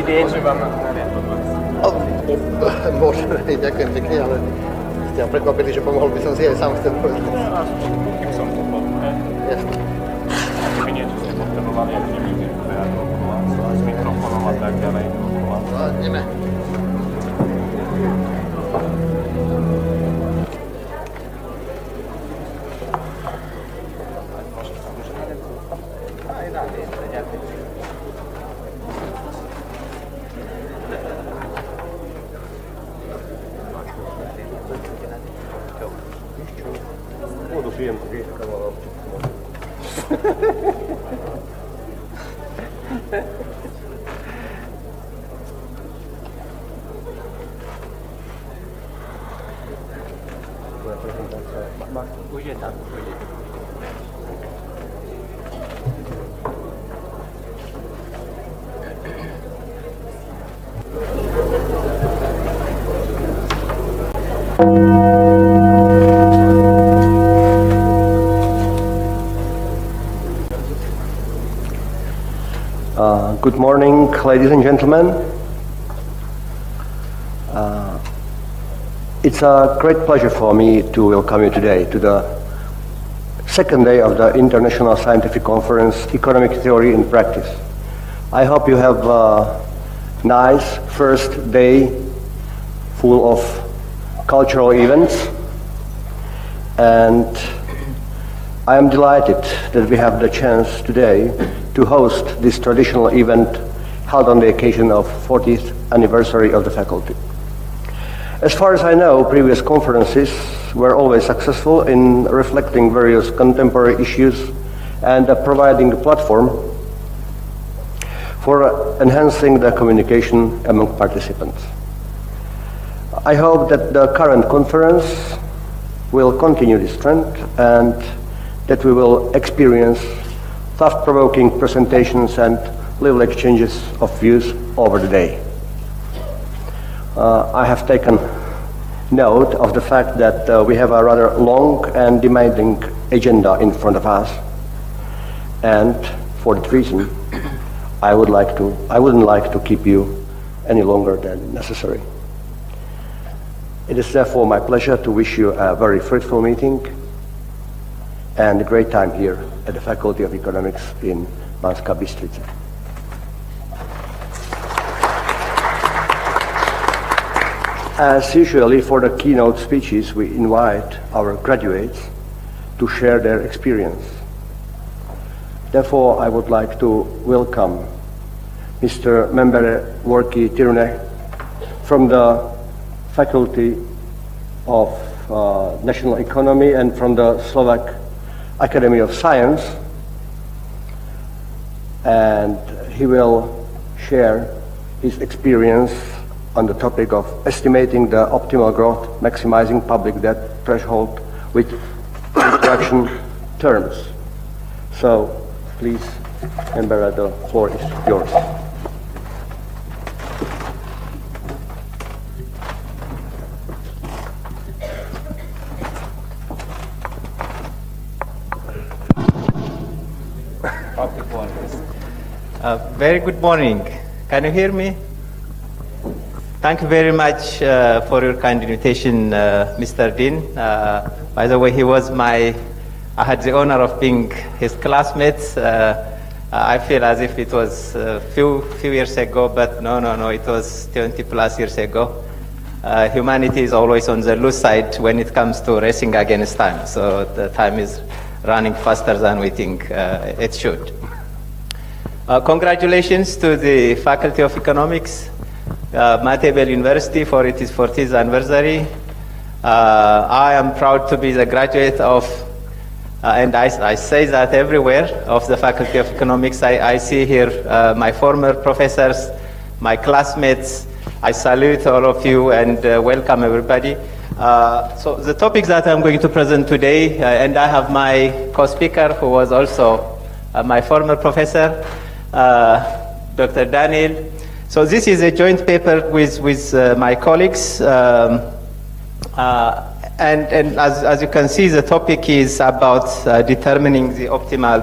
Dobrý deň. Môžeme, ďakujem pekne, ale ste ma prekvapili, že pomohol by som si aj sám chcel povedať. Keby som to povedal. Jasne. Keby niečo ste potrebovali, ak nebudete reagovať s mikrofónom a tak ďalej. Ideme. Už je tam. Good morning, ladies and gentlemen. It's a great pleasure for me to welcome you today to the second day of the International Scientific Conference, Economic Theory in Practice. I hope you have a nice first day full of cultural events, and I am delighted that we have the chance today to host this traditional event held on the occasion of 40th anniversary of the faculty. As far as I know, previous conferences were always successful in reflecting various contemporary issues and providing a platform for enhancing the communication among participants. I hope that the current conference will continue this trend and that we will experience thought-provoking presentations and lively exchanges of views over the day. I have taken note of the fact that we have a rather long and demanding agenda in front of us, and for that reason, I wouldn't like to keep you any longer than necessary. It is therefore my pleasure to wish you a very fruitful meeting and a great time here at the Faculty of Economics in Banskej Bystrici. As usually for the keynote speeches, we invite our graduates to share their experience. Therefore, I would like to welcome Mr. Membere Vorki Tirune from the Faculty of National Economy and from the Slovak Academy of Science, and he will share his experience on the topic of estimating the optimal growth, maximizing public debt threshold with introduction terms. So, please, Membere, the floor is yours. Very good morning. Can you hear me? Thank you very much for your kind invitation, Mr. Dean. By the way, I had the honor of being his classmate. I feel as if it was a few years ago, but no, it was 20 plus years ago. Humanity is always on the loose side when it comes to racing against time, so the time is running faster than we think it should. Congratulations to the Faculty of Economics, Maastricht University for its 40th anniversary. I am proud to be the graduate of, and I say that everywhere, of the Faculty of Economics. I see here my former professors, my classmates. I salute all of you and welcome everybody. So the topics that I'm going to present today, and I have my co-speaker who was also my former professor, Dr. Daniel. So this is a joint paper with my colleagues, and as you can see, the topic is about determining the optimal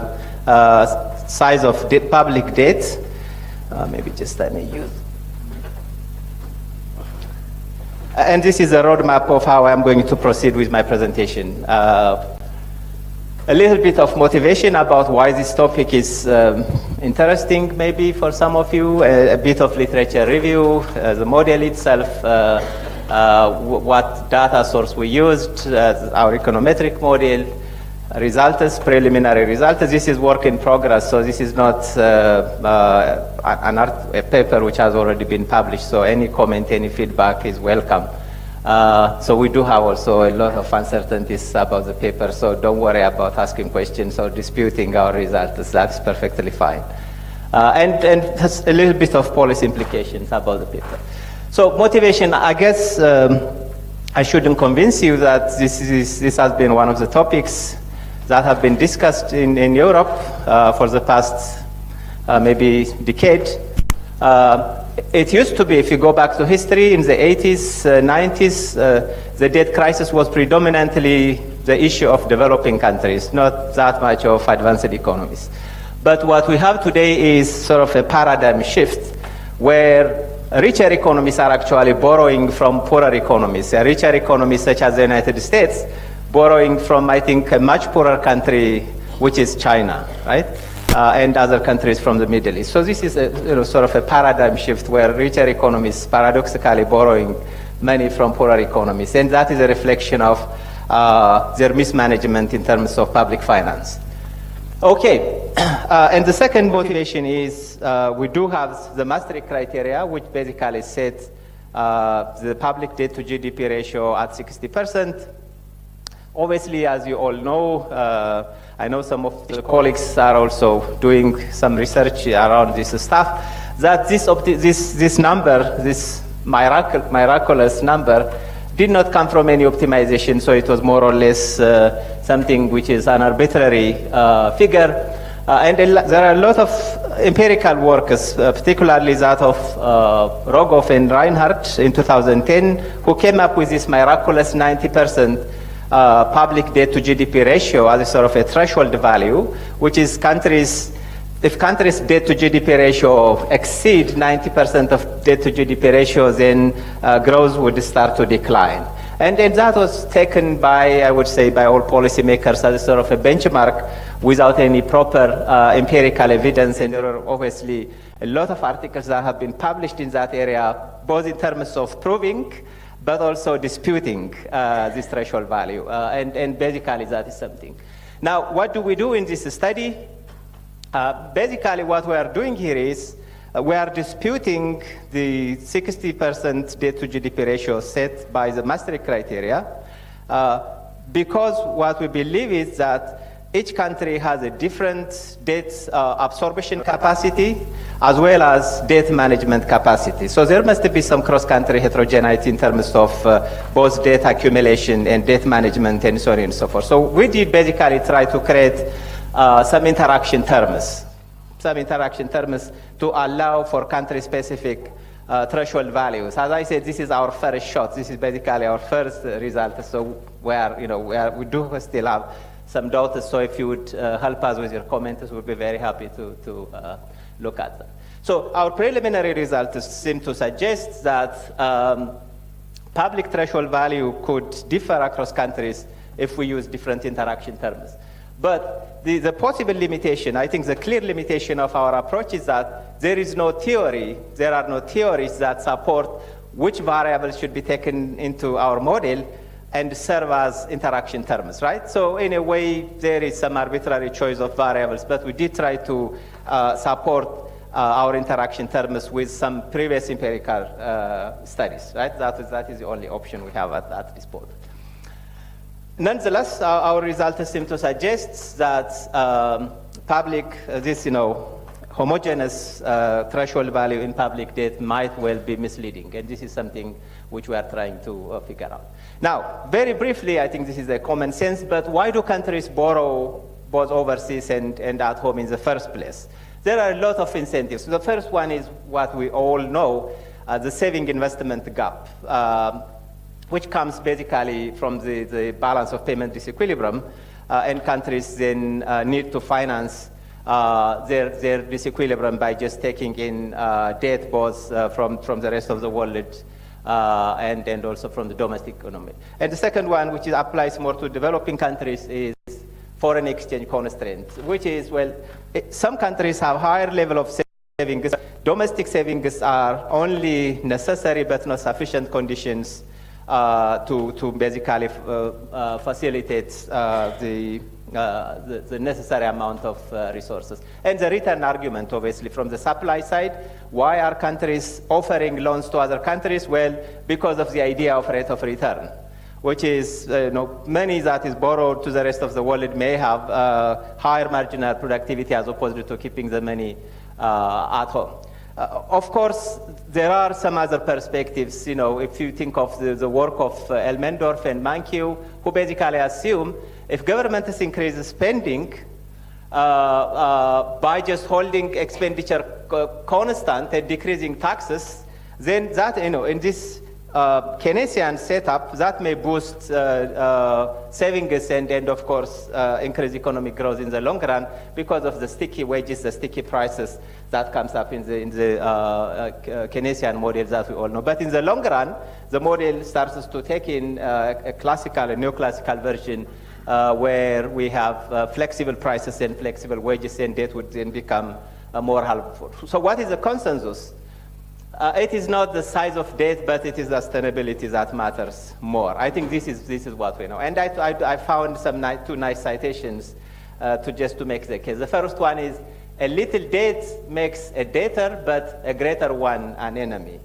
size of public debt. Maybe just let me use And this is a roadmap of how I'm going to proceed with my presentation. A little bit of motivation about why this topic is interesting maybe for some of you, a bit of literature review, the model itself, what data source we used, our econometric model, results, preliminary results. This is work in progress, so this is not a paper which has already been published, so any comment, any feedback is welcome. So we do have also a lot of uncertainties about the paper, so don't worry about asking questions or disputing our results. That's perfectly fine. And there's a little bit of policy implications about the paper. So motivation, I guess I shouldn't convince you that this has been one of the topics that have been discussed in Europe for the past maybe decade. It used to be, if you go back to history, in the 80s, 90s, the debt crisis was predominantly the issue of developing countries, not that much of advanced economies. But what we have today is sort of a paradigm shift where richer economies are actually borrowing from poorer economies. Richer economies such as the United States borrowing from, I think, a much poorer country, which is China, right? And other countries from the Middle East. So this is a sort of a paradigm shift where richer economies paradoxically borrowing money from poorer economies. And that is a reflection of their mismanagement in terms of public finance. Okay, and the second motivation is we do have the Maastricht Criteria, which basically sets the public debt to GDP ratio at 60%. Obviously, as you all know, I know some of the colleagues are also doing some research around this stuff, that this number, this miraculous number, did not come from any optimization, so it was more or less something which is an arbitrary figure. And there are a lot of empirical works, particularly that of Rogoff and Reinhardt in 2010, who came up with this miraculous 90% public debt to GDP ratio as a sort of a threshold value, which is if countries' debt to GDP ratio exceed 90% of debt to GDP ratio, then growth would start to decline. And that was taken by, I would say, by all policymakers as a sort of a benchmark without any proper empirical evidence. And there are obviously a lot of articles that have been published in that area, both in terms of proving but also disputing this threshold value. And basically that is something. Now, what do we do in this study? Basically what we are doing here is we are disputing the 60% debt to GDP ratio set by the Maastricht Criteria because what we believe is that each country has a different debt absorption capacity as well as debt management capacity. So there must be some cross-country heterogeneity in terms of both debt accumulation and debt management and so on and so forth. So we did basically try to create some interaction terms to allow for country-specific threshold values. As I said, this is our first shot. This is basically our first result. So we do still have some doubts. So if you would help us with your comments, we'd be very happy to look at them. So our preliminary results seem to suggest that public threshold value could differ across countries if we use different interaction terms. But the possible limitation, I think the clear limitation of our approach is that there is no theory, there are no theories that support which variables should be taken into our model and serve as interaction terms, right? So in a way, there is some arbitrary choice of variables, but we did try to support our interaction terms with some previous empirical studies, right? That is the only option we have at this point. Nonetheless, our results seem to suggest that homogeneous threshold value in public debt might well be misleading, and this is something which we are trying to figure out. Now, very briefly, I think this is a common sense, but why do countries borrow both overseas and at home in the first place? There are a lot of incentives. The first one is what we all know, the saving investment gap, which comes basically from the balance of payment disequilibrium, and countries then need to finance their disequilibrium by just taking in debt both from the rest of the world and also from the domestic economy. And the second one, which applies more to developing countries, is foreign exchange constraints, which is, well, some countries have higher level of savings. Domestic savings are only necessary but not sufficient conditions to basically facilitate the necessary amount of resources. And the return argument, obviously, from the supply side, why are countries offering loans to other countries? Well, because of the idea of rate of return, which is money that is borrowed to the rest of the world may have higher marginal productivity as opposed to keeping the money at home. Of course, there are some other perspectives. If you think of the work of Elmendorf and Mankiw, who basically assume if governments increase spending by just holding expenditure constant and decreasing taxes, then that, in this Keynesian setup, that may boost savings and of course, increase economic growth in the long run because of the sticky wages, the sticky prices that comes up in the Keynesian model that we all know. But in the long run, the model starts to take in a neoclassical version where we have flexible prices and flexible wages, and that would then become more helpful. So what is the consensus? It is not the size of debt, but it is the sustainability that matters more. I think this is what we know. And I found two nice citations to make the case. The first one is, a little debt makes a debtor, but a greater one an enemy.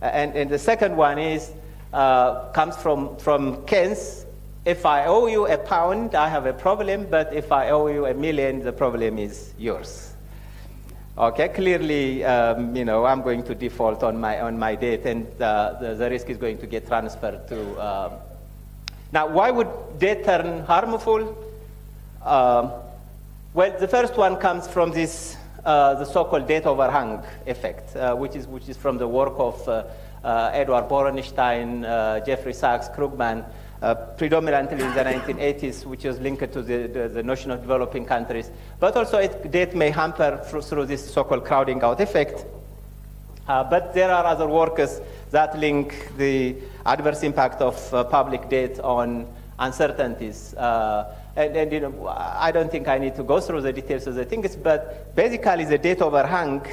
And the second one is comes from Keynes. If I owe you £1, I have a problem, but if I owe you $1 million, the problem is yours. Okay, clearly, I'm going to default on my debt, and the risk is going to get transferred to. Now, why would debt turn harmful? Well, the first one comes from this the so-called debt overhang effect, which is from the work of Edward Borenstein, Jeffrey Sachs, Krugman, predominantly in the 1980s, which was linked to the notion of developing countries. But also debt may hamper through this so-called crowding out effect. But there are other workers that link the adverse impact of public debt on uncertainties. And I don't think I need to go through the details of the things, but basically the debt overhang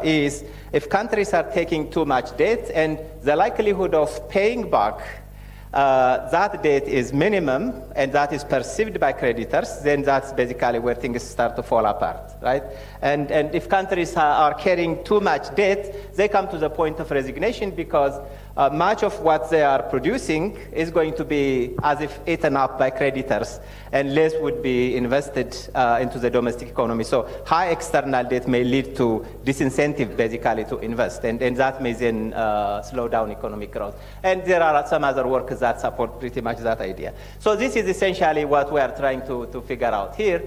is if countries are taking too much debt and the likelihood of paying back that debt is minimum, and that is perceived by creditors, then that's basically where things start to fall apart, right? And if countries are carrying too much debt, they come to the point of resignation because much of what they are producing is going to be as if eaten up by creditors, and less would be invested into the domestic economy. So high external debt may lead to disincentive, basically, to invest, and that may then slow down economic growth. And there are some other workers that support pretty much that idea. So this is essentially what we are trying to figure out here.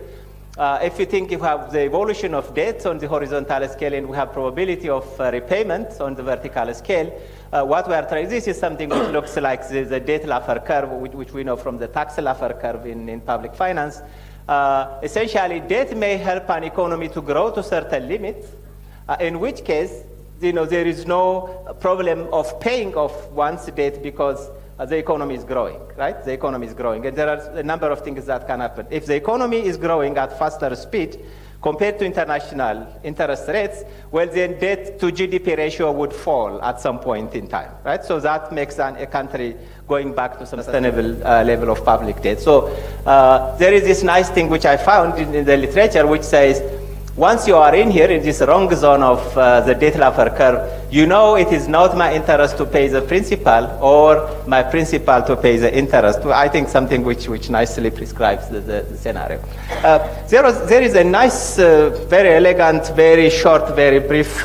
If you think you have the evolution of debt on the horizontal scale and we have probability of repayment on the vertical scale, what we are trying, this is something which looks like the debt Laffer curve, which we know from the tax Laffer curve in public finance. Essentially, debt may help an economy to grow to certain limits, in which case, there is no problem of paying off one's debt because the economy is growing, right? The economy is growing, and there are a number of things that can happen. If the economy is growing at faster speed compared to international interest rates, well, then debt to GDP ratio would fall at some point in time, right? So that makes a country going back to some sustainable level of public debt. So there is this nice thing which I found in the literature which says, once you are in here in this wrong zone of the debt Laffer curve, it is not my interest to pay the principal or my principal to pay the interest. I think something which nicely prescribes the scenario. There is a nice, very elegant, very short, very brief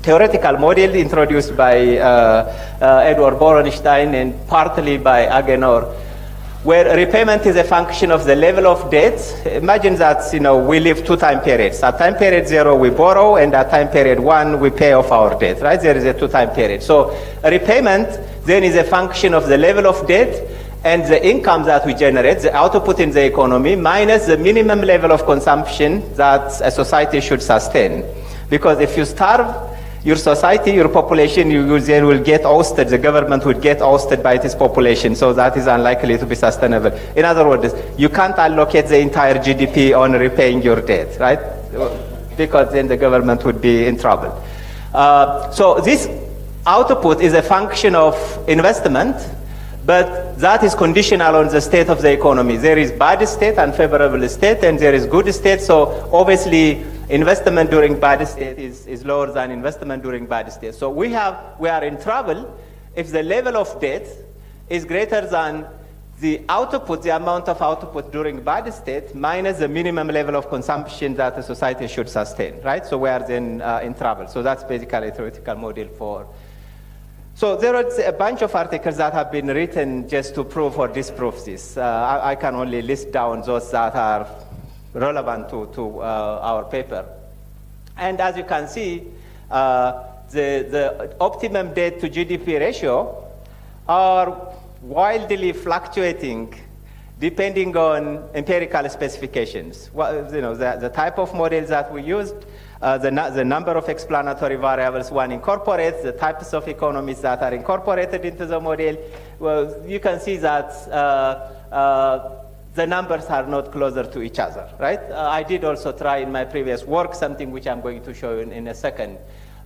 theoretical model introduced by Edward Borenstein and partly by Agenor, where repayment is a function of the level of debt. Imagine that we live 2 time periods. At time period 0 we borrow, and at time period 1 we pay off our debt, right? There is a 2 time period. So repayment then is a function of the level of debt and the income that we generate, the output in the economy, minus the minimum level of consumption that a society should sustain. Because if you starve, your society, your population, you then will get ousted, the government will get ousted by its population, so that is unlikely to be sustainable. In other words, you can't allocate the entire GDP on repaying your debt, right? Because then the government would be in trouble. So this output is a function of investment, but that is conditional on the state of the economy. There is bad state, unfavorable state, and there is good state, so obviously investment during bad state is lower than investment during bad state. So we are in trouble if the level of debt is greater than the output, the amount of output during bad state minus the minimum level of consumption that a society should sustain, right? So we are then in trouble. So that's basically a theoretical model for. So there are a bunch of articles that have been written just to prove or disprove this. I can only list down those that are relevant to our paper. And as you can see, the optimum debt to GDP ratio are wildly fluctuating depending on empirical specifications. Well, the type of models that we used, the number of explanatory variables one incorporates, the types of economies that are incorporated into the model. Well, you can see that the numbers are not closer to each other, right? I did also try in my previous work something which I'm going to show you in a second.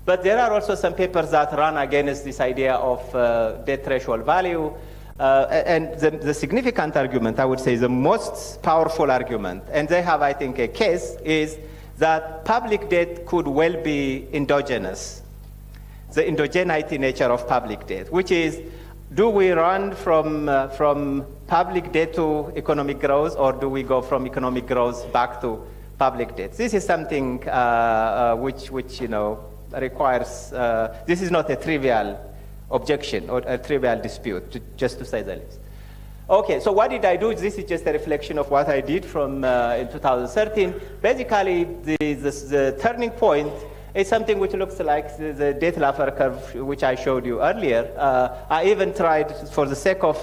But there are also some papers that run against this idea of debt threshold value. And the significant argument, I would say, the most powerful argument, and they have, I think, a case, is that public debt could well be endogenous. The endogeneity nature of public debt, which is, do we run from public debt to economic growth, or do we go from economic growth back to public debt? This is something which requires. This is not a trivial objection or a trivial dispute, just to say the least. Okay, so what did I do? This is just a reflection of what I did from in 2013. Basically, the turning point is something which looks like the debt Laffer curve, which I showed you earlier. I even tried, for the sake of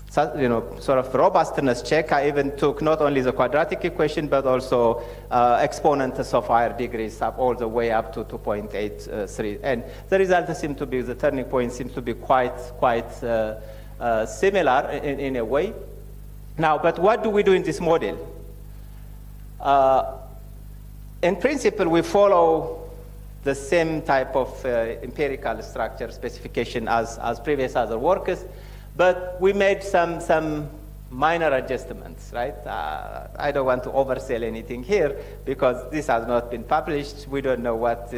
sort of robustness check, I even took not only the quadratic equation, but also exponents of higher degrees up all the way up to 2.83. And the result seems to be, the turning point seems to be quite similar in a way. Now, but what do we do in this model? In principle, we follow the same type of empirical structure specification as previous other workers, but we made some minor adjustments, right? I don't want to oversell anything here because this has not been published. We don't know what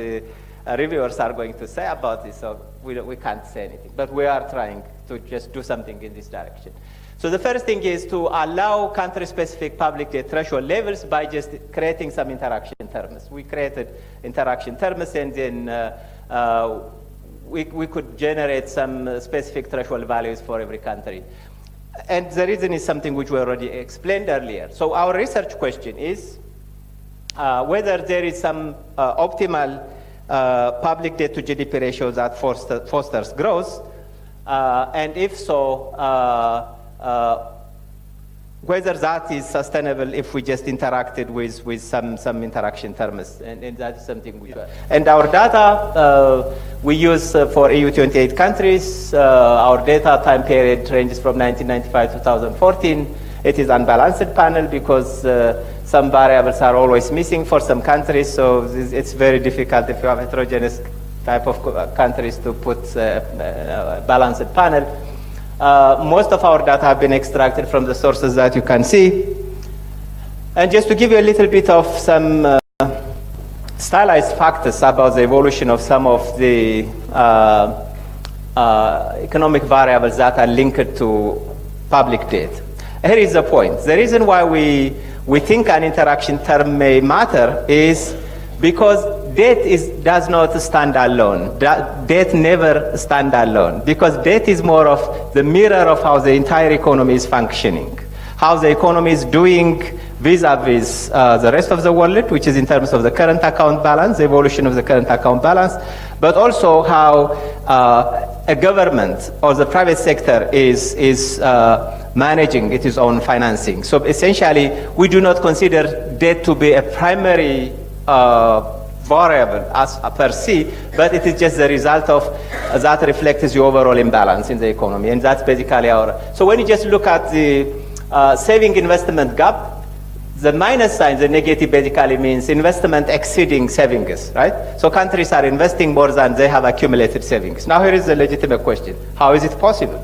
reviewers are going to say about this, so we can't say anything. But we are trying to just do something in this direction. So the first thing is to allow country-specific public debt threshold levels by just creating some interaction terms. We created interaction terms, and then we could generate some specific threshold values for every country. And the reason is something which we already explained earlier. So our research question is whether there is some optimal public debt to GDP ratio that fosters growth, and if so, whether that is sustainable if we just interacted with some interaction terms, and that is something we do. And our data we use for EU 28 countries. Our data time period ranges from 1995 to 2014. It is unbalanced panel because some variables are always missing for some countries, so it's very difficult if you have heterogeneous type of countries to put a balanced panel. Most of our data have been extracted from the sources that you can see. And just to give you a little bit of some stylized factors about the evolution of some of the economic variables that are linked to public debt. Here is the point. The reason why we think an interaction term may matter is because debt does not stand alone. Debt never stands alone, because debt is more of the mirror of how the entire economy is functioning, how the economy is doing vis-a-vis the rest of the world, which is in terms of the current account balance, the evolution of the current account balance, but also how a government or the private sector is managing its own financing. So essentially, we do not consider debt to be a primary variable as per se, but it is just the result of that reflects the overall imbalance in the economy, and that's basically our. So when you just look at the saving investment gap, the minus sign, the negative, basically means investment exceeding savings, right? So countries are investing more than they have accumulated savings. Now here is the legitimate question: how is it possible,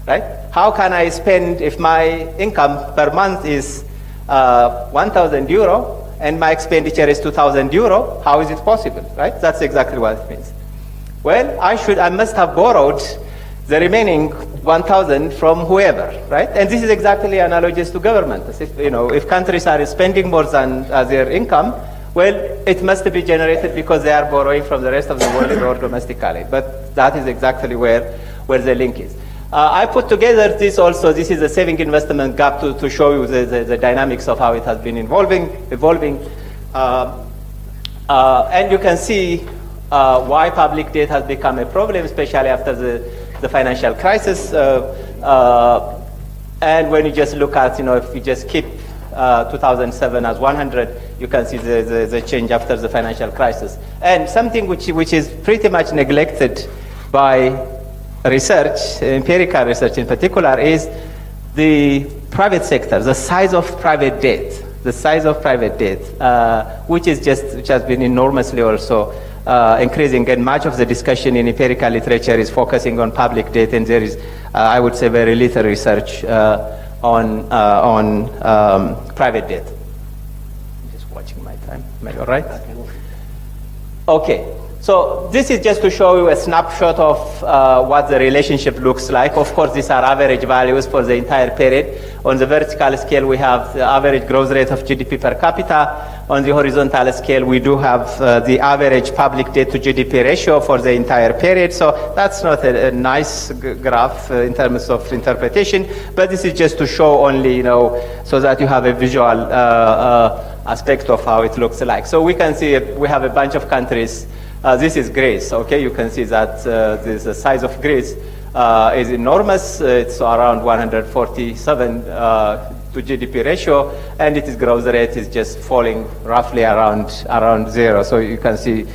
right? How can I spend if my income per month is 1,000 euro? And my expenditure is 2,000 euro, how is it possible, right? That's exactly what it means. Well, I must have borrowed the remaining 1,000 from whoever, right? And this is exactly analogous to government. If countries are spending more than their income, well, it must be generated because they are borrowing from the rest of the world or domestically. But that is exactly where the link is. I put together this also. This is a saving investment gap to show you the dynamics of how it has been evolving. And you can see why public debt has become a problem, especially after the financial crisis. And when you just look at, if you just keep 2007 as 100, you can see the change after the financial crisis. And something which is pretty much neglected by research, empirical research in particular, is the private sector, the size of private debt, which has been enormously also increasing, and much of the discussion in empirical literature is focusing on public debt, and there is, I would say, very little research on private debt. I'm just watching my time. Am I all right? Okay. So this is just to show you a snapshot of what the relationship looks like. Of course, these are average values for the entire period. On the vertical scale, we have the average growth rate of GDP per capita. On the horizontal scale, we do have the average public debt to GDP ratio for the entire period. So that's not a nice graph in terms of interpretation, but this is just to show only, so that you have a visual aspect of how it looks like. So we can see we have a bunch of countries. This is Greece, okay? You can see that the size of Greece is enormous. It's around 147 to GDP ratio, and its growth rate is just falling roughly around zero. So you can see,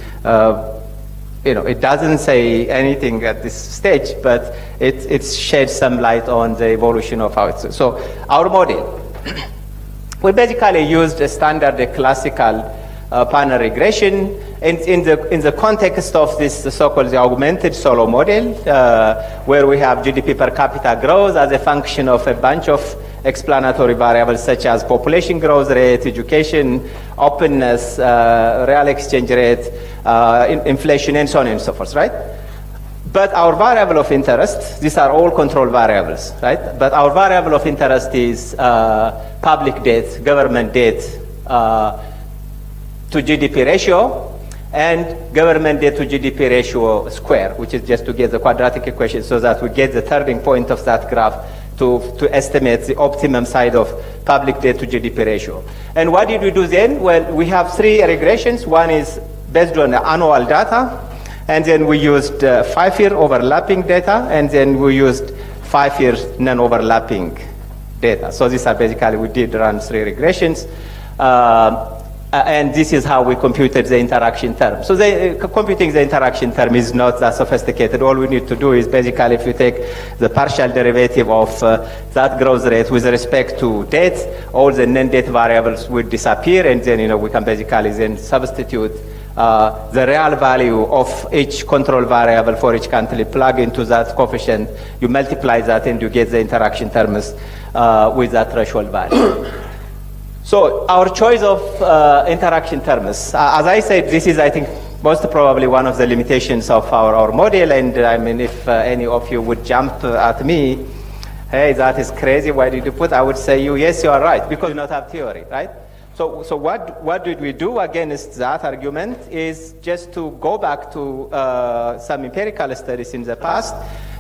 it doesn't say anything at this stage, but it sheds some light on the evolution of how it's. So our model, we basically used a standard, a classical panel regression. In the context of this so-called augmented solo model, where we have GDP per capita growth as a function of a bunch of explanatory variables such as population growth rate, education, openness, real exchange rate, inflation, and so on and so forth, right? But our variable of interest, these are all control variables, right? But our variable of interest is public debt, government debt to GDP ratio, and government debt to GDP ratio square, which is just to get the quadratic equation so that we get the turning point of that graph to estimate the optimum side of public debt to GDP ratio. And what did we do then? Well, we have three regressions. One is based on annual data, and then we used 5-year overlapping data, and then we used 5-year non-overlapping data. So these are basically, we did run three regressions. And this is how we computed the interaction term. So computing the interaction term is not that sophisticated. All we need to do is basically, if you take the partial derivative of that growth rate with respect to debt, all the non-debt variables will disappear, and then we can basically then substitute the real value of each control variable for each country, plug into that coefficient, you multiply that, and you get the interaction terms with that threshold value. So our choice of interaction terms, as I said, this is, I think, most probably one of the limitations of our model. And I mean, if any of you would jump at me, hey, that is crazy, why did you put? I would say, yes, you are right, because you do not have theory, right? So what did we do against that argument is just to go back to some empirical studies in the past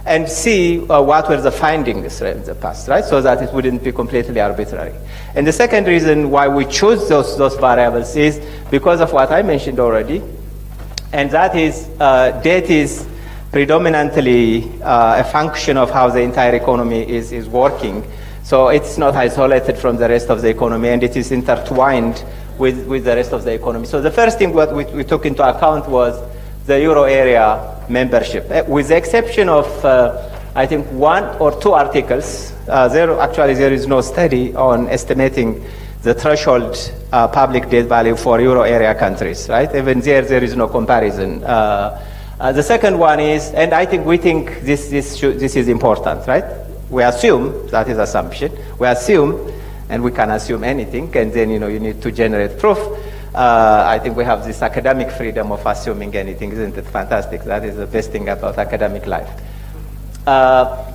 and see what were the findings in the past, right? So that it wouldn't be completely arbitrary. And the second reason why we choose those variables is because of what I mentioned already, and that is debt is predominantly a function of how the entire economy is working. So it's not isolated from the rest of the economy, and it is intertwined with the rest of the economy. So the first thing what we took into account was the euro area membership, with the exception of, I think, 1 or 2 articles. There is no study on estimating the threshold public debt value for euro area countries, right? Even there is no comparison. The second one is, and we think this is important, right? We assume, that is assumption, we assume, and we can assume anything, and then you need to generate proof. I think we have this academic freedom of assuming anything, isn't it fantastic? That is the best thing about academic life. Now,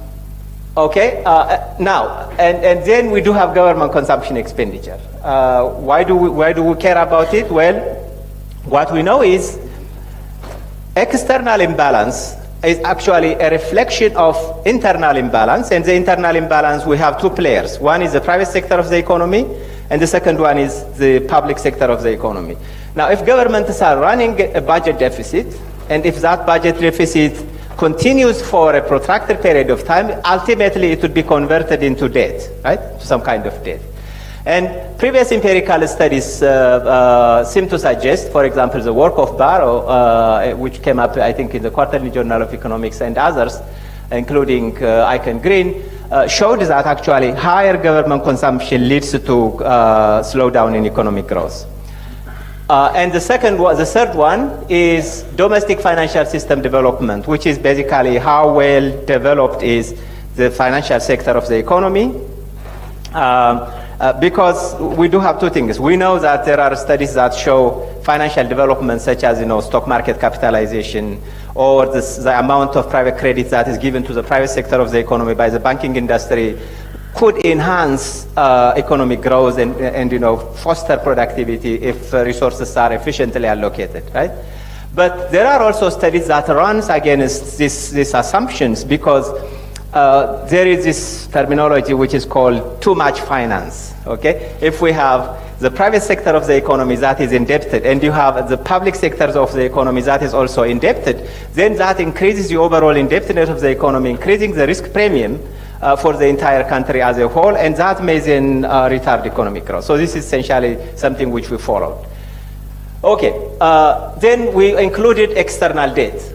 and then we do have government consumption expenditure. Why do we care about it? Well, what we know is external imbalance is actually a reflection of internal imbalance, and the internal imbalance, we have 2 players. One is the private sector of the economy, and the second one is the public sector of the economy. Now, if governments are running a budget deficit, and if that budget deficit continues for a protracted period of time, ultimately it would be converted into debt, right? Some kind of debt. And previous empirical studies seem to suggest, for example, the work of Barrow, which came up, I think, in the Quarterly Journal of Economics and others, including Ike and Green, showed that actually higher government consumption leads to slowdown in economic growth. And the third one is domestic financial system development, which is basically how well developed is the financial sector of the economy. Because we do have 2 things. We know that there are studies that show financial development, such as stock market capitalization, or the amount of private credit that is given to the private sector of the economy by the banking industry, could enhance economic growth and foster productivity if resources are efficiently allocated, right? But there are also studies that runs against these assumptions, because there is this terminology which is called too much finance, okay? If we have the private sector of the economy that is indebted, and you have the public sectors of the economy that is also indebted, then that increases the overall indebtedness of the economy, increasing the risk premium for the entire country as a whole, and that may then retard economic growth. So this is essentially something which we followed. Okay, then we included external debt.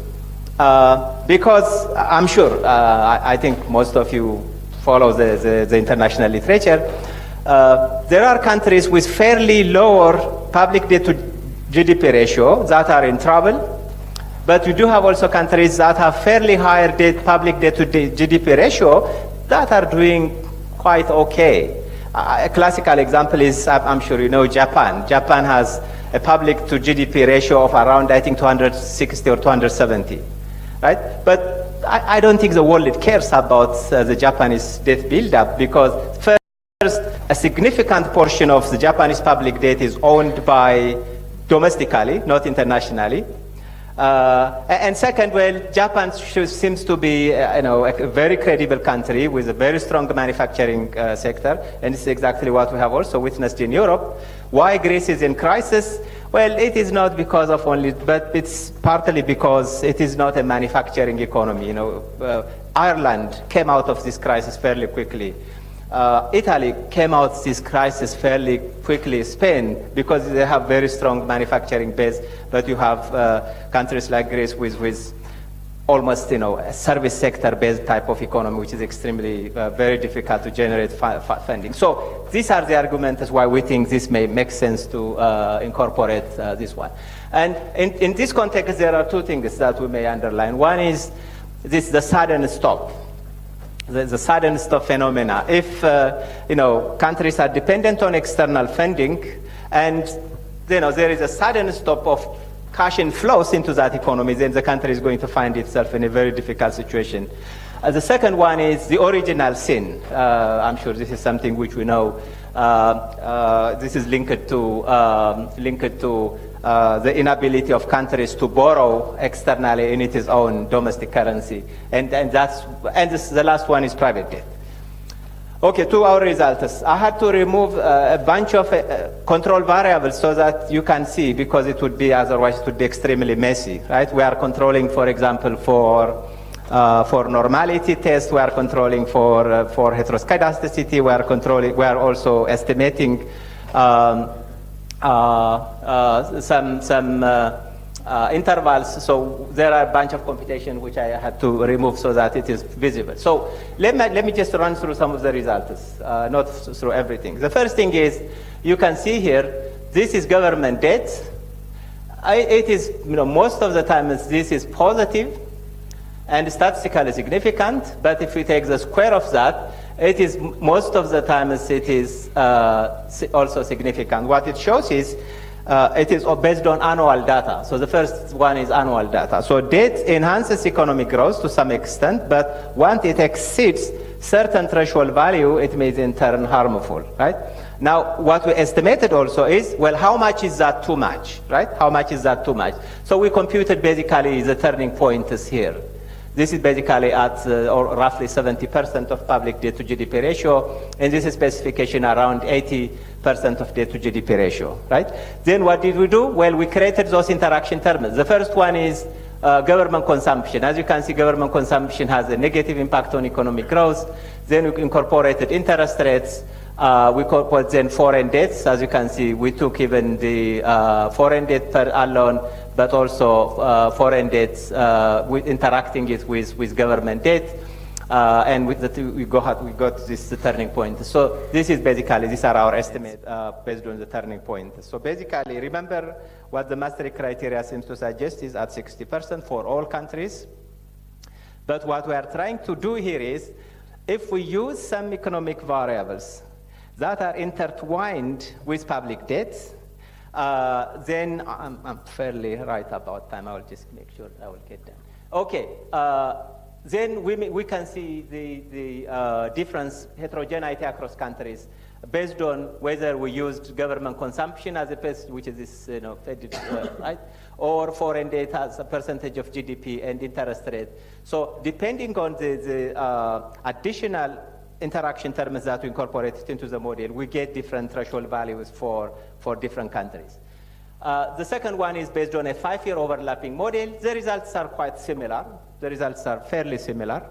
Because I'm sure, I think most of you follow the international literature, there are countries with fairly lower public debt to GDP ratio that are in trouble, but we do have also countries that have fairly higher public debt to GDP ratio that are doing quite okay. A classical example is, I'm sure you know, Japan. Japan has a public to GDP ratio of around, I think, 260 or 270. Right? But I don't think the world cares about the Japanese debt buildup, because first, a significant portion of the Japanese public debt is owned by domestically, not internationally. And second, well, Japan seems to be a very credible country with a very strong manufacturing sector, and it's exactly what we have also witnessed in Europe. Why Greece is in crisis? Well, it is not because of only, but it's partly because it is not a manufacturing economy. Ireland came out of this crisis fairly quickly. Italy came out of this crisis fairly quickly. Spain, because they have very strong manufacturing base, but you have countries like Greece with almost a service sector based type of economy, which is extremely very difficult to generate funding. So these are the arguments why we think this may make sense to incorporate this one. And in this context, there are 2 things that we may underline. One is the sudden stop. The sudden stop phenomena. If countries are dependent on external funding, and there is a sudden stop of cash inflows into that economy, then the country is going to find itself in a very difficult situation. The second one is the original sin. I'm sure this is something which we know. This is linked to the inability of countries to borrow externally in its own domestic currency, and the last one is private debt. Okay, to our results. I had to remove a bunch of control variables so that you can see, because otherwise it would be extremely messy, right? We are controlling, for example, for normality test, we are controlling for heteroscedasticity, we are also estimating intervals, so there are a bunch of computation which I had to remove so that it is visible. So let me just run through some of the results, not through everything. The first thing is, you can see here, this is government debt. It is, most of the time this is positive and statistically significant, but if we take the square of that, it is, most of the time it is also significant. What it shows is, it is based on annual data. So the first one is annual data. So debt enhances economic growth to some extent, but once it exceeds certain threshold value, it may in turn harmful, right? Now, what we estimated also is, well, how much is that too much, right? How much is that too much? So we computed basically the turning point is here. This is basically at or roughly 70% of public debt to GDP ratio, and this is specification around 80% of debt to GDP ratio, right? Then what did we do? Well, we created those interaction terms. The first one is government consumption. As you can see, government consumption has a negative impact on economic growth. Then we incorporated interest rates. We incorporated then foreign debts. As you can see, we took even the foreign debt per annum, but also foreign debts interacting it with government debt. And with that, we got this turning point. So this is basically, these are our estimates based on the turning point. So basically, remember what the Maastricht Criteria seems to suggest is at 60% for all countries. But what we are trying to do here is, if we use some economic variables that are intertwined with public debt, then I'm fairly right about time. I will just make sure I will get done. Okay. Then we can see the difference, heterogeneity across countries based on whether we used government consumption as a percentage, which is this, right, or foreign debt as a percentage of GDP and interest rate. So depending on the additional interaction terms that we incorporated into the model, we get different threshold values for different countries. The second one is based on a 5-year overlapping model. The results are quite similar. The results are fairly similar.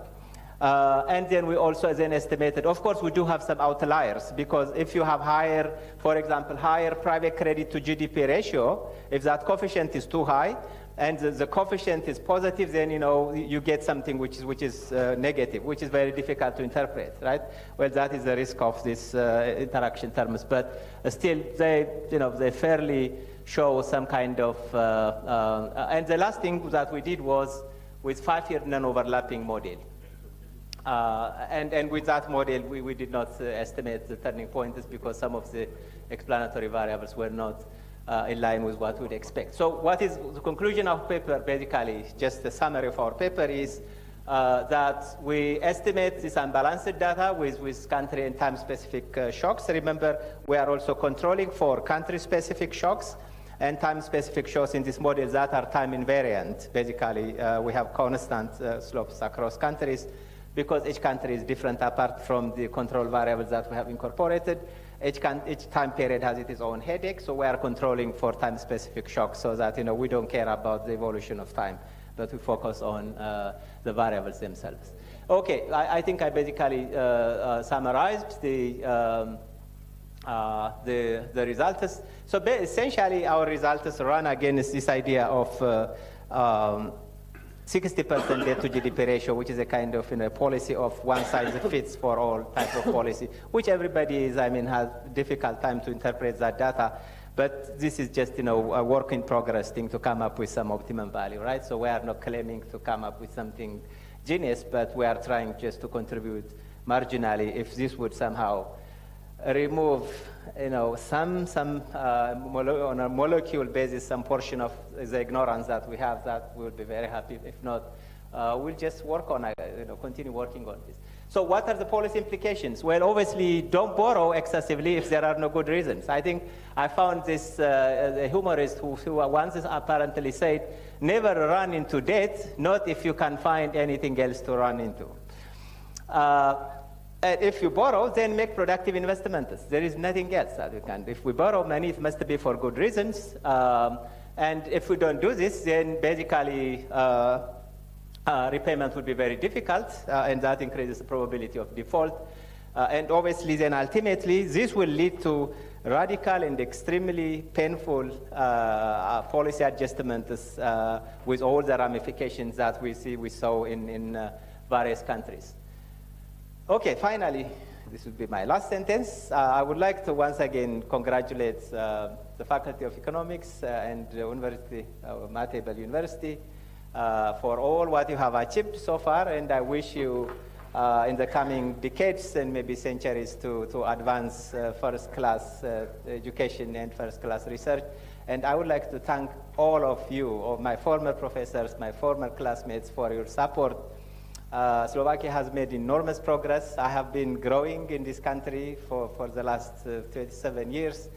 And then we also then estimated, of course, we do have some outliers, because if you have higher, for example, higher private credit to GDP ratio, if that coefficient is too high, and the coefficient is positive, then you get something which is negative, which is very difficult to interpret, right? Well, that is the risk of these interaction terms, but still they fairly show some kind of. And the last thing that we did was with 5-year non-overlapping model, and with that model we did not estimate the turning points because some of the explanatory variables were not in line with what we'd expect. So what is the conclusion of paper? Basically, just the summary of our paper is that we estimate this unbalanced data with country and time-specific shocks. Remember, we are also controlling for country-specific shocks and time-specific shocks in this model that are time invariant. Basically, we have constant slopes across countries because each country is different apart from the control variables that we have incorporated. Each time period has its own headache, so we are controlling for time-specific shocks so that we don't care about the evolution of time, but we focus on the variables themselves. Okay, I think I basically summarized the results. So essentially, our results run against this idea of 60% debt to GDP ratio, which is a kind of policy of one size fits for all type of policy, which everybody is, has difficult time to interpret that data. But this is just, a work in progress thing to come up with some optimum value, right? So we are not claiming to come up with something genius, but we are trying just to contribute marginally if this would somehow remove, some on a molecule basis, some portion of the ignorance that we have, that we will be very happy. If not, we'll just work on, continue working on this. So what are the policy implications? Well, obviously, don't borrow excessively if there are no good reasons. I think I found this a humorist who once apparently said, never run into debt, not if you can find anything else to run into. If you borrow, then make productive investments. There is nothing else that you can do. If we borrow money, it must be for good reasons. And if we don't do this, then basically repayment would be very difficult, and that increases the probability of default. And obviously then ultimately this will lead to radical and extremely painful policy adjustments with all the ramifications that we saw in various countries. Okay, finally, this will be my last sentence. I would like to once again congratulate the Faculty of Economics and the University, Maastricht University, for all what you have achieved so far, and I wish you in the coming decades and maybe centuries to advance first-class education and first-class research. And I would like to thank all of you, all my former professors, my former classmates, for your support. Slovakia has made enormous progress. I have been growing in this country for the last 27 years.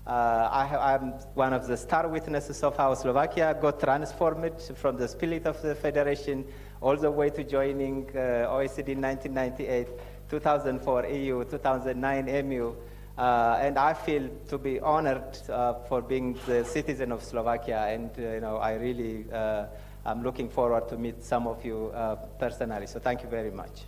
I'm one of the star witnesses of how Slovakia got transformed from the spirit of the federation all the way to joining OECD in 1998, 2004 EU, 2009 EMU. And I feel to be honored for being the citizen of Slovakia, and I really I'm looking forward to meet some of you personally. So thank you very much.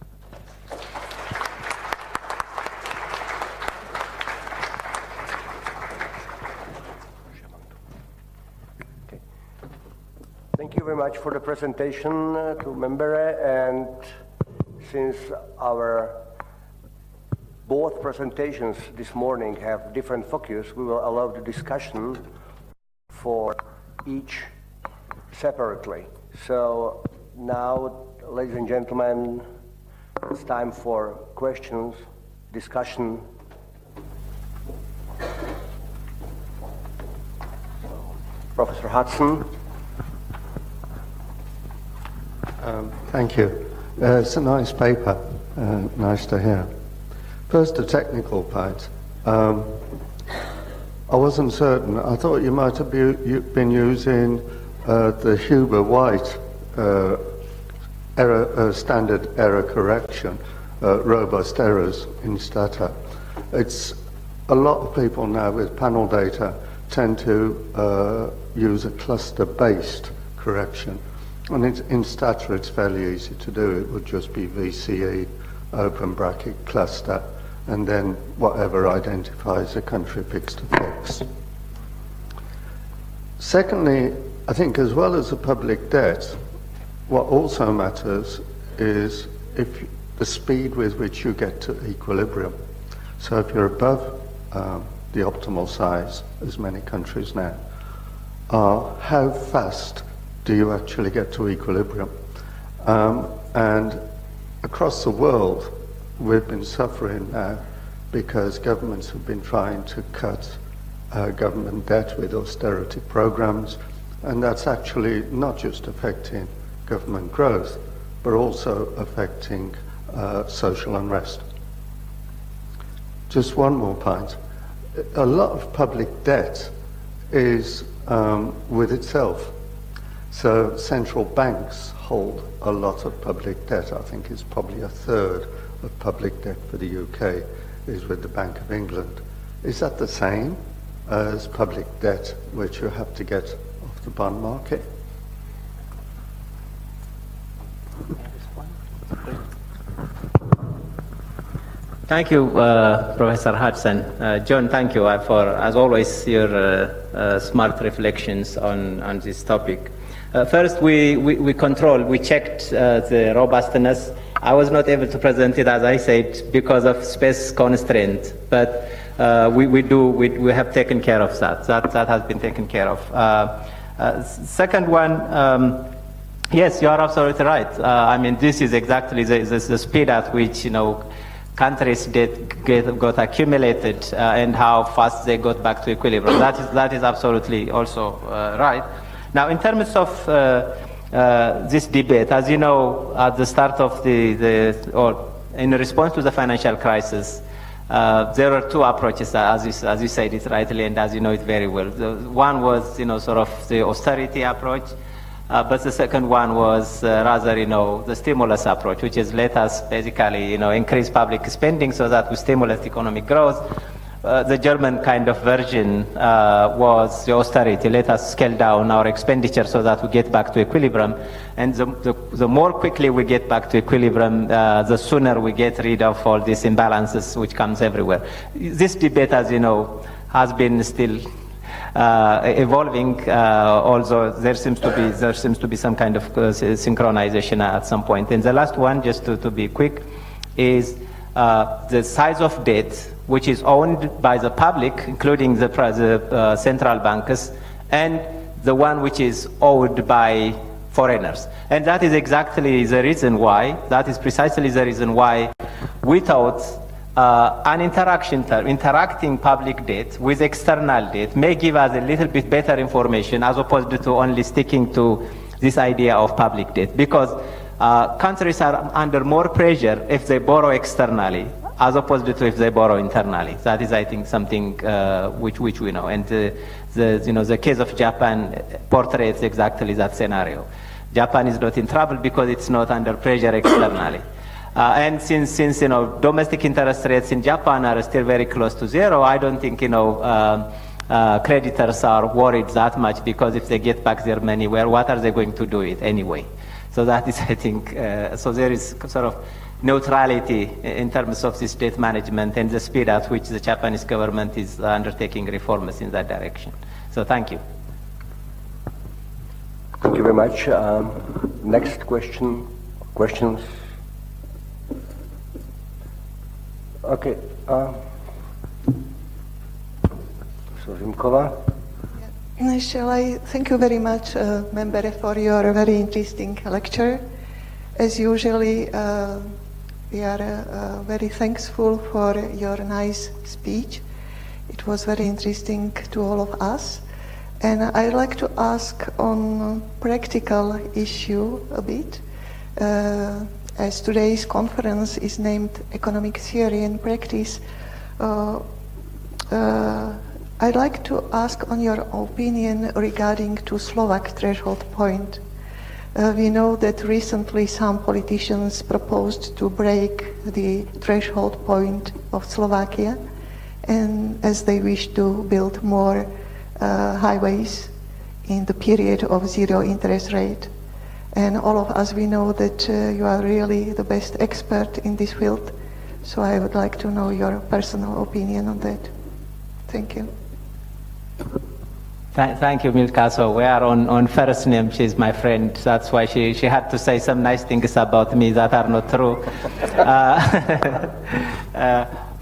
Thank you very much for the presentation to Membere, and since our both presentations this morning have different focus, we will allow the discussion for each separately. So now, ladies and gentlemen, it's time for questions, discussion. Professor Hudson. Thank you. It's a nice paper, nice to hear. First, the technical part. I wasn't certain. I thought you might have been using the Huber-White standard error correction, robust errors in stata. It's a lot of people now with panel data tend to use a cluster-based correction. And in stata, it's fairly easy to do. It would just be VCE, open bracket, cluster, and then whatever identifies a country fixed to fix. Secondly, I think as well as the public debt, what also matters is if the speed with which you get to equilibrium. So if you're above the optimal size, as many countries now are, how fast do you actually get to equilibrium? And across the world, we've been suffering now because governments have been trying to cut government debt with austerity programs, and that's actually not just affecting government growth, but also affecting social unrest. Just one more point. A lot of public debt is with itself. So central banks hold a lot of public debt. I think it's probably a third of public debt for the UK is with the Bank of England. Is that the same as public debt which you have to get off the bond market? Thank you, Professor Hudson. John, thank you for, as always, your smart reflections on this topic. First, we checked the robustness. I was not able to present it, as I said, because of space constraint, but we have taken care of that. That has been taken care of. Second one, yes, you are absolutely right. I mean, this is exactly the speed at which, countries got accumulated and how fast they got back to equilibrium. That is absolutely also right. Now, in terms of this debate, as you know, at the start of or in response to the financial crisis, there were two approaches, as you said it rightly, and as you know it very well. One was, sort of the austerity approach, but the second one was rather, the stimulus approach, which has let us basically, increase public spending so that we stimulate economic growth. the German kind of version was the austerity. Let us scale down our expenditure so that we get back to equilibrium. And the more quickly we get back to equilibrium, the sooner we get rid of all these imbalances which comes everywhere. This debate, as you know, has been still evolving, although there seems to be some kind of synchronization at some point. And the last one, just to be quick, is the size of debt which is owned by the public, including the central bankers, and the one which is owed by foreigners. And that is exactly the reason why, that is precisely the reason why we thought an interacting public debt with external debt may give us a little bit better information as opposed to only sticking to this idea of public debt. Because countries are under more pressure if they borrow externally as opposed to if they borrow internally. That is, I think, something which we know. And the case of Japan portrays exactly that scenario. Japan is not in trouble because it's not under pressure externally. And since domestic interest rates in Japan are still very close to zero, I don't think creditors are worried that much, because if they get back their money, what are they going to do it anyway? So that is, I think, so there is sort of neutrality in terms of this debt management and the speed at which the Japanese government is undertaking reforms in that direction. So thank you. Thank you very much. Next questions? Okay. Rimkova. Shall I thank you very much, Member, for your very interesting lecture. As usually, we are very thankful for your nice speech. It was very interesting to all of us. And I'd like to ask on practical issue a bit. As today's conference is named Economic Theory and Practice, I'd like to ask on your opinion regarding to Slovak threshold point. We know that recently some politicians proposed to break the threshold point of Slovakia, and as they wish to build more highways in the period of zero interest rate. And all of us, we know that you are really the best expert in this field, so I would like to know your personal opinion on that. Thank you. Thank you, Milka. So we are on first name. She's my friend. That's why she had to say some nice things about me that are not true.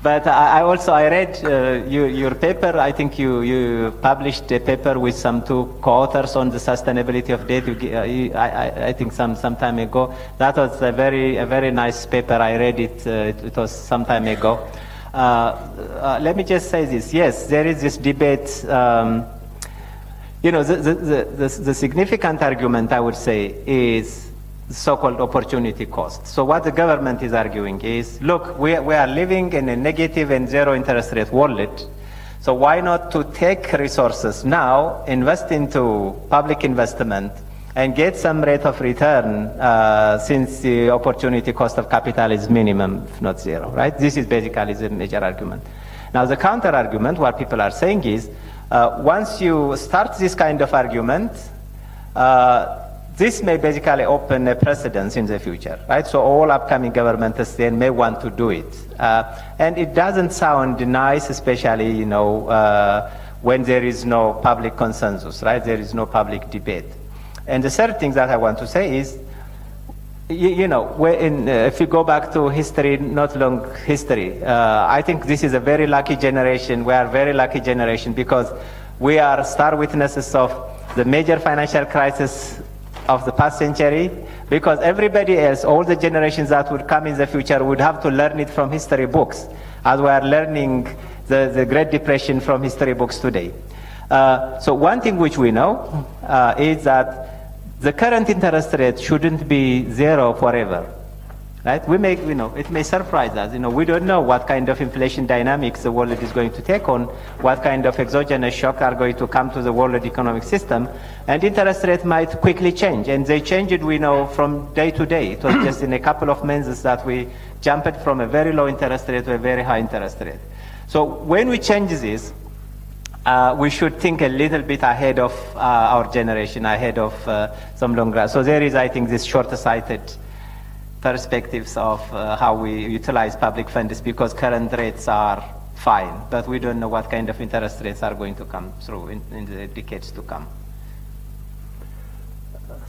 But I read your paper. I think you published a paper with some two co-authors on the sustainability of debt. I think some time ago. That was a very nice paper. I read it. It was some time ago. Let me just say this. Yes, there is this debate. The significant argument, I would say, is so-called opportunity cost. So what the government is arguing is, look, we are living in a negative and zero interest rate world. So why not to take resources now, invest into public investment, and get some rate of return since the opportunity cost of capital is minimum, if not zero, right? This is basically the major argument. Now the counter argument, what people are saying is, once you start this kind of argument, this may basically open a precedence in the future, right? So all upcoming governments then may want to do it. And it doesn't sound nice, especially, when there is no public consensus, right? There is no public debate. And the third thing that I want to say is, if you go back to history, not long history, I think this is a very lucky generation. We are a very lucky generation because we are star witnesses of the major financial crisis of the past century, because everybody else, all the generations that would come in the future, would have to learn it from history books, as we are learning the Great Depression from history books today. So one thing which we know is that the current interest rate shouldn't be zero forever, right? It may surprise us. We don't know what kind of inflation dynamics the world is going to take on, what kind of exogenous shock are going to come to the world economic system, and interest rate might quickly change. And they change it, we know, from day to day. It was just in a couple of months that we jumped from a very low interest rate to a very high interest rate. So when we change this, we should think a little bit ahead of our generation, ahead of some long run. So there is, I think, this short-sighted perspectives of how we utilize public funds, because current rates are fine, but we don't know what kind of interest rates are going to come through in the decades to come.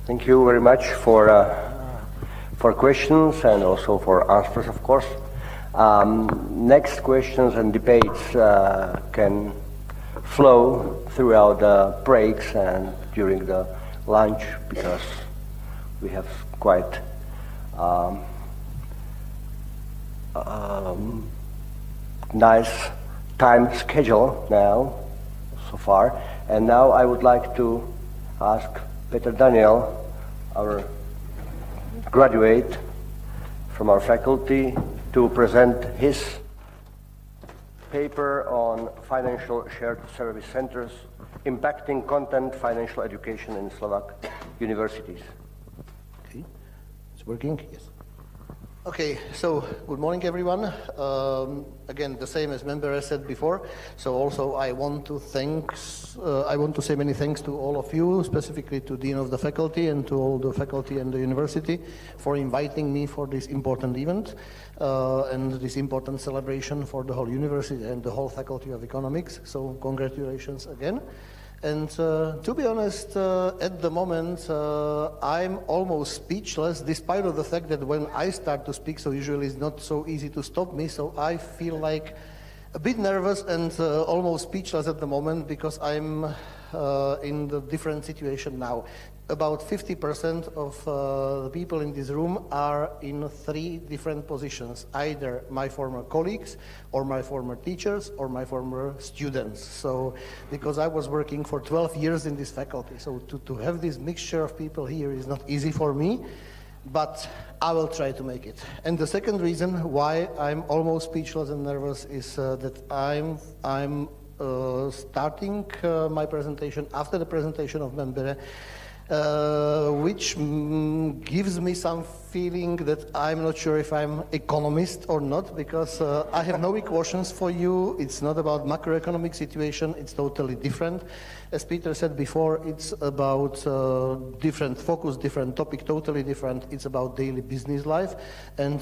Thank you very much for questions and also for answers, of course. Next questions and debates can flow throughout the breaks and during the lunch, because we have quite nice time schedule now so far. And now I would like to ask Peter Daniel, our graduate from our faculty, to present his paper on financial shared service centers impacting content financial education in Slovak universities. Okay, it's working, yes. Okay, so good morning, everyone. Again, the same as member has said before. So also I want to say many thanks to all of you, specifically to Dean of the Faculty and to all the faculty and the university for inviting me for this important event and this important celebration for the whole university and the whole Faculty of Economics. So congratulations again. And to be honest, at the moment, I'm almost speechless, despite of the fact that when I start to speak, so usually it's not so easy to stop me, so I feel like a bit nervous and almost speechless at the moment, because I'm in the different situation now. About 50% of the people in this room are in 3 different positions, either my former colleagues, or my former teachers, or my former students. So, because I was working for 12 years in this faculty, so to have this mixture of people here is not easy for me, but I will try to make it. And the second reason why I'm almost speechless and nervous is that I'm starting my presentation after the presentation of Membere, which gives me some feeling that I'm not sure if I'm economist or not, because I have no equations for you. It's not about macroeconomic situation, it's totally different. As Peter said before, it's about different focus, different topic, totally different. It's about daily business life and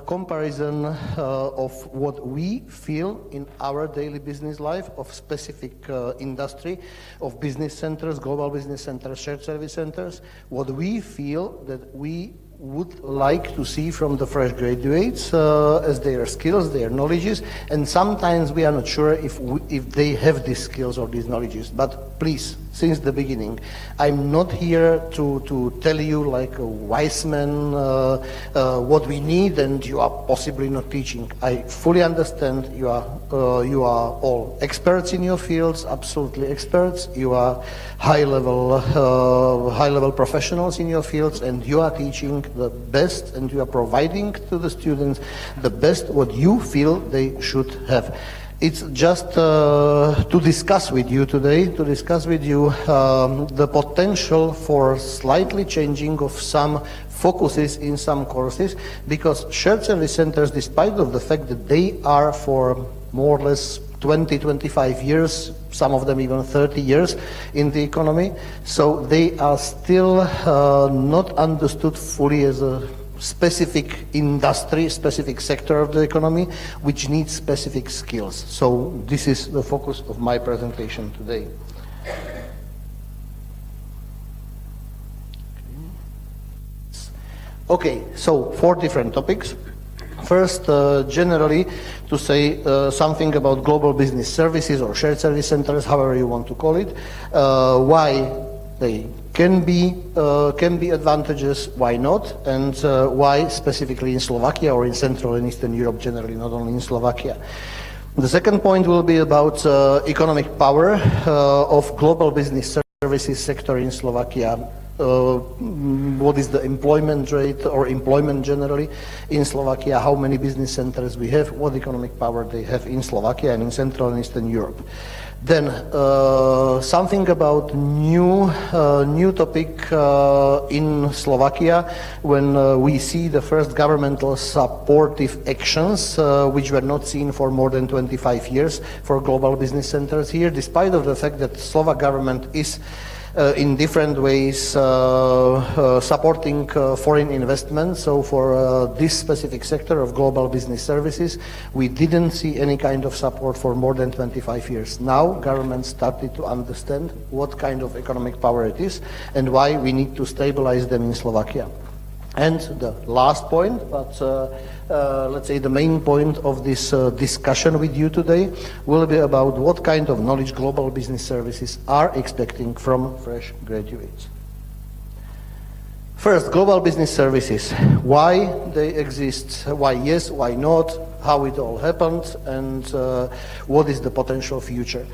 comparison of what we feel in our daily business life of specific industry, of business centers, global business centers, shared service centers, what we feel that we would like to see from the fresh graduates as their skills, their knowledges, and sometimes we are not sure if they have these skills or these knowledges. But please, since the beginning, I'm not here to tell you like a wise man what we need and you are possibly not teaching. I fully understand you are all experts in your fields, absolutely experts. You are high level professionals in your fields, and you are teaching the best, and you are providing to the students the best what you feel they should have. It's just to discuss with you today, the potential for slightly changing of some focuses in some courses, because shared service centers, despite of the fact that they are for more or less 20-25 years, some of them even 30 years in the economy, so they are still not understood fully as a specific industry, specific sector of the economy, which needs specific skills. So this is the focus of my presentation today. Okay, so 4 different topics. First, generally, to say something about global business services or shared service centers, however you want to call it, why they can be advantages, why not, and why specifically in Slovakia or in Central and Eastern Europe generally, not only in Slovakia. The second point will be about economic power of global business services sector in Slovakia. What is the employment rate or employment generally in Slovakia, how many business centers we have, what economic power they have in Slovakia and in Central and Eastern Europe. Then something about new topic in Slovakia when we see the first governmental supportive actions which were not seen for more than 25 years for global business centers here, despite of the fact that Slovak government is in different ways supporting foreign investment. So for this specific sector of global business services, we didn't see any kind of support for more than 25 years. Now government started to understand what kind of economic power it is and why we need to stabilize them in Slovakia. And the last point, but let's say the main point of this discussion with you today will be about what kind of knowledge global business services are expecting from fresh graduates. First, global business services. Why they exist, why yes, why not, how it all happened, and what is the potential future.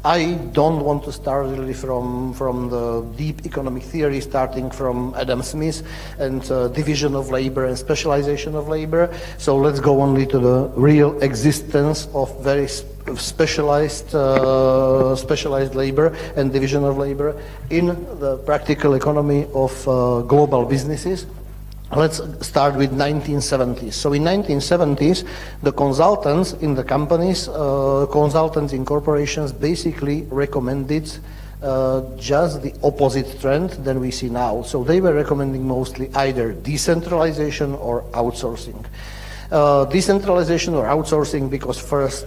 I don't want to start really from the deep economic theory, starting from Adam Smith and division of labor and specialization of labor. So let's go only to the real existence of very specialized labor and division of labor in the practical economy of global businesses. Let's start with 1970s. So in 1970s, the consultants in the companies, consultants in corporations basically recommended just the opposite trend than we see now. So they were recommending mostly either decentralization or outsourcing. Decentralization or outsourcing because first,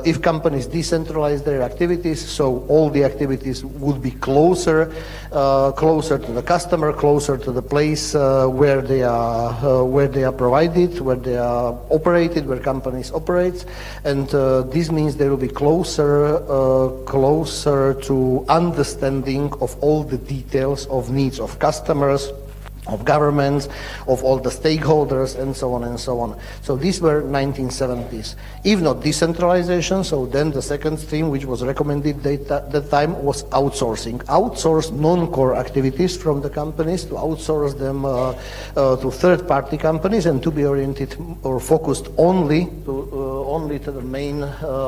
if companies decentralize their activities, so all the activities would be closer to the customer, closer to the place where they are provided, where they are operated, where companies operate, and this means they will be closer to understanding of all the details of needs of customers, of governments, of all the stakeholders, and so on and so on. So these were 1970s. If not decentralization, so then the second stream which was recommended at that time was outsourcing. Outsource non-core activities from the companies, to outsource them to third-party companies and to be oriented or focused only to the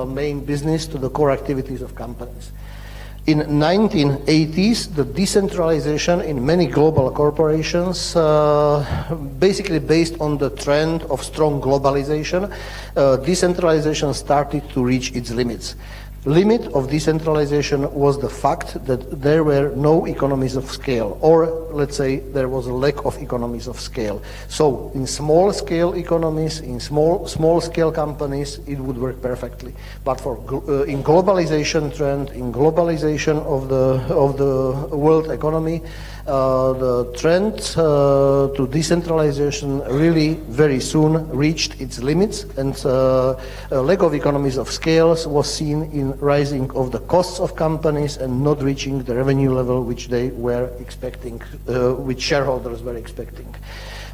main business, to the core activities of companies. In 1980s, the decentralization in many global corporations, basically based on the trend of strong globalization, decentralization started to reach its limits. Limit of decentralization was the fact that there were no economies of scale, or let's say there was a lack of economies of scale. So in small scale economies, in small scale companies, it would work perfectly. But for in globalization trend, in globalization of the world economy, the trend to decentralization really very soon reached its limits, and a lack of economies of scale was seen in rising of the costs of companies and not reaching the revenue level which they were expecting, which shareholders were expecting.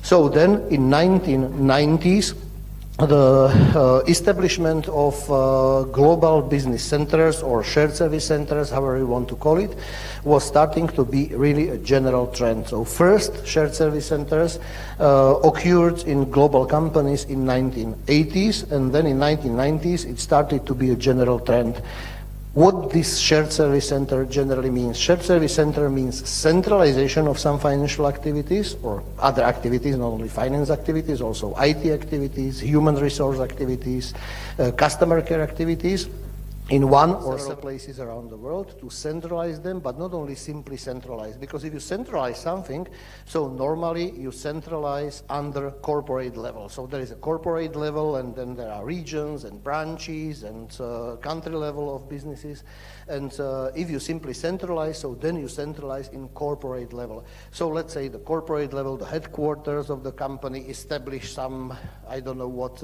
So then in 1990s, the establishment of global business centers or shared service centers, however you want to call it, was starting to be really a general trend. So first shared service centers occurred in global companies in 1980s, and then in 1990s it started to be a general trend. What this shared service center generally means? Shared service center means centralization of some financial activities or other activities, not only finance activities, also IT activities, human resource activities, customer care activities, in one or several places around the world, to centralize them, but not only simply centralize, because if you centralize something, so normally you centralize under corporate level. So there is a corporate level, and then there are regions and branches and country level of businesses. And if you simply centralize, so then you centralize in corporate level. So let's say the corporate level, the headquarters of the company establish some, I don't know what,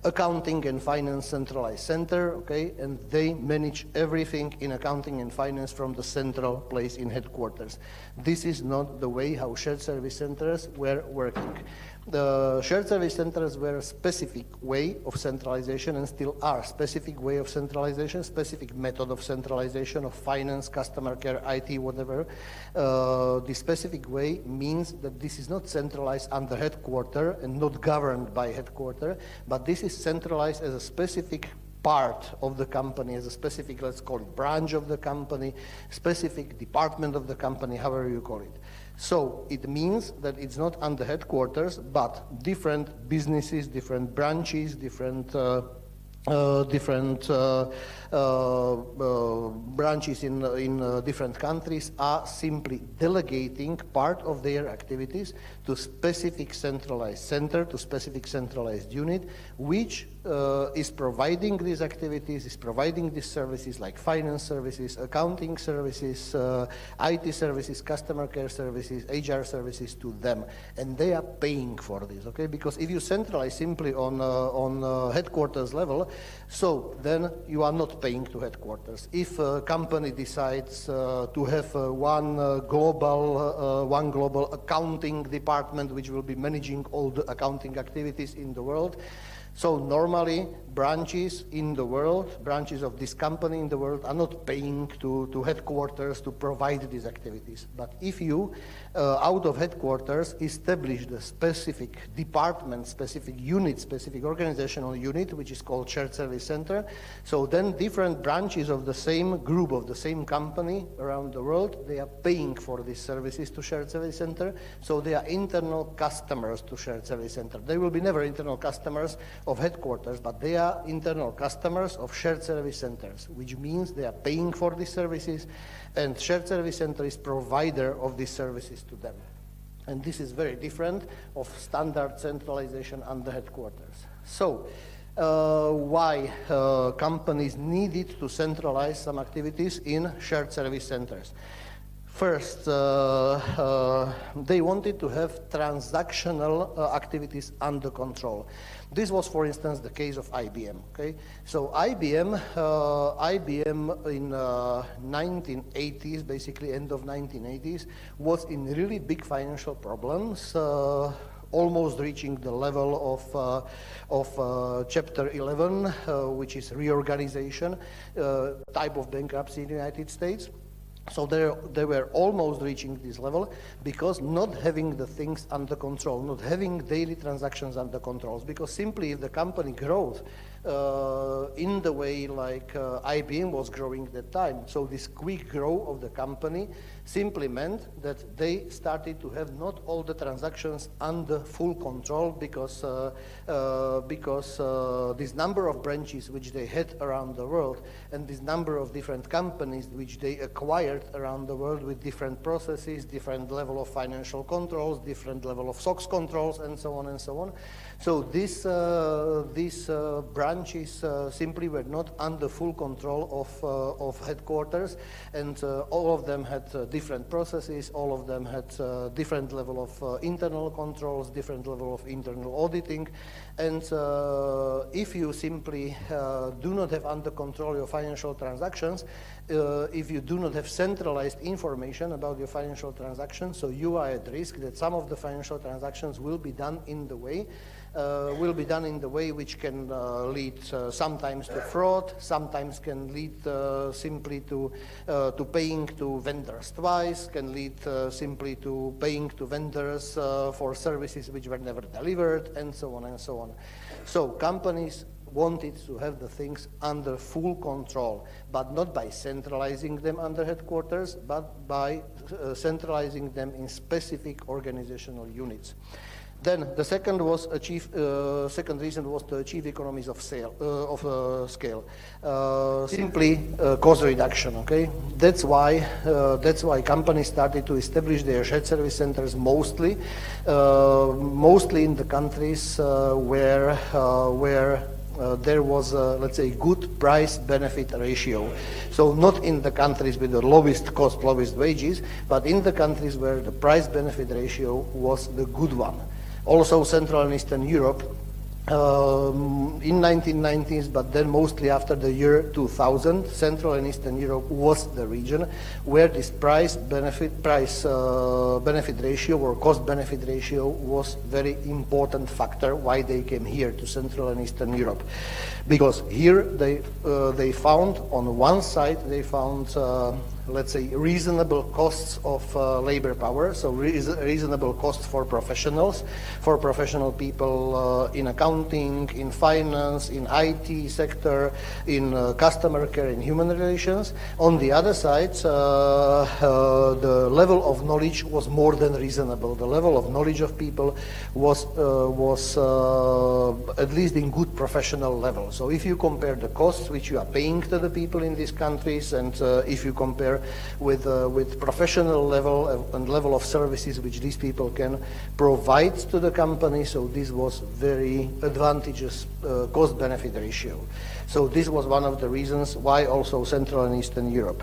accounting and finance centralized center, okay, and they manage everything in accounting and finance from the central place in headquarters. This is not the way how shared service centers were working. The shared service centers were a specific way of centralization and still are specific way of centralization, specific method of centralization of finance, customer care, IT, whatever. The specific way means that this is not centralized under headquarter and not governed by headquarter, but this is centralized as a specific part of the company, as a specific, let's call it branch of the company, specific department of the company, however you call it. So it means that it's not under headquarters, but different businesses, different branches, different branches in different countries are simply delegating part of their activities to specific centralized center, to specific centralized unit, which is providing these activities, is providing these services like finance services, accounting services, IT services, customer care services, HR services to them. And they are paying for this, okay? Because if you centralize simply on headquarters level, so then you are not paying to headquarters. If a company decides to have one global accounting department which will be managing all the accounting activities in the world, so normally branches in the world, branches of this company in the world are not paying to headquarters to provide these activities. But if you, out of headquarters, establish the specific department, specific unit, specific organizational unit, which is called shared service center, so then different branches of the same group, of the same company around the world, they are paying for these services to shared service center, so they are internal customers to shared service center. They will be never internal customers of headquarters, but they are internal customers of shared service centers, which means they are paying for these services, and shared service center is provider of these services to them. And this is very different of standard centralization under headquarters. So, why companies needed to centralize some activities in shared service centers? First, they wanted to have transactional activities under control. This was, for instance, the case of IBM. Okay, so IBM in 1980s, basically end of 1980s, was in really big financial problems. Almost reaching the level of Chapter 11, which is reorganization type of bankruptcy in the United States. So they were almost reaching this level because not having the things under control, not having daily transactions under control. Because simply if the company grows in the way like IBM was growing at that time, so this quick growth of the company simply meant that they started to have not all the transactions under full control because this number of branches which they had around the world and this number of different companies which they acquired around the world with different processes, different level of financial controls, different level of SOX controls, and so on and so on. So these branches simply were not under full control of headquarters, and all of them had different processes, all of them had different level of internal controls, different level of internal auditing, and if you simply do not have under control your financial transactions, if you do not have centralized information about your financial transactions, so you are at risk that some of the financial transactions will be done in the way which can lead sometimes to fraud, sometimes can lead simply to paying to vendors twice, can lead simply to paying to vendors for services which were never delivered, and so on and so on. So companies wanted to have the things under full control, but not by centralizing them under headquarters, but by centralizing them in specific organizational units. Then the second was second reason was to achieve economies of scale. Simply cost reduction. Okay, that's why companies started to establish their shared service centers mostly in the countries where there was let's say good price-benefit ratio. So not in the countries with the lowest cost, lowest wages, but in the countries where the price-benefit ratio was the good one. Also Central and Eastern Europe in 1990s, but then mostly after the year 2000, Central and Eastern Europe was the region where this price-benefit ratio or cost-benefit ratio was very important factor why they came here to Central and Eastern Europe. Because here they found on one side, they found let's say, reasonable costs of labor power, so reasonable costs for professionals, for professional people in accounting, in finance, in IT sector, in customer care, in human relations. On the other side, the level of knowledge was more than reasonable. The level of knowledge of people was at least in good professional level. So if you compare the costs which you are paying to the people in these countries, and if you compare with professional level and level of services which these people can provide to the company, so this was very advantageous cost-benefit ratio. So this was one of the reasons why also Central and Eastern Europe.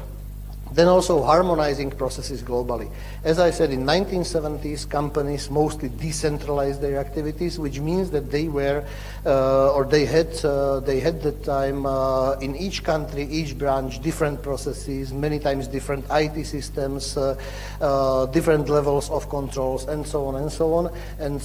Then also harmonizing processes globally. As I said, in 1970s, companies mostly decentralized their activities, which means that they were, they had the time in each country, each branch, different processes, many times different IT systems, different levels of controls, and so on and so on. And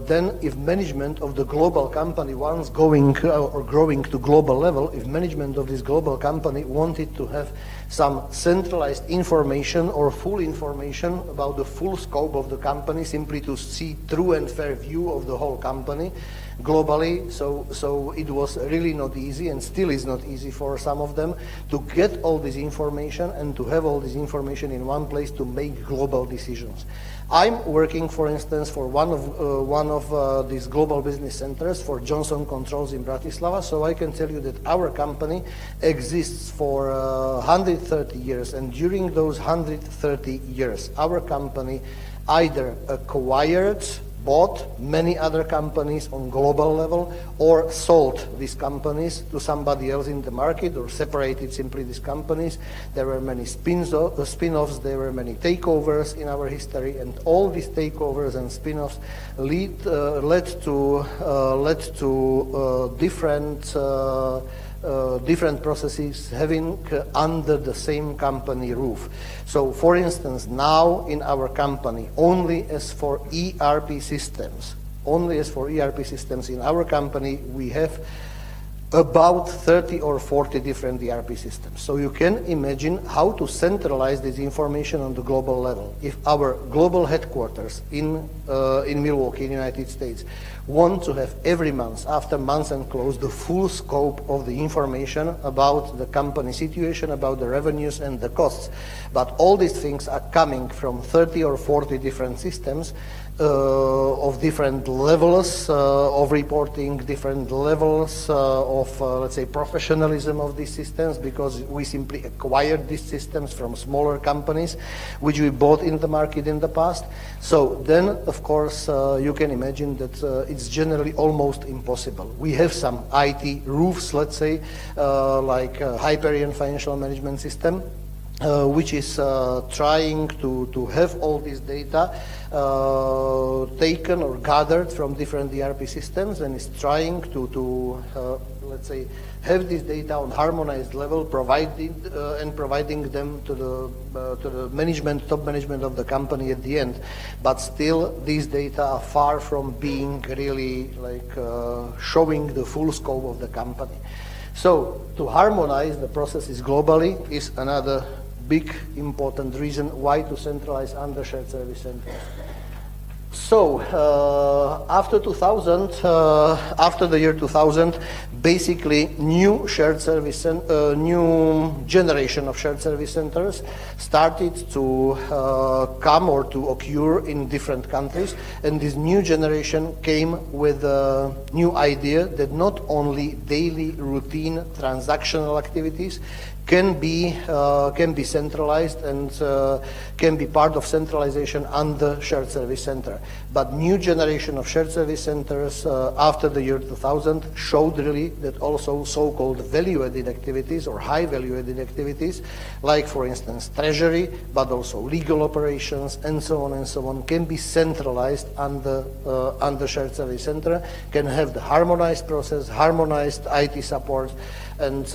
then, if management of the global company, once going or growing to global level, if management of this global company wanted to have some centralized information or full information about the full scope of the company, simply to see true and fair view of the whole company globally. So it was really not easy, and still is not easy for some of them, to get all this information and to have all this information in one place to make global decisions. I'm working, for instance, for one of these global business centers for Johnson Controls in Bratislava, so I can tell you that our company exists for 130 years, and during those 130 years, our company either acquired, bought many other companies on global level, or sold these companies to somebody else in the market, or separated simply these companies. There were many spin-offs, there were many takeovers in our history, and all these takeovers and spin-offs led to different processes having under the same company roof. So, for instance, now in our company, only as for ERP systems in our company, we have about 30 or 40 different ERP systems. So you can imagine how to centralize this information on the global level. If our global headquarters in Milwaukee, in the United States, want to have every month, after month end close, the full scope of the information about the company situation, about the revenues and the costs, but all these things are coming from 30 or 40 different systems, of different levels of reporting, different levels of, let's say, professionalism of these systems, because we simply acquired these systems from smaller companies, which we bought in the market in the past. So then, of course, you can imagine that it's generally almost impossible. We have some IT roofs, let's say, like Hyperion Financial Management System, which is trying to have all this data taken or gathered from different ERP systems, and is trying to let's say, have this data on harmonized level, providing them to the management, top management of the company at the end. But still, these data are far from being really like showing the full scope of the company. So to harmonize the processes globally is another big important reason why to centralize under shared service centers. So after 2000, after the year 2000, basically new generation of shared service centers started to come or to occur in different countries, and this new generation came with a new idea that not only daily routine transactional activities can be centralized and can be part of centralization under shared service center. But new generation of shared service centers after the year 2000 showed really that also so-called value-added activities or high value-added activities, like for instance treasury, but also legal operations and so on, can be centralized under shared service center, can have the harmonized process, harmonized IT support, and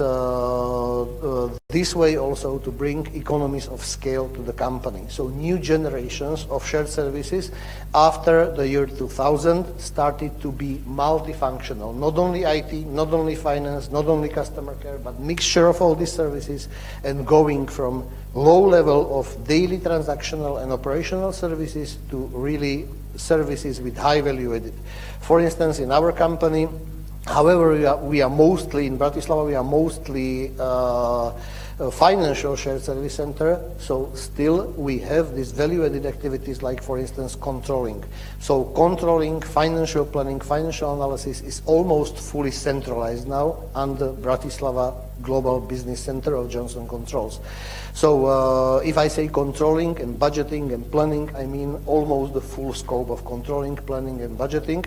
this way also to bring economies of scale to the company. So new generations of shared services after the year 2000 started to be multifunctional, not only IT, not only finance, not only customer care, but mixture of all these services, and going from low level of daily transactional and operational services to really services with high value added. For instance, in our company, however, we are mostly in Bratislava, we are mostly a financial shared service center, so still we have these value-added activities like, for instance, controlling. So controlling, financial planning, financial analysis is almost fully centralized now under Bratislava Global Business Center of Johnson Controls. So if I say controlling and budgeting and planning, I mean almost the full scope of controlling, planning and budgeting.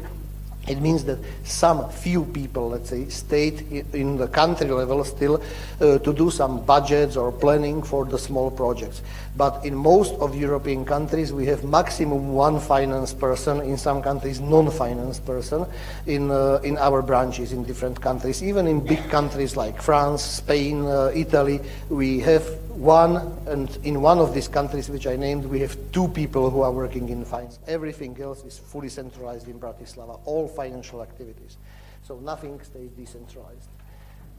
It means that some few people, let's say, stayed in the country level still to do some budgets or planning for the small projects. But in most of European countries, we have maximum one finance person, in some countries non-finance person, in our branches in different countries. Even in big countries like France, Spain, Italy, we have one, and in one of these countries which I named, we have two people who are working in finance. Everything else is fully centralized in Bratislava, all financial activities. So nothing stays decentralized.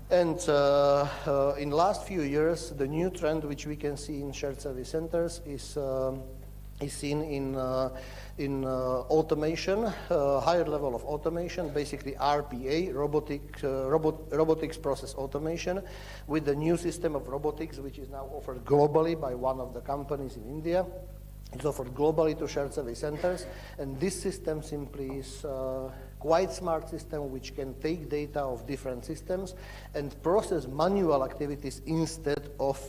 And in the last few years, the new trend which we can see in shared service centers is seen in automation, higher level of automation, basically RPA, robotics process automation, with the new system of robotics, which is now offered globally by one of the companies in India. It's offered globally to shared service centers, and this system simply is quite smart system which can take data of different systems and process manual activities instead of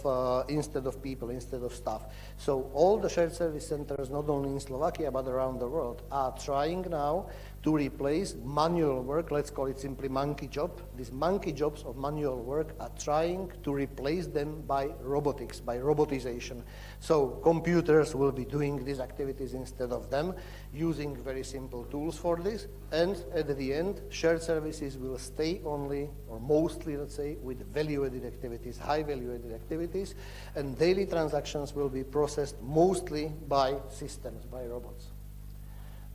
people, instead of staff. So all the shared service centers, not only in Slovakia but around the world, are trying now to replace manual work. Let's call it simply monkey job. These monkey jobs of manual work are trying to replace them by robotics, by robotization. So computers will be doing these activities instead of them, using very simple tools for this. And at the end, shared services will stay only, or mostly, let's say, with value-added activities, high value-added activities, and daily transactions will be processed mostly by systems, by robots.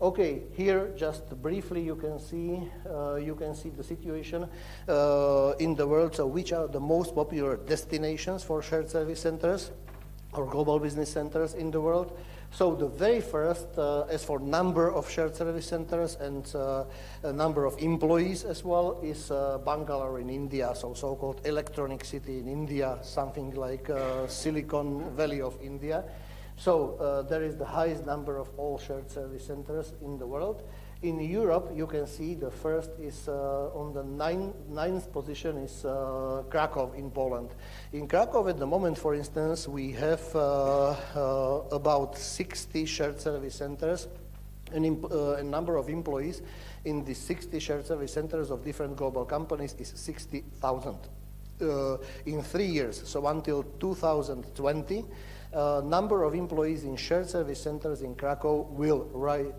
Okay, here just briefly you can see the situation in the world. So which are the most popular destinations for shared service centers or global business centers in the world? So the very first, as for number of shared service centers and number of employees as well, is Bangalore in India, so-called electronic city in India, something like Silicon Valley of India. So there is the highest number of all shared service centers in the world. In Europe, you can see the first is on the ninth position is Krakow in Poland. In Krakow at the moment, for instance, we have about 60 shared service centers, and a number of employees in the 60 shared service centers of different global companies is 60,000 in 3 years. So until 2020, number of employees in shared service centers in Krakow will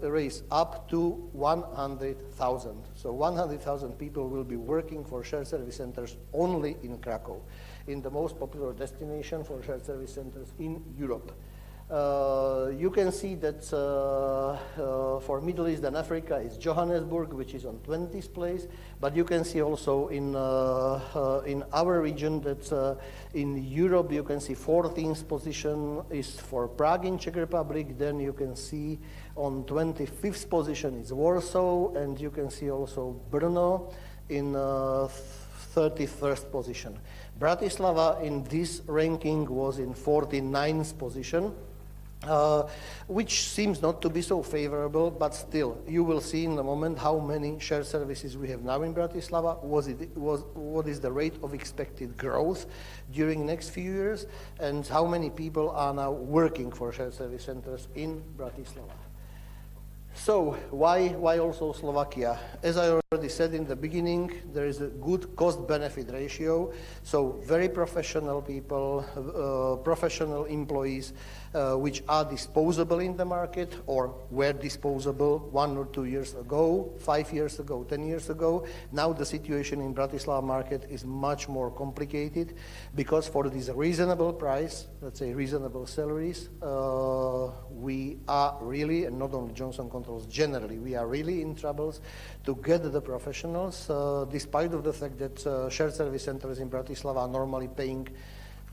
raise up to 100,000. So 100,000 people will be working for shared service centers only in Krakow, in the most popular destination for shared service centers in Europe. You can see that for Middle East and Africa is Johannesburg, which is on 20th place, but you can see also in our region that in Europe you can see 14th position is for Prague in Czech Republic, then you can see on 25th position is Warsaw, and you can see also Brno in 31st position. Bratislava in this ranking was in 49th position. Which seems not to be so favorable, but still, you will see in a moment how many shared services we have now in Bratislava, what is the rate of expected growth during next few years, and how many people are now working for shared service centers in Bratislava. So why also Slovakia? As I already said in the beginning, there is a good cost-benefit ratio. So very professional people, professional employees, which are disposable in the market or were disposable 1 or 2 years ago, 5 years ago, 10 years ago. Now the situation in Bratislava market is much more complicated because for this reasonable price, let's say reasonable salaries, we are really, and not only Johnson Controls, generally, we are really in troubles to get the professionals, despite of the fact that shared service centers in Bratislava are normally paying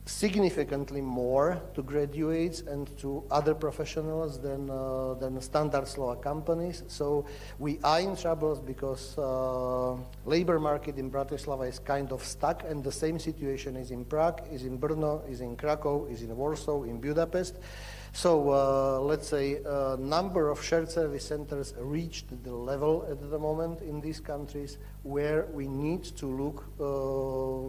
significantly more to graduates and to other professionals than standard Slovak companies. So we are in troubles because labor market in Bratislava is kind of stuck, and the same situation is in Prague, is in Brno, is in Krakow, is in Warsaw, in Budapest. So let's say number of shared service centers reached the level at the moment in these countries where we need to look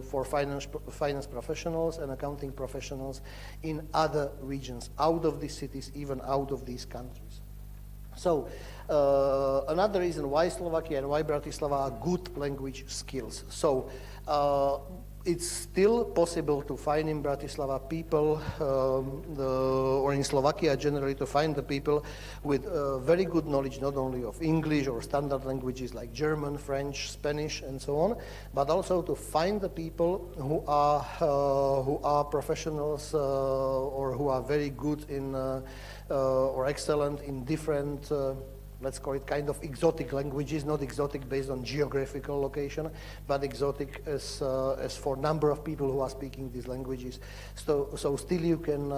for finance professionals and accounting professionals in other regions, out of these cities, even out of these countries. So another reason why Slovakia and why Bratislava are good language skills. So it's still possible to find in Bratislava people, or in Slovakia generally, to find the people with very good knowledge not only of English or standard languages like German, French, Spanish, and so on, but also to find the people who are professionals or who are very good in or excellent in different let's call it kind of exotic languages, not exotic based on geographical location, but exotic as for number of people who are speaking these languages. So still you can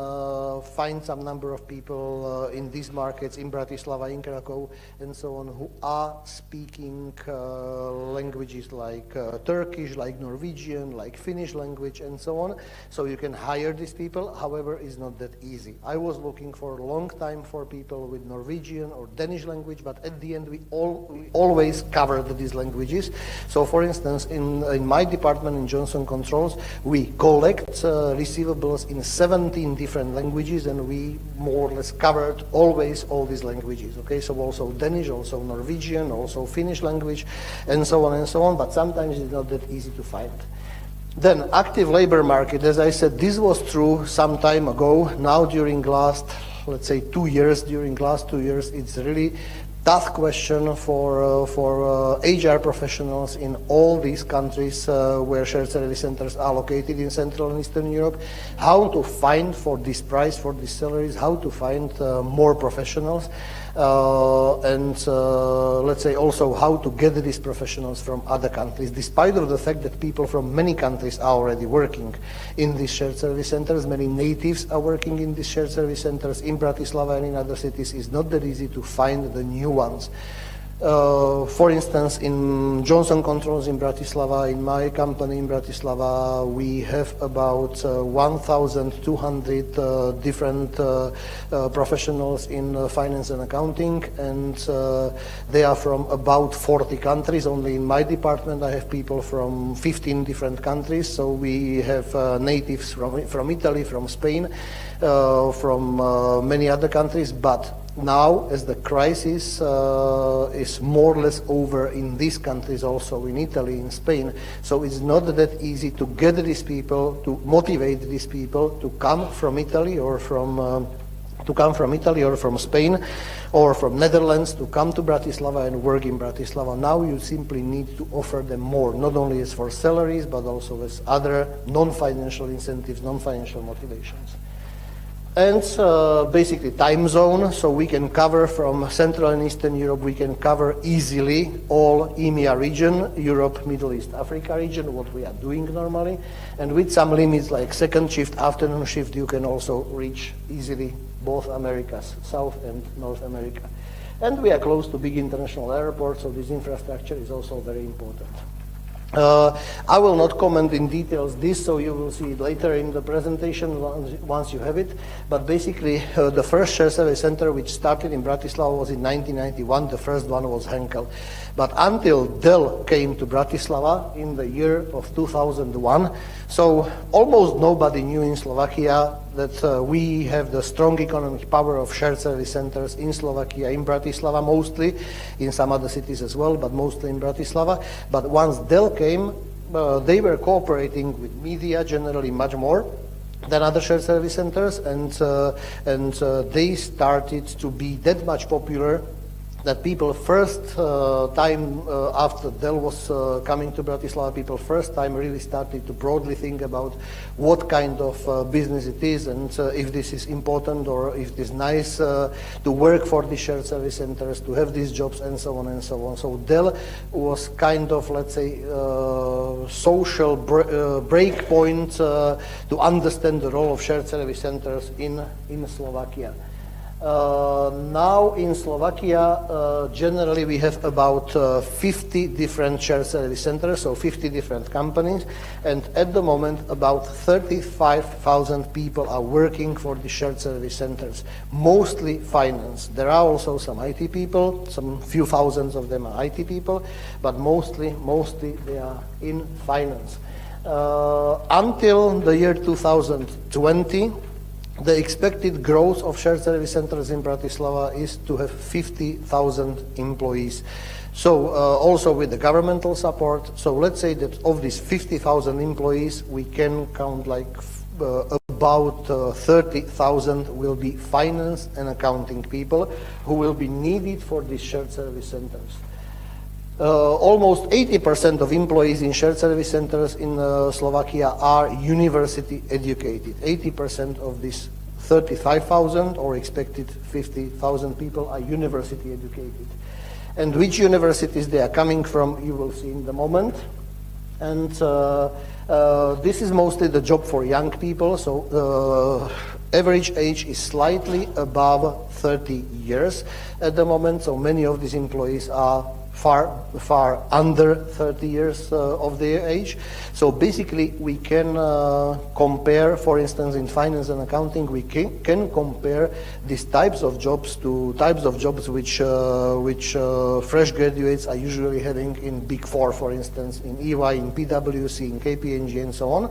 find some number of people in these markets, in Bratislava, in Krakow, and so on, who are speaking languages like Turkish, like Norwegian, like Finnish language, and so on. So you can hire these people. However, it's not that easy. I was looking for a long time for people with Norwegian or Danish language, but at the end we always covered these languages. So for instance, in my department in Johnson Controls, we collect receivables in 17 different languages, and we more or less covered always all these languages. Okay, so also Danish, also Norwegian, also Finnish language, and so on, but sometimes it's not that easy to find. Then active labor market, as I said, this was true some time ago. Now during last, let's say 2 years, it's really tough question for HR professionals in all these countries where shared service centers are located in Central and Eastern Europe, how to find for this price, for these salaries, how to find more professionals, and let's say also how to get these professionals from other countries, despite of the fact that people from many countries are already working in these shared service centers. Many natives are working in these shared service centers in Bratislava and in other cities. It's not that easy to find the new ones. For instance, in Johnson Controls in Bratislava, in my company in Bratislava, we have about 1,200 different professionals in finance and accounting, and they are from about 40 countries. Only in my department I have people from 15 different countries, so we have natives from Italy, from Spain, from many other countries, but now, as the crisis is more or less over in these countries, also in Italy, in Spain, so it's not that easy to get these people, to motivate these people to come from Italy or from Spain or from Netherlands to come to Bratislava and work in Bratislava. Now you simply need to offer them more, not only as for salaries, but also as other non-financial incentives, non-financial motivations. And basically time zone, so we can cover from Central and Eastern Europe, we can cover easily all EMEA region, Europe, Middle East, Africa region, what we are doing normally. And with some limits like second shift, afternoon shift, you can also reach easily both Americas, South and North America. And we are close to big international airports, so this infrastructure is also very important. I will not comment in details this, so you will see it later in the presentation once you have it. But basically, the first shared service center which started in Bratislava was in 1991. The first one was Henkel. But until Dell came to Bratislava in the year of 2001, so almost nobody knew in Slovakia that we have the strong economic power of shared service centers in Slovakia, in Bratislava mostly, in some other cities as well, but mostly in Bratislava. But once Dell came, they were cooperating with media generally much more than other shared service centers, and they started to be that much popular that people first time after Dell was coming to Bratislava, people first time really started to broadly think about what kind of business it is, and if this is important or if it is nice to work for the shared service centers, to have these jobs, and so on and so on. So Dell was kind of, let's say, social break point to understand the role of shared service centers in Slovakia. Now in Slovakia, generally we have about 50 different shared service centers, so 50 different companies, and at the moment about 35,000 people are working for the shared service centers, mostly finance. There are also some IT people, some few thousands of them are IT people, but mostly they are in finance. Until the year 2020, the expected growth of shared service centers in Bratislava is to have 50,000 employees. So also with the governmental support, so let's say that of these 50,000 employees, we can count like about 30,000 will be finance and accounting people who will be needed for these shared service centers. Almost 80% of employees in shared service centers in Slovakia are university educated. 80% of these 35,000 or expected 50,000 people are university educated. And which universities they are coming from, you will see in the moment. And this is mostly the job for young people. So average age is slightly above 30 years at the moment. So many of these employees are far under 30 years of their age. So basically we can compare, for instance, in finance and accounting, we can compare these types of jobs to types of jobs which fresh graduates are usually having in Big Four, for instance, in EY, in PwC, in KPMG, and so on.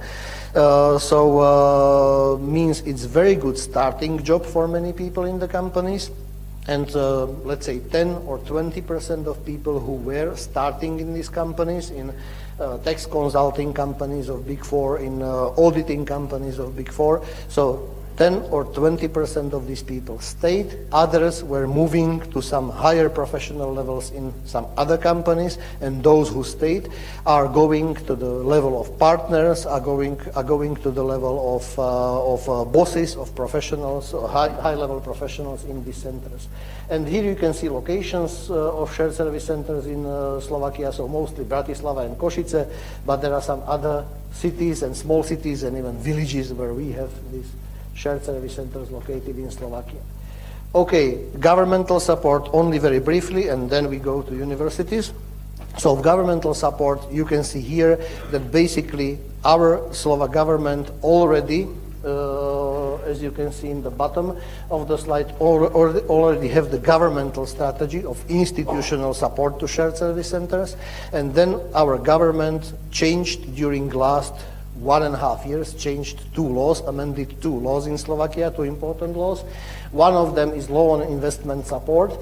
Means it's very good starting job for many people in the companies. And let's say 10 or 20% of people who were starting in these companies, in tax consulting companies of Big Four, in auditing companies of Big Four, so 10 or 20% of these people stayed. Others were moving to some higher professional levels in some other companies, and those who stayed are going to the level of partners, are going to the level of bosses, of professionals, high-level professionals in these centers. And here you can see locations of shared service centers in Slovakia, so mostly Bratislava and Košice, but there are some other cities and small cities and even villages where we have these shared service centers located in Slovakia. Okay, governmental support only very briefly, and then we go to universities. So governmental support, you can see here that basically our Slovak government already, as you can see in the bottom of the slide, already have the governmental strategy of institutional support to shared service centers, and then our government changed during last 1.5 years, changed 2 laws, amended 2 laws in Slovakia, 2 important laws. One of them is law on investment support,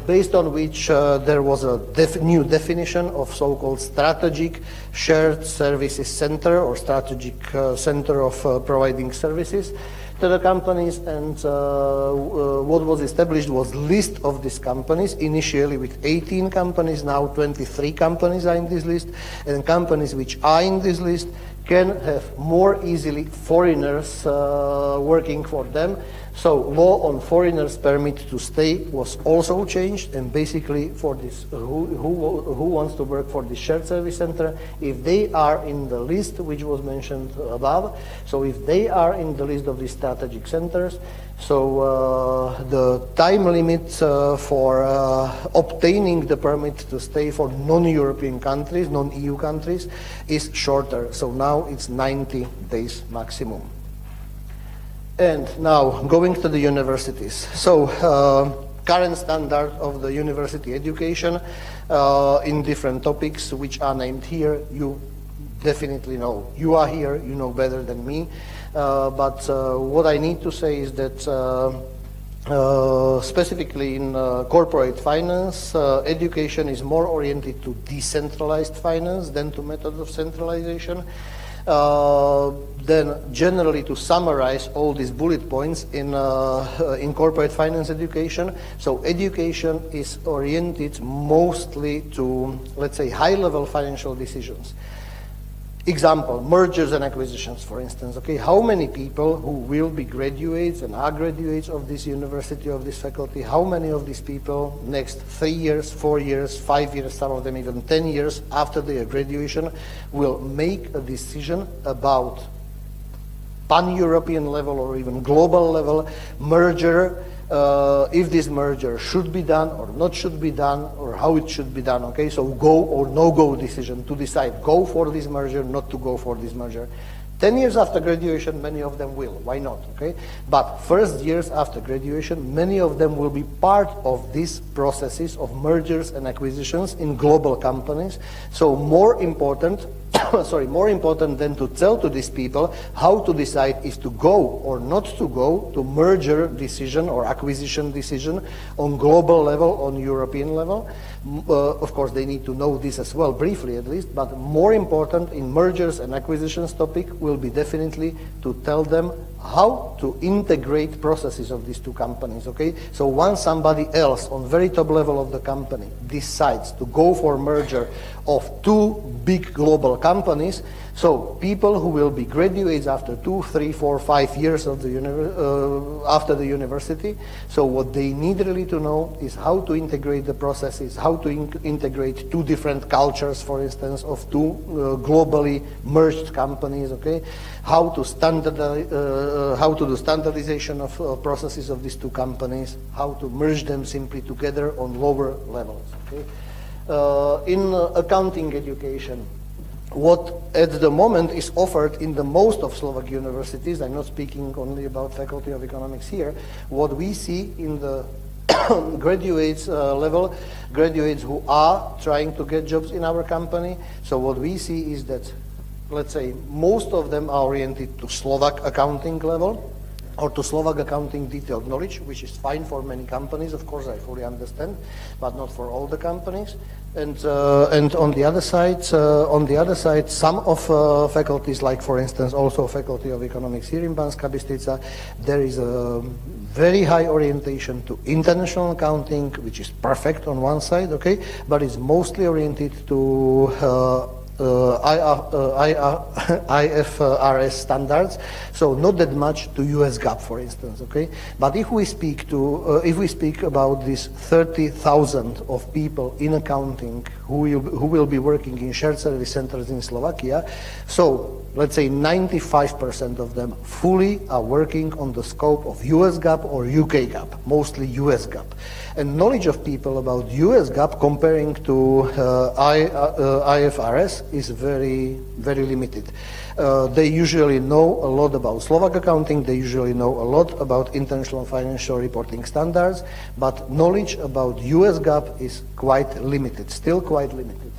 based on which there was a new definition of so-called strategic shared services center, or strategic center of providing services to the companies, and what was established was list of these companies, initially with 18 companies, now 23 companies are in this list, and companies which are in this list can have more easily foreigners working for them. So law on foreigners permit to stay was also changed, and basically for this, who wants to work for the shared service center, if they are in the list which was mentioned above, so if they are in the list of the strategic centers, so the time limit for obtaining the permit to stay for non-European countries, non-EU countries, is shorter. So now it's 90 days maximum. And now, going to the universities. So, current standard of the university education in different topics which are named here, you definitely know. You are here, you know better than me. But what I need to say is that specifically in corporate finance, education is more oriented to decentralized finance than to methods of centralization. Then generally, to summarize all these bullet points in corporate finance education, so education is oriented mostly to, let's say, high-level financial decisions. Example, mergers and acquisitions, for instance, okay? How many people who will be graduates and are graduates of this university, of this faculty, how many of these people next 3 years, 4 years, 5 years, some of them even 10 years after their graduation will make a decision about pan-European level or even global level merger, if this merger should be done or not should be done, or how it should be done, okay? So go or no-go decision to decide, go for this merger, not to go for this merger. 10 years after graduation, many of them will. Why not, okay? But first years after graduation, many of them will be part of these processes of mergers and acquisitions in global companies. So more important than to tell to these people how to decide is to go or not to go to merger decision or acquisition decision on global level, on European level. Of course, they need to know this as well, briefly at least, but more important in mergers and acquisitions topic will be definitely to tell them how to integrate processes of these two companies, okay? So once somebody else on very top level of the company decides to go for merger of two big global companies, so people who will be graduates after 2, 3, 4, 5 years of the after the university, so what they need really to know is how to integrate the processes, how to integrate two different cultures, for instance, of two globally merged companies, okay? How to do standardization of processes of these two companies, how to merge them simply together on lower levels, okay? In accounting education, what at the moment is offered in the most of Slovak universities, I'm not speaking only about Faculty of Economics here, what we see in the graduates level, graduates who are trying to get jobs in our company, so what we see is that, let's say, most of them are oriented to Slovak accounting level or to Slovak accounting detailed knowledge, which is fine for many companies, of course, I fully understand, but not for all the companies. And on the other side, some of faculties, like for instance, also Faculty of Economics here in Banskej Bystrici, there is a very high orientation to international accounting, which is perfect on one side, okay, but it's mostly oriented to IFRS standards, so not that much to US GAAP, for instance, okay? But if we speak about these 30,000 of people in accounting who will be working in shared service centers in Slovakia, so let's say 95% of them fully are working on the scope of US GAAP or UK GAAP, mostly US GAAP. And knowledge of people about US GAAP comparing to IFRS is very, very limited. They usually know a lot about Slovak accounting, they usually know a lot about international financial reporting standards, but knowledge about US GAAP is quite limited, still quite limited.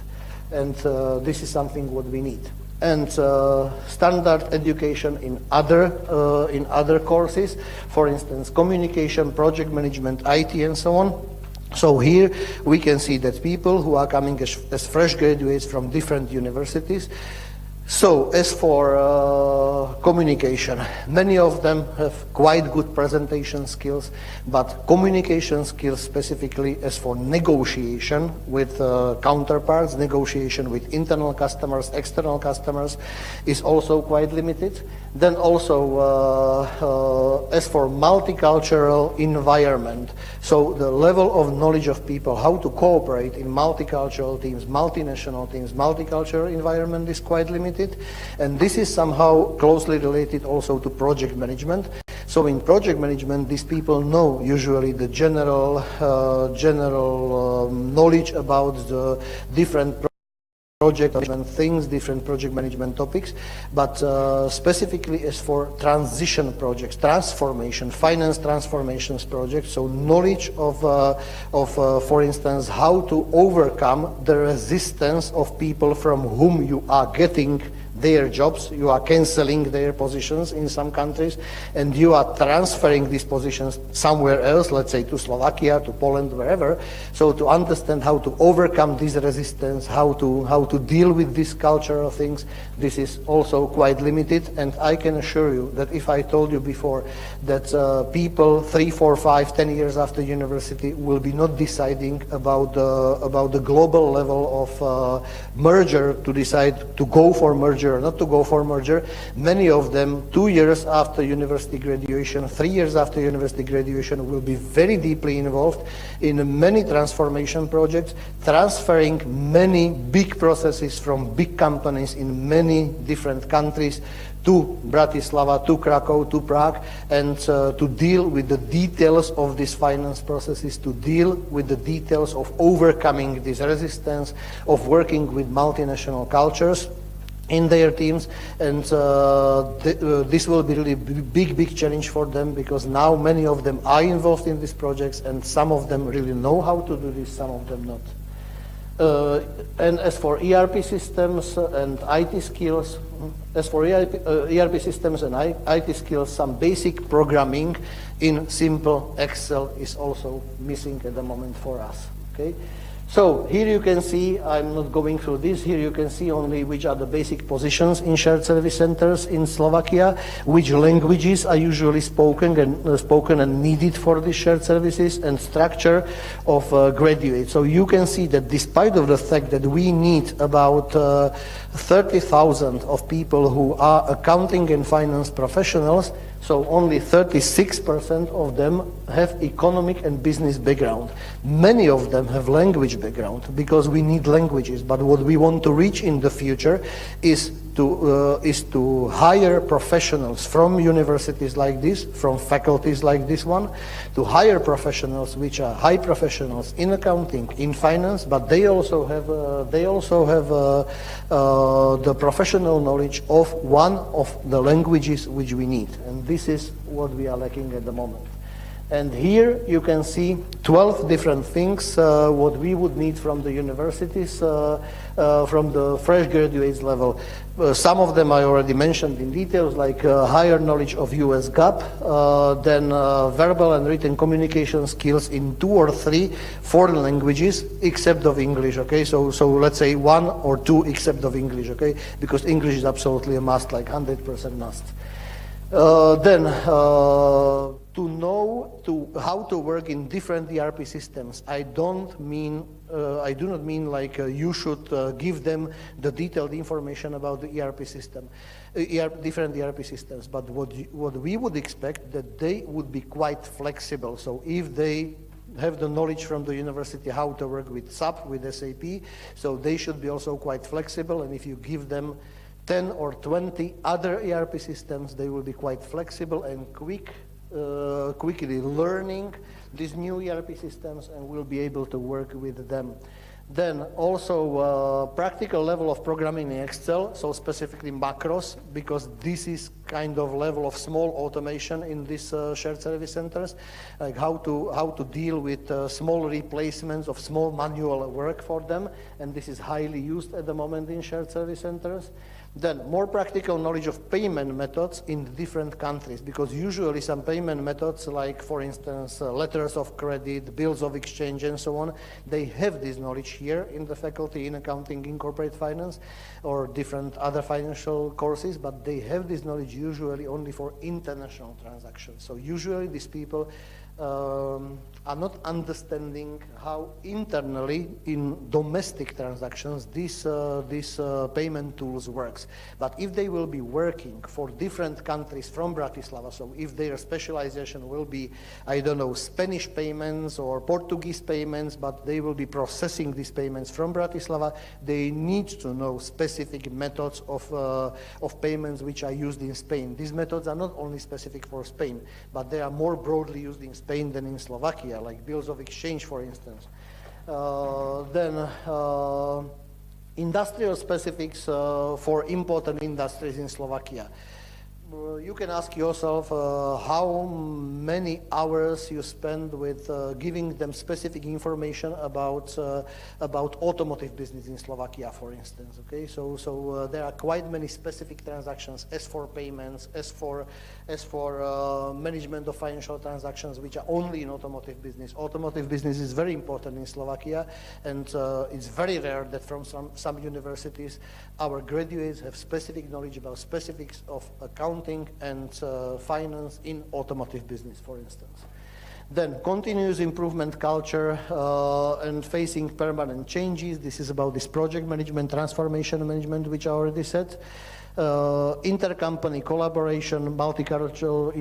And this is something what we need. And standard education in other courses, for instance, communication, project management, IT, and so on. So here we can see that people who are coming as fresh graduates from different universities. So as for communication, many of them have quite good presentation skills, but communication skills specifically as for negotiation with counterparts, negotiation with internal customers, external customers is also quite limited. Then also as for multicultural environment, so the level of knowledge of people, how to cooperate in multicultural teams, multinational teams, multicultural environment is quite limited. And this is somehow closely related also to project management. So in project management, these people know usually the general knowledge about the different project management things, different project management topics, but specifically as for transition projects, transformation, finance transformations projects, so knowledge of for instance, how to overcome the resistance of people from whom you are getting their jobs, you are canceling their positions in some countries, and you are transferring these positions somewhere else, let's say to Slovakia, to Poland, wherever. So to understand how to overcome this resistance, how to deal with this cultural things, this is also quite limited. And I can assure you that if I told you before that people 3, 4, 5, 10 years after university will be not deciding about the global level of merger, to decide to go for merger or not to go for merger, many of them 2 years after university graduation, 3 years after university graduation will be very deeply involved in many transformation projects, transferring many big processes from big companies in many different countries to Bratislava, to Krakow, to Prague, and to deal with the details of these finance processes, to deal with the details of overcoming this resistance, of working with multinational cultures in their teams. And this will be really big challenge for them, because now many of them are involved in these projects, and some of them really know how to do this, some of them not. And as for ERP systems and IT skills, ERP systems and IT skills, some basic programming in simple Excel is also missing at the moment for us. Okay. So here you can see, I'm not going through this, here you can see only which are the basic positions in shared service centers in Slovakia, which languages are usually spoken and needed for these shared services, and structure of graduates. So you can see that despite of the fact that we need about 30,000 of people who are accounting and finance professionals, so only 36% of them have economic and business background. Many of them have language background, because we need languages. But what we want to reach in the future is to hire professionals from universities like this, from faculties like this one, to hire professionals which are high professionals in accounting, in finance, but they also have the professional knowledge of one of the languages which we need, and this is what we are lacking at the moment. And here you can see 12 different things what we would need from the universities, from the fresh graduates level. Some of them I already mentioned in details, like higher knowledge of US GAAP, then verbal and written communication skills in 2 or 3 foreign languages, except of English, okay? So let's say 1 or 2 except of English, okay? Because English is absolutely a must, like 100% must. Then to know how to work in different ERP systems. I do not mean like you should give them the detailed information about the ERP system, different ERP systems. But what we would expect, that they would be quite flexible. So if they have the knowledge from the university how to work with SAP, with SAP, so they should be also quite flexible. And if you give them 10 or 20 other ERP systems, they will be quite flexible and quickly learning these new ERP systems, and will be able to work with them. Then also practical level of programming in Excel, so specifically macros, because this is kind of level of small automation in these shared service centers, like how to deal with small replacements of small manual work for them, and this is highly used at the moment in shared service centers. Then more practical knowledge of payment methods in different countries, because usually some payment methods, like for instance letters of credit, bills of exchange and so on, they have this knowledge here in the faculty in accounting, in corporate finance, or different other financial courses, but they have this knowledge usually only for international transactions. So usually these people are not understanding how internally in domestic transactions these payment tools works. But if they will be working for different countries from Bratislava, so if their specialization will be, I don't know, Spanish payments or Portuguese payments, but they will be processing these payments from Bratislava, they need to know specific methods of payments which are used in Spain. These methods are not only specific for Spain, but they are more broadly used in Spain than in Slovakia, like bills of exchange, for instance. Then industrial specifics for important industries in Slovakia. You can ask yourself how many hours you spend with giving them specific information about automotive business in Slovakia, for instance. Okay, so there are quite many specific transactions, as for payments, as for management of financial transactions, which are only in automotive business. Automotive business is very important in Slovakia, and it's very rare that from some universities our graduates have specific knowledge about specifics of accounting and finance in automotive business, for instance. Then continuous improvement culture and facing permanent changes. This is about this project management, transformation management, which I already said. Intercompany collaboration, multicultural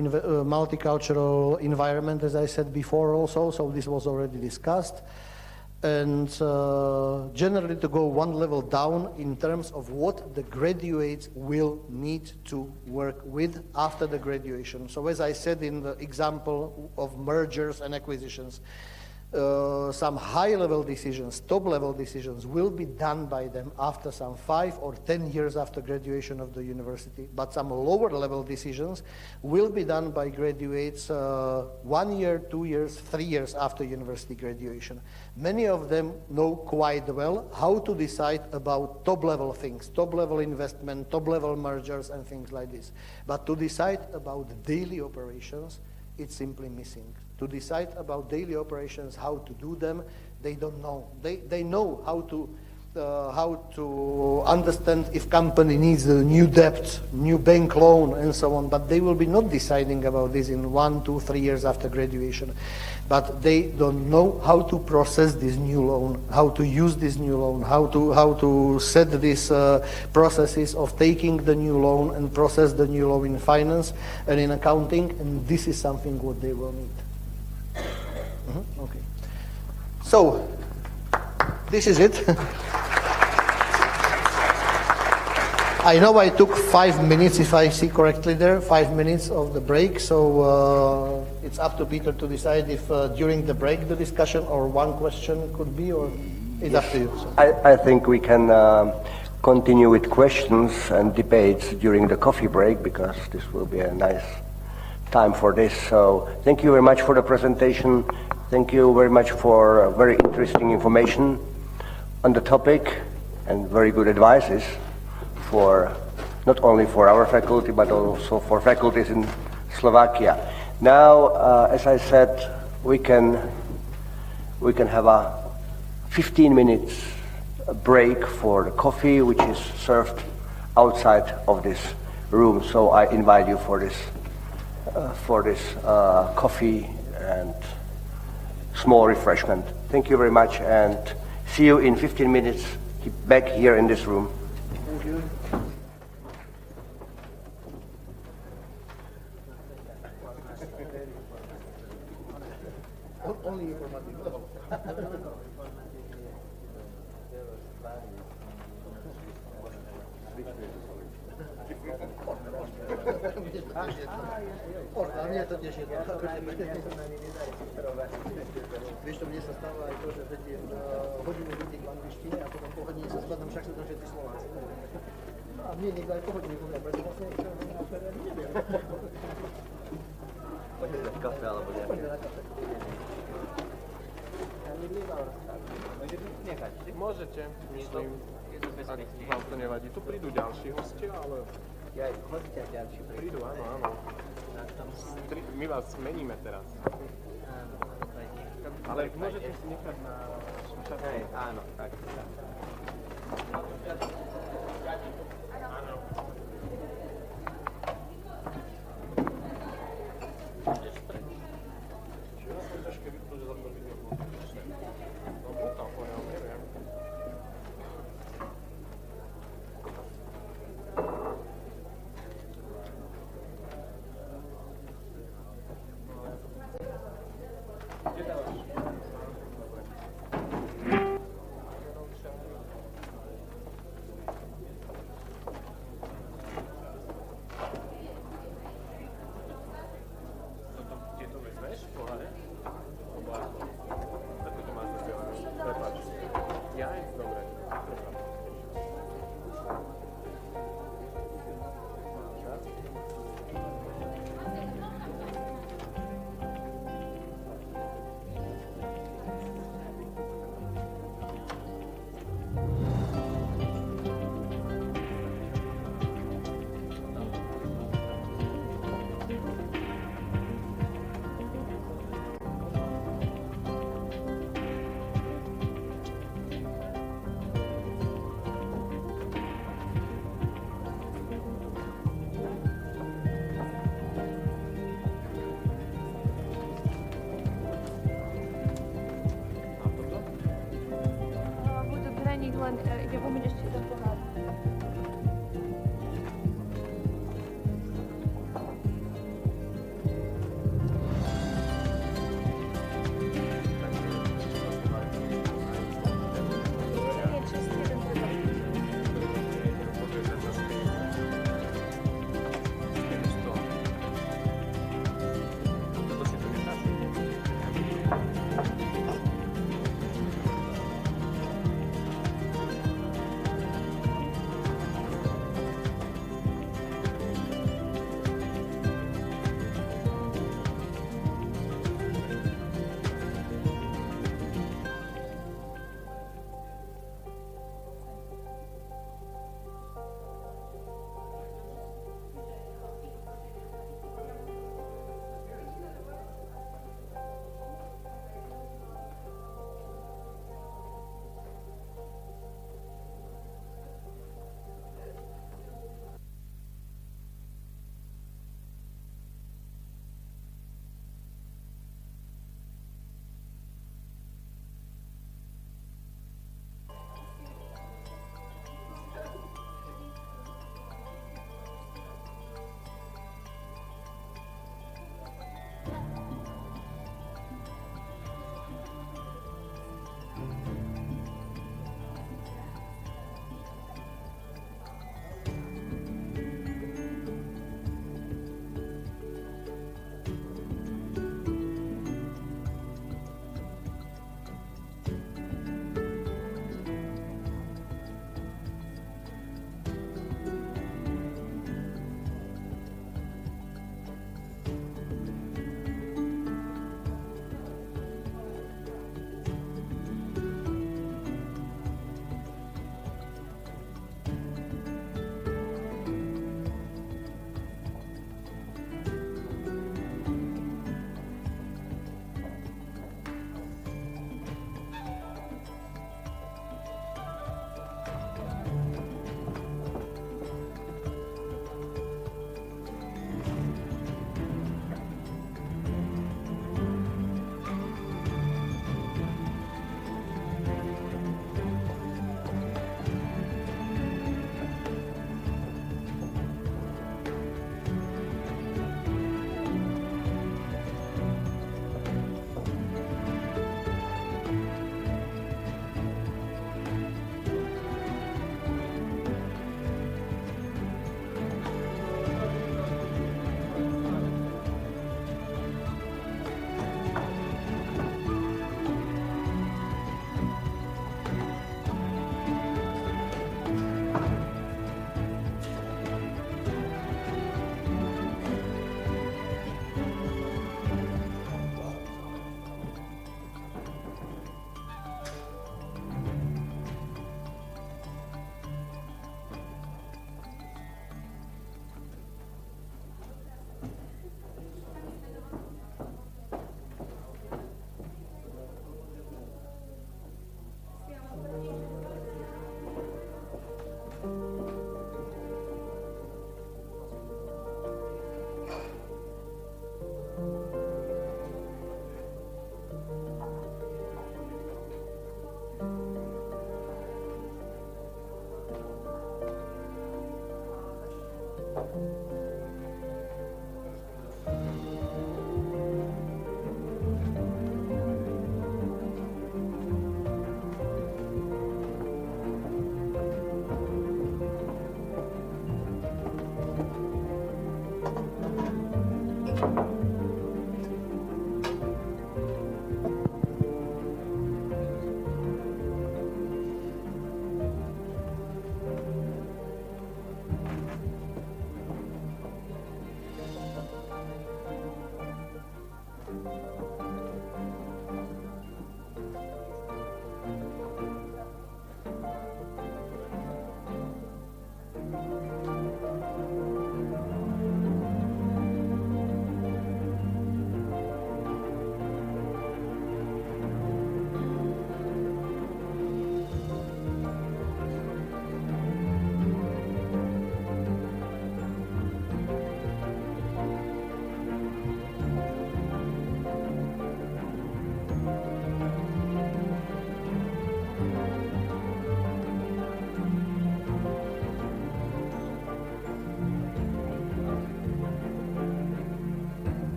environment, as I said before also, so this was already discussed. And generally to go one level down in terms of what the graduates will need to work with after the graduation. So as I said in the example of mergers and acquisitions, some high-level decisions, top-level decisions will be done by them after some 5 or 10 years after graduation of the university, but some lower-level decisions will be done by graduates 1 year, 2 years, 3 years after university graduation. Many of them know quite well how to decide about top-level things, top-level investment, top-level mergers and things like this. But to decide about daily operations, it's simply missing. To decide about daily operations, how to do them, they don't know. They know how to understand if company needs a new debt, new bank loan, and so on, but they will be not deciding about this in 1, 2, 3 years after graduation. But they don't know how to process this new loan, how to use this new loan, how to set these processes of taking the new loan and process the new loan in finance and in accounting, and this is something what they will need. Okay. So, this is it. I know I took 5 minutes, if I see correctly there, 5 minutes of the break, so it's up to Peter to decide if during the break the discussion or one question could be, or it's up to you. So. I think we can continue with questions and debates during the coffee break, because this will be a nice time for this. So thank you very much for the presentation. Thank you very much for very interesting information on the topic and very good advices for not only for our faculty but also for faculties in Slovakia. Now, as I said, we can have a 15 minutes break for the coffee, which is served outside of this room. So I invite you for this coffee and small refreshment. Thank you very much, and see you in 15 minutes back here in this room. Thank you. Only informative. Mne to teší. Vieš, to mne sa stáva aj to, že vediem hodinu ľudí v angličtine a potom po hodine sa zbadám, však sú to všetci Slováci. A mne niekto aj po hodine povie, preto vlastne čo ani neviem. Poďme dať kafe, alebo nie? Poďme na kafe. Môžete, myslím, ak vám to nevadí. Tu prídu ďalší hostia, ale... Ja, hostia ďalší prídu, áno. My vás meníme teraz. Ale môžete si nechať na čas. Áno, tak. len ide umiť ešte jeden pohár.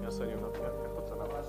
predniesenie do piatka. Poď sa na vás.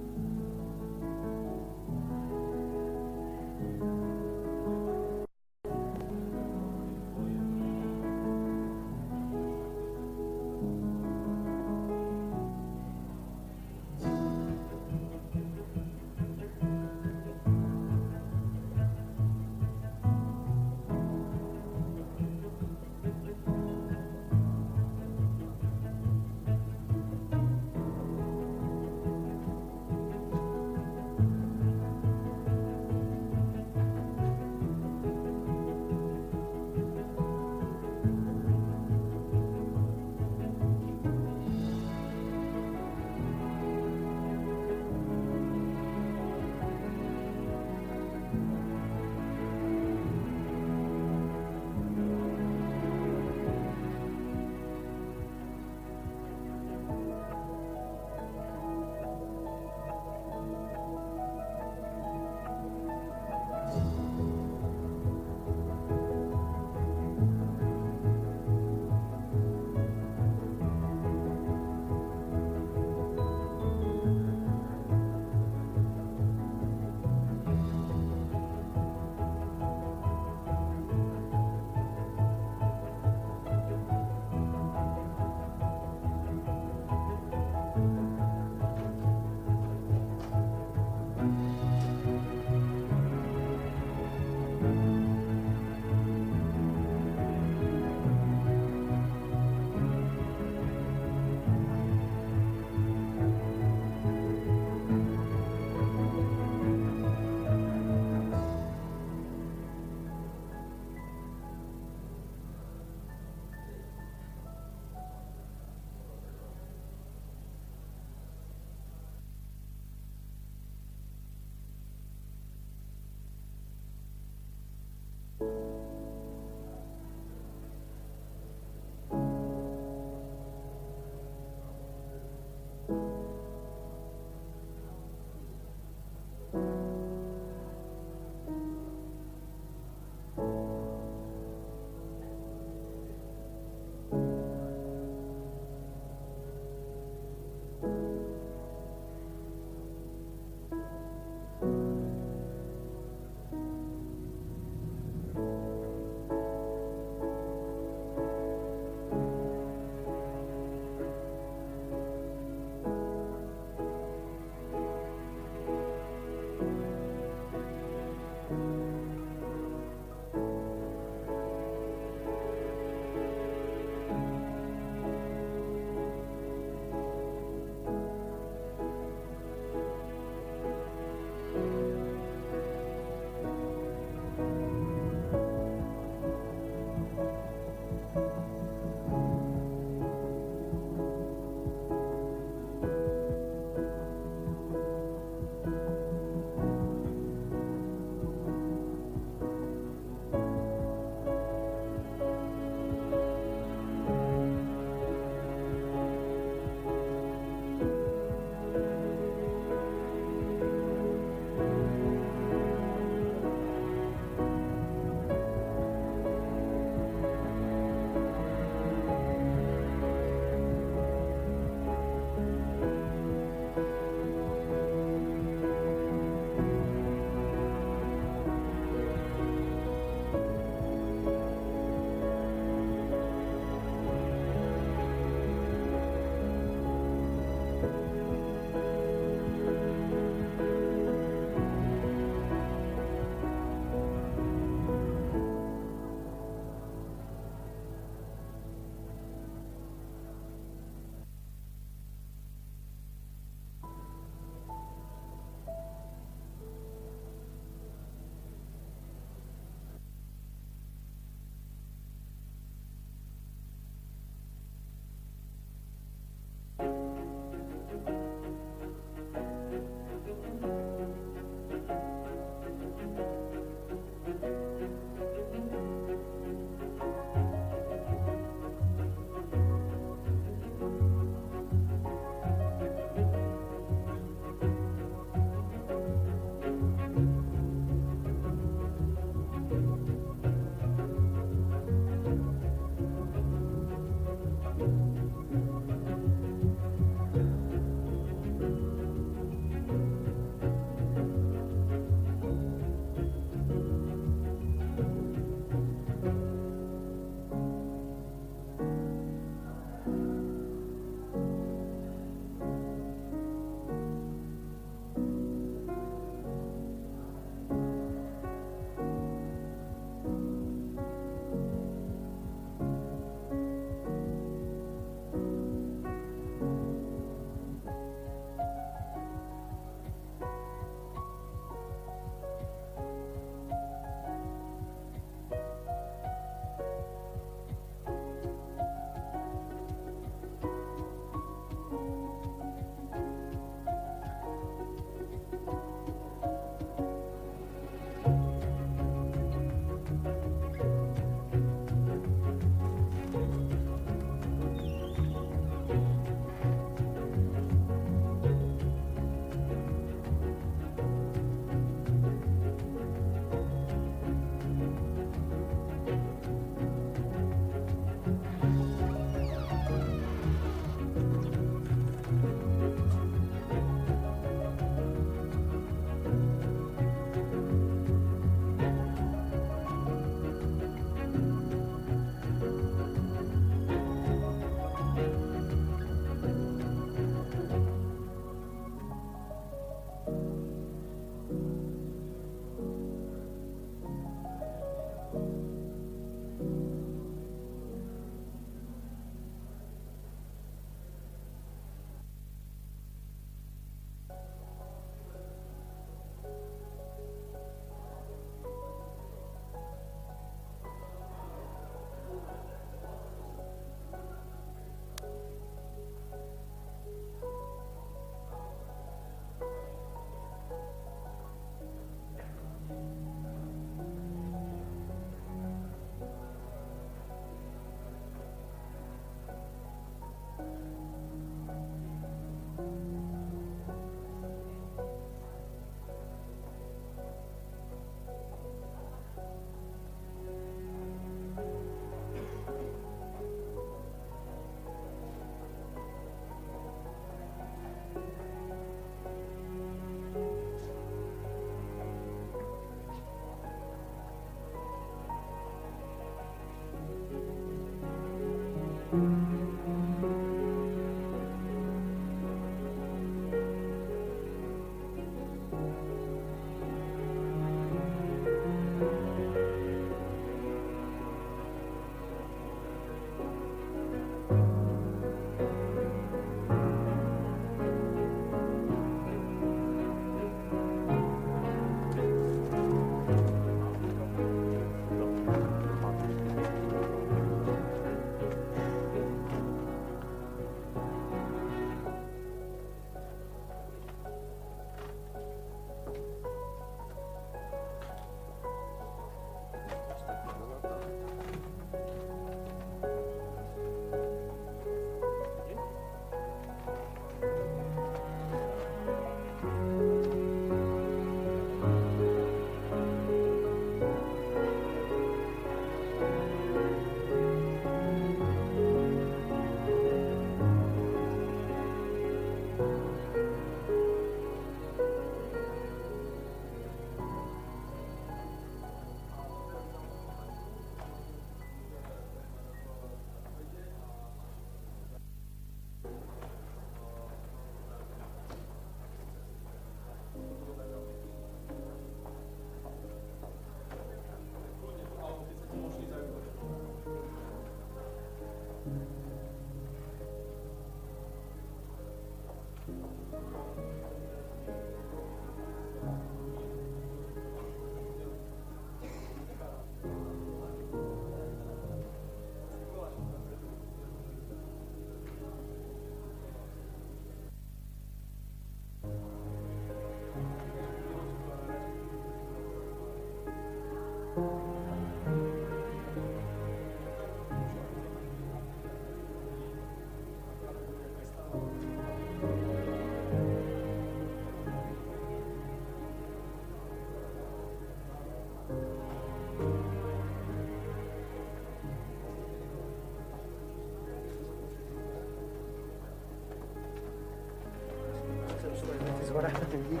Dík.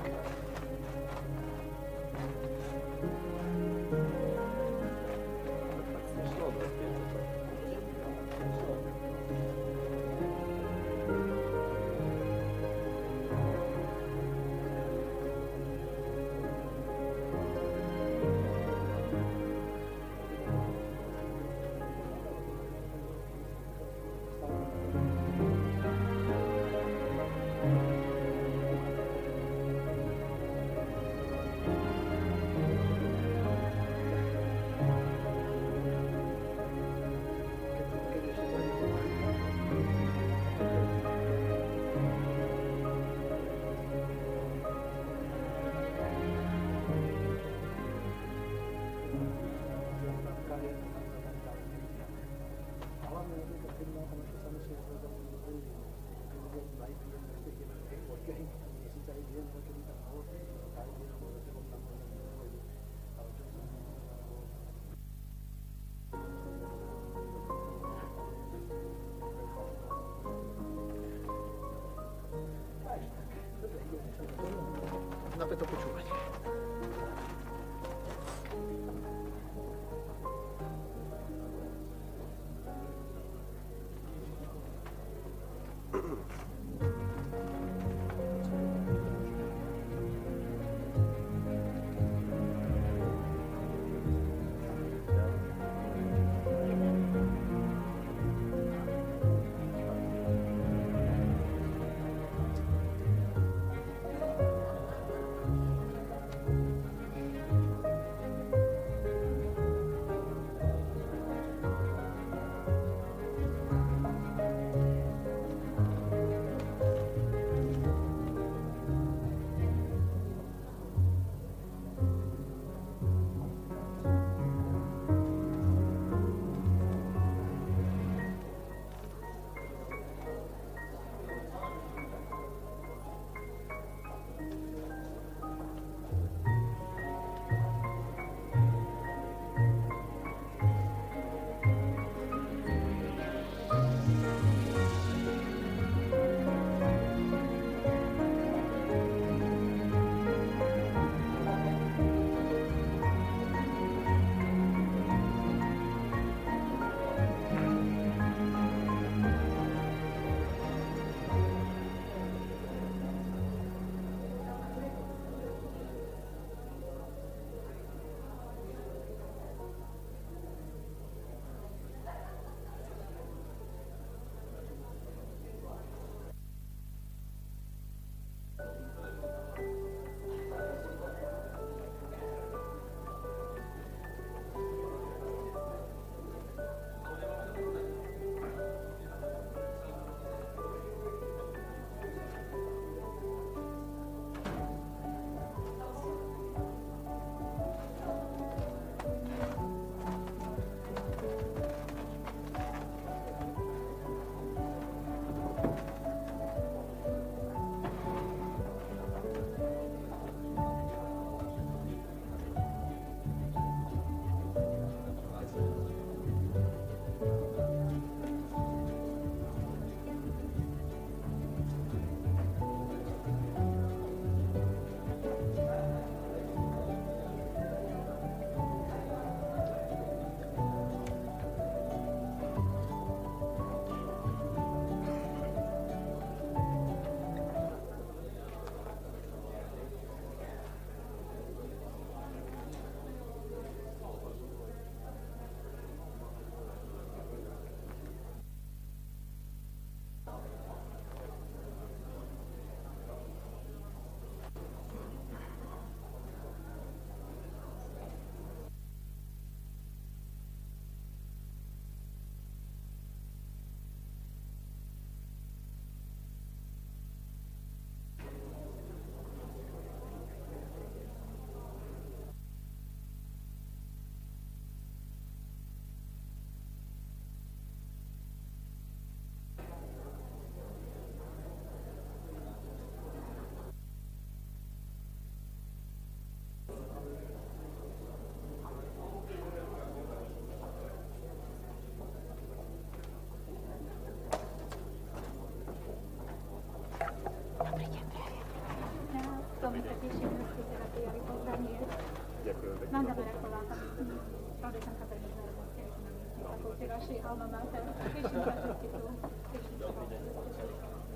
vašej alma mater. Teším sa, že ste tu.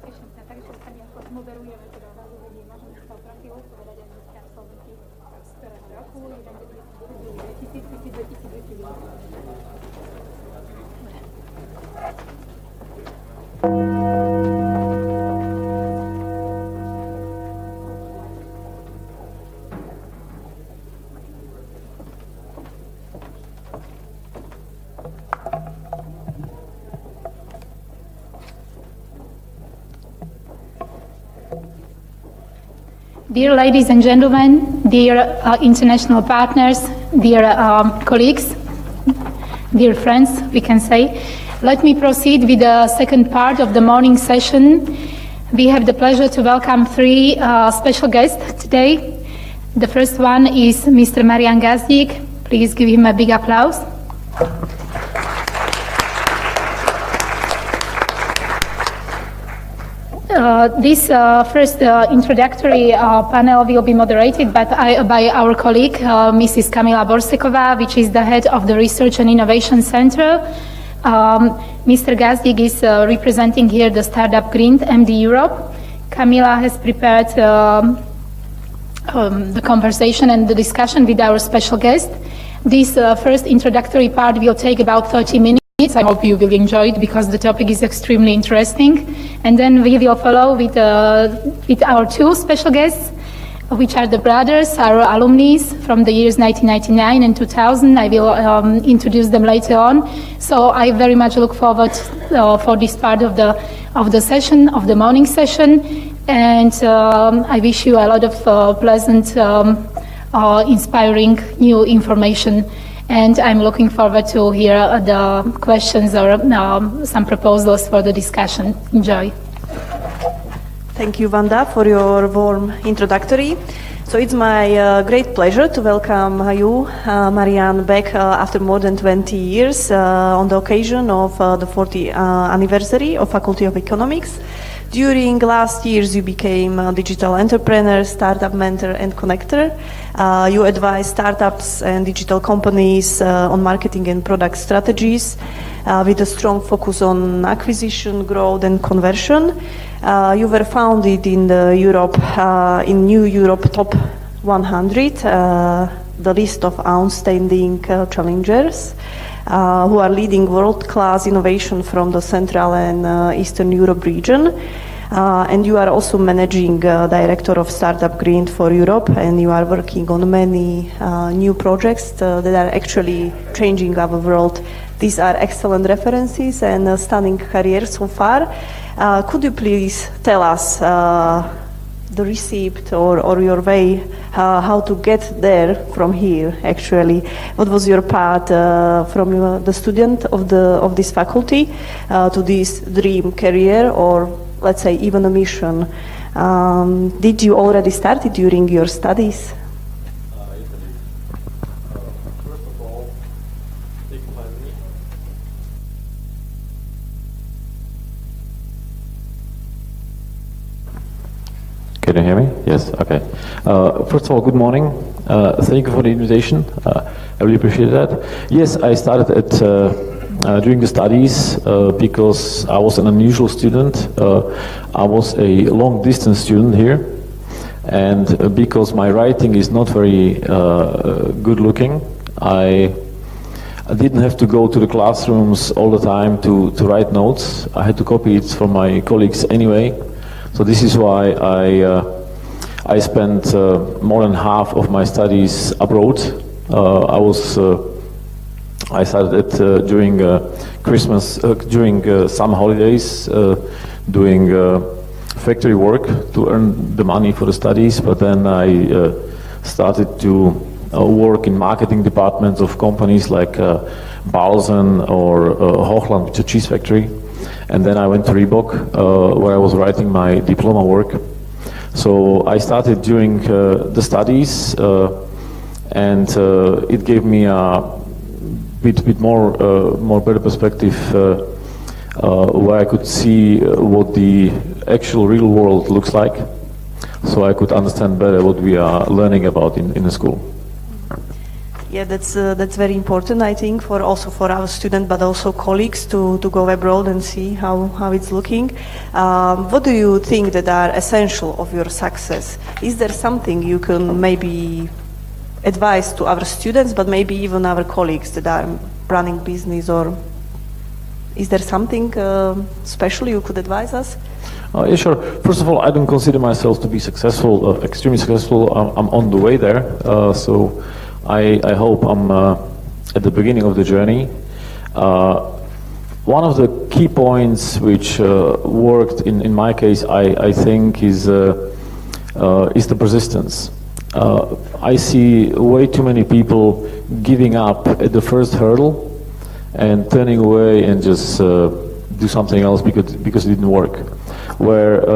Teším sa, takže sa nejako moderujeme, teda vás uvediem. Môžem sa o profile povedať aj dneska absolventi z ktorého roku, jeden 2000, 2000. Dear ladies and gentlemen, dear international partners, dear colleagues, dear friends, we can say, let me proceed with the second part of the morning session. We have the pleasure to welcome three special guests today. The first one is Mr. Marian Gazdík. Please give him a big applause. This first introductory panel will be moderated by our colleague, Mrs. Kamila Borseková, which is the head of the Research and Innovation Center. Mr. Gazdík is representing here the startup Green MD Europe. Kamila has prepared the conversation and the discussion with our special guest. This first introductory part will take about 30 minutes. I hope you will enjoy it because the topic is extremely interesting. And then we will follow with our two special guests, which are the brothers, our alumni from the years 1999 and 2000. I will introduce them later on. So I very much look forward for this part of the session, of the morning session. And I wish you a lot of pleasant, inspiring new information. And I'm looking forward to hear the questions or some proposals for the discussion. Enjoy. Thank you, Wanda, for your warm introductory. So it's my great pleasure to welcome you, Marianne, back after more than 20 years on the occasion of the 40th anniversary of Faculty of Economics. During last years, you became a digital entrepreneur, startup mentor, and connector. You advise startups and digital companies on marketing and product strategies with a strong focus on acquisition, growth, and conversion. You were founded in in New Europe Top 100, the list of outstanding challengers who are leading world-class innovation from the Central and Eastern Europe region. And you are also managing director of Startup Green for Europe, and you are working on many new projects that are actually changing our world. These are excellent references and a stunning career so far. Could you please tell us the receipt or your way how to get there from here actually? What was your path from the student of this faculty to this dream career, or let's say even a mission? Did you already start it during your studies? First of all, take 5 minutes. Can you hear me? Yes, okay. First of all, good morning. Thank you for the invitation. I really appreciate that. Yes, I started during the studies because I was an unusual student. I was a long distance student here, and because my writing is not very good looking, I didn't have to go to the classrooms all the time to write notes. I had to copy it from my colleagues anyway. So this is why I spent more than half of my studies abroad. I started during Christmas, during summer holidays, doing factory work to earn the money for the studies. But then I started to work in marketing departments of companies like Balzen or Hochland, which is a cheese factory. And then I went to Reebok, where I was writing my diploma work. So I started during the studies, and it gave me a bit more better perspective, where I could see what the actual real world looks like, so I could understand better what we are learning about in the school. Yeah, that's very important, I think, for our students, but also colleagues to go abroad and see how it's looking. What do you think that are essential of your success? Is there something you can maybe advise to our students, but maybe even our colleagues that are running business, or is there something special you could advise us? Yeah, sure. First of all, I don't consider myself to be successful, extremely successful. I'm on the way there, so I hope I'm at the beginning of the journey. One of the key points which worked in my case, I think, is the persistence. I see way too many people giving up at the first hurdle and turning away and just do something else because it didn't work. Where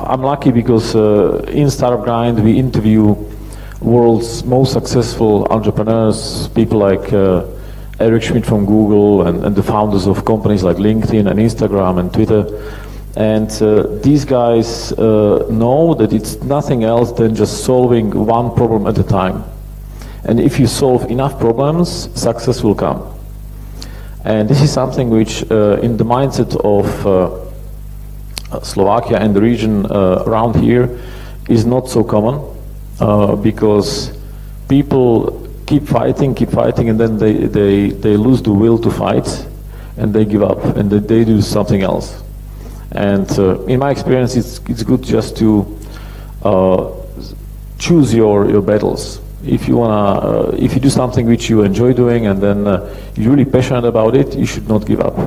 I'm lucky because in Startup Grind we interview world's most successful entrepreneurs, people like Eric Schmidt from Google and the founders of companies like LinkedIn and Instagram and Twitter. And these guys know that it's nothing else than just solving one problem at a time. And if you solve enough problems, success will come. And this is something which in the mindset of Slovakia and the region around here is not so common because people keep fighting, and then they lose the will to fight and they give up and they do something else. And in my experience, it's good just to choose your battles. If you do something which you enjoy doing and then you're really passionate about it, you should not give up.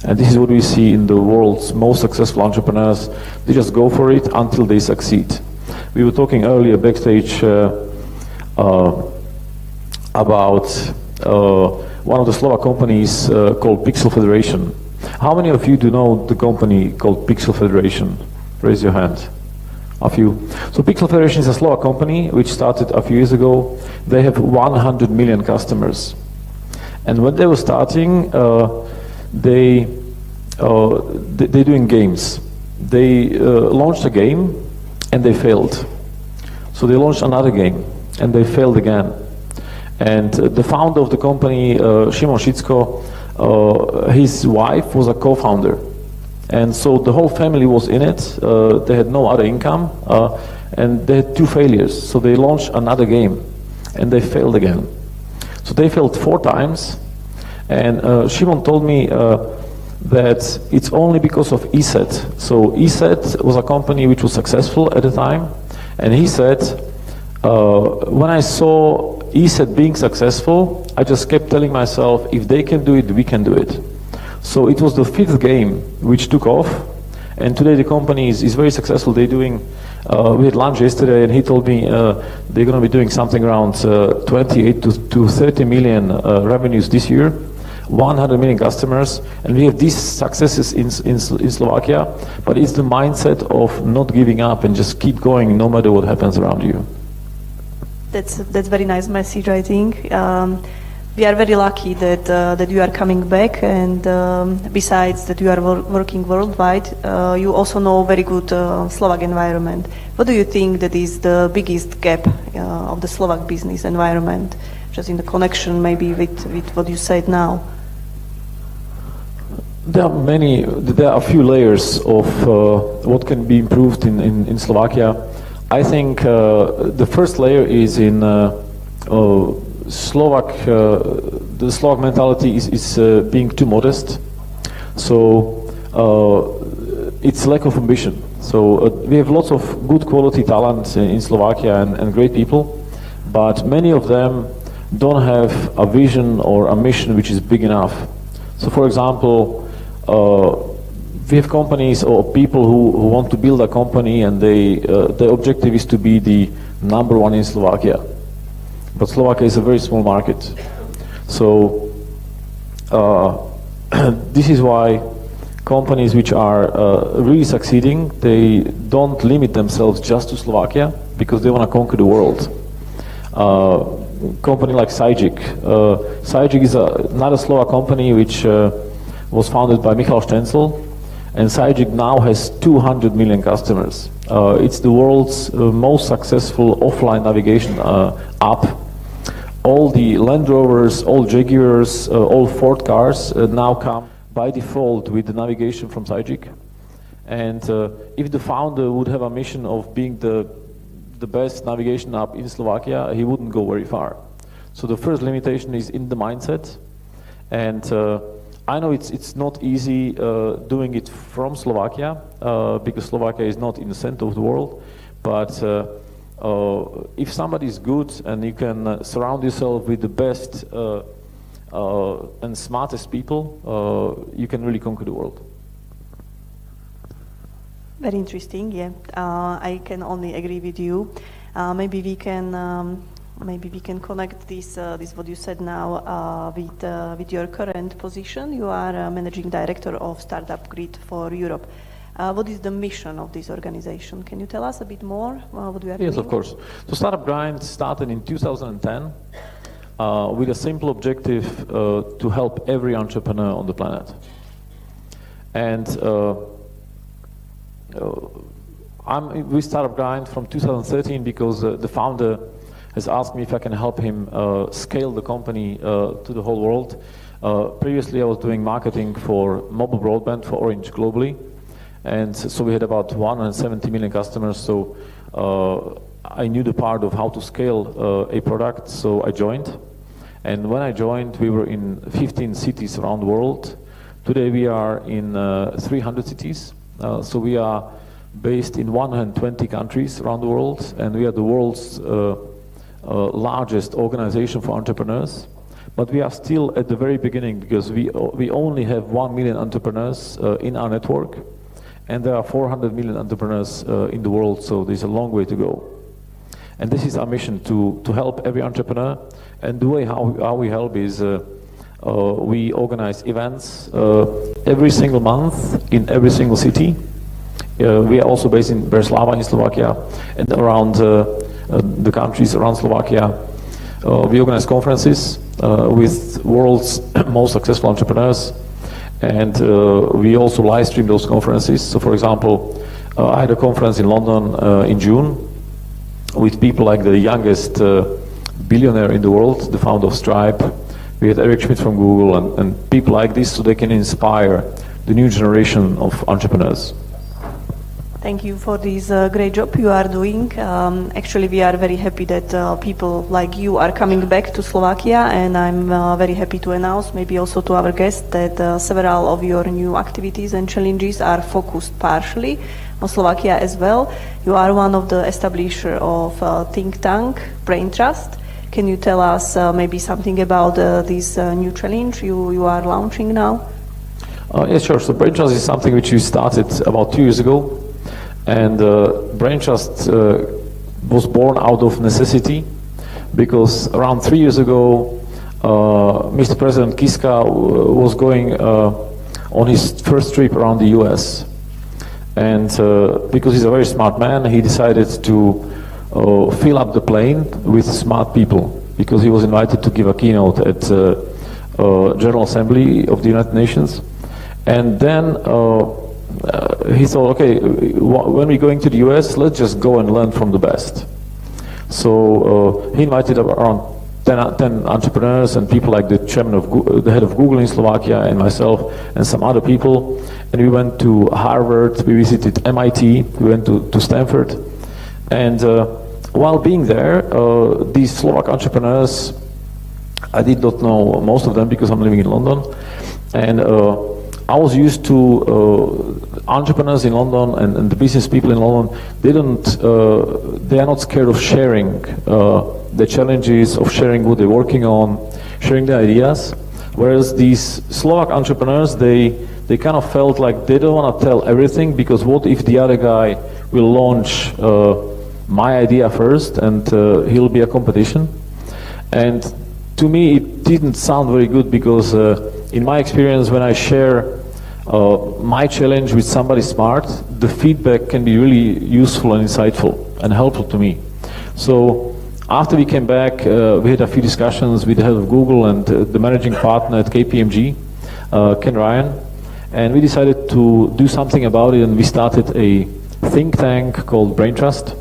And this is what we see in the world's most successful entrepreneurs. They just go for it until they succeed. We were talking earlier backstage about one of the Slovak companies called Pixel Federation. How many of you do know the company called Pixel Federation? Raise your hand. A few. So Pixel Federation is a Slovak company which started a few years ago. They have 100 million customers. And when they were starting, they're doing games. They launched a game and they failed. So they launched another game and they failed again. And the founder of the company, Šimon Šicko, his wife was a co-founder. And so the whole family was in it. They had no other income and they had 2 failures. So they launched another game and they failed again. So they failed 4 times. And Šimon told me that it's only because of ESET. So ESET was a company which was successful at the time. And he said, when I saw ESET being successful, I just kept telling myself, if they can do it, we can do it. So it was the 5th game which took off, and today the company is very successful. They're doing, we had lunch yesterday and he told me they're going to be doing something around 28 to 30 million revenues this year, 100 million customers, and we have these successes in Slovakia, but it's the mindset of not giving up and just keep going no matter what happens around you. That's very nice message, I think. We are very lucky that you are coming back, and besides that you are working worldwide, you also know very good Slovak environment. What do you think that is the biggest gap of the Slovak business environment, just in the connection maybe with what you said now? There are a few layers of what can be improved in Slovakia. I think the first layer is in the Slovak mentality is being too modest. So it's lack of ambition. So we have lots of good quality talent in Slovakia and great people, but many of them don't have a vision or a mission which is big enough. So for example, we have companies or people who want to build a company and their objective is to be the number 1 in Slovakia. But Slovakia is a very small market. So this is why companies which are really succeeding, they don't limit themselves just to Slovakia because they want to conquer the world. Company like Sajik. Sajik is another Slovak company which was founded by Michal Štencel, and Sajik now has 200 million customers. It's the world's most successful offline navigation app, all the Land Rovers, all Jaguars, all Ford cars now come by default with the navigation from Sajik. And if the founder would have a mission of being the best navigation app in Slovakia, he wouldn't go very far. So the first limitation is in the mindset. And I know it's not easy doing it from Slovakia, because Slovakia is not in the center of the world. But if somebody is good and you can surround yourself with the best and smartest people, you can really conquer the world. Very interesting, yeah. I can only agree with you. Maybe we can connect this what you said now with your current position. You are managing director of Startup Grid for Europe. What is the mission of this organization? Can you tell us a bit more what you are doing? Yes, of course. So Startup Grind started in 2010 with a simple objective to help every entrepreneur on the planet. And I'm with Startup Grind from 2013 because the founder has asked me if I can help him scale the company to the whole world. Previously I was doing marketing for mobile broadband for Orange globally, and so we had about 170 million customers, so I knew the part of how to scale a product, so I joined. And when I joined, we were in 15 cities around the world. Today we are in 300 cities. So we are based in 120 countries around the world, and we are the world's largest organization for entrepreneurs. But we are still at the very beginning because we only have 1 million entrepreneurs in our network, and there are 400 million entrepreneurs in the world, so there's a long way to go. And this is our mission, to help every entrepreneur. And the way how we help is we organize events every single month in every single city. We are also based in Bratislava in Slovakia and around the countries around Slovakia. We organize conferences with world's most successful entrepreneurs, and we also live stream those conferences. So for example, I had a conference in London in June with people like the youngest billionaire in the world, the founder of Stripe. We had Eric Schmidt from Google and people like this, so they can inspire the new generation of entrepreneurs. Thank you for this great job you are doing. Actually, we are very happy that people like you are coming back to Slovakia, and I'm very happy to announce, maybe also to our guests, that several of your new activities and challenges are focused partially on Slovakia as well. You are one of the establishers of think tank Brain Trust. Can you tell us maybe something about this new challenge you are launching now? Yes, sure. So Brain Trust is something which we started about 2 years ago. And Brain Trust was born out of necessity, because around 3 years ago, Mr. President Kiska was going on his first trip around the US. And because he's a very smart man, he decided to fill up the plane with smart people, because he was invited to give a keynote at General Assembly of the United Nations. And then he thought, okay, when we're going to the US, let's just go and learn from the best. So he invited around 10 entrepreneurs and people like the chairman of the head of Google in Slovakia and myself and some other people. And we went to Harvard, we visited MIT, we went to Stanford. And while being there, these Slovak entrepreneurs, I did not know most of them because I'm living in London. And I was used to entrepreneurs in London and the business people in London. They are not scared of sharing the challenges, of sharing what they're working on, sharing their ideas. Whereas these Slovak entrepreneurs, they kind of felt like they don't want to tell everything, because what if the other guy will launch my idea first and he'll be a competition? And to me, it didn't sound very good, because in my experience, when I share my challenge with somebody smart, the feedback can be really useful and insightful and helpful to me. So after we came back, we had a few discussions with the head of Google and the managing partner at KPMG, Ken Ryan, and we decided to do something about it, and we started a think tank called Brain Trust,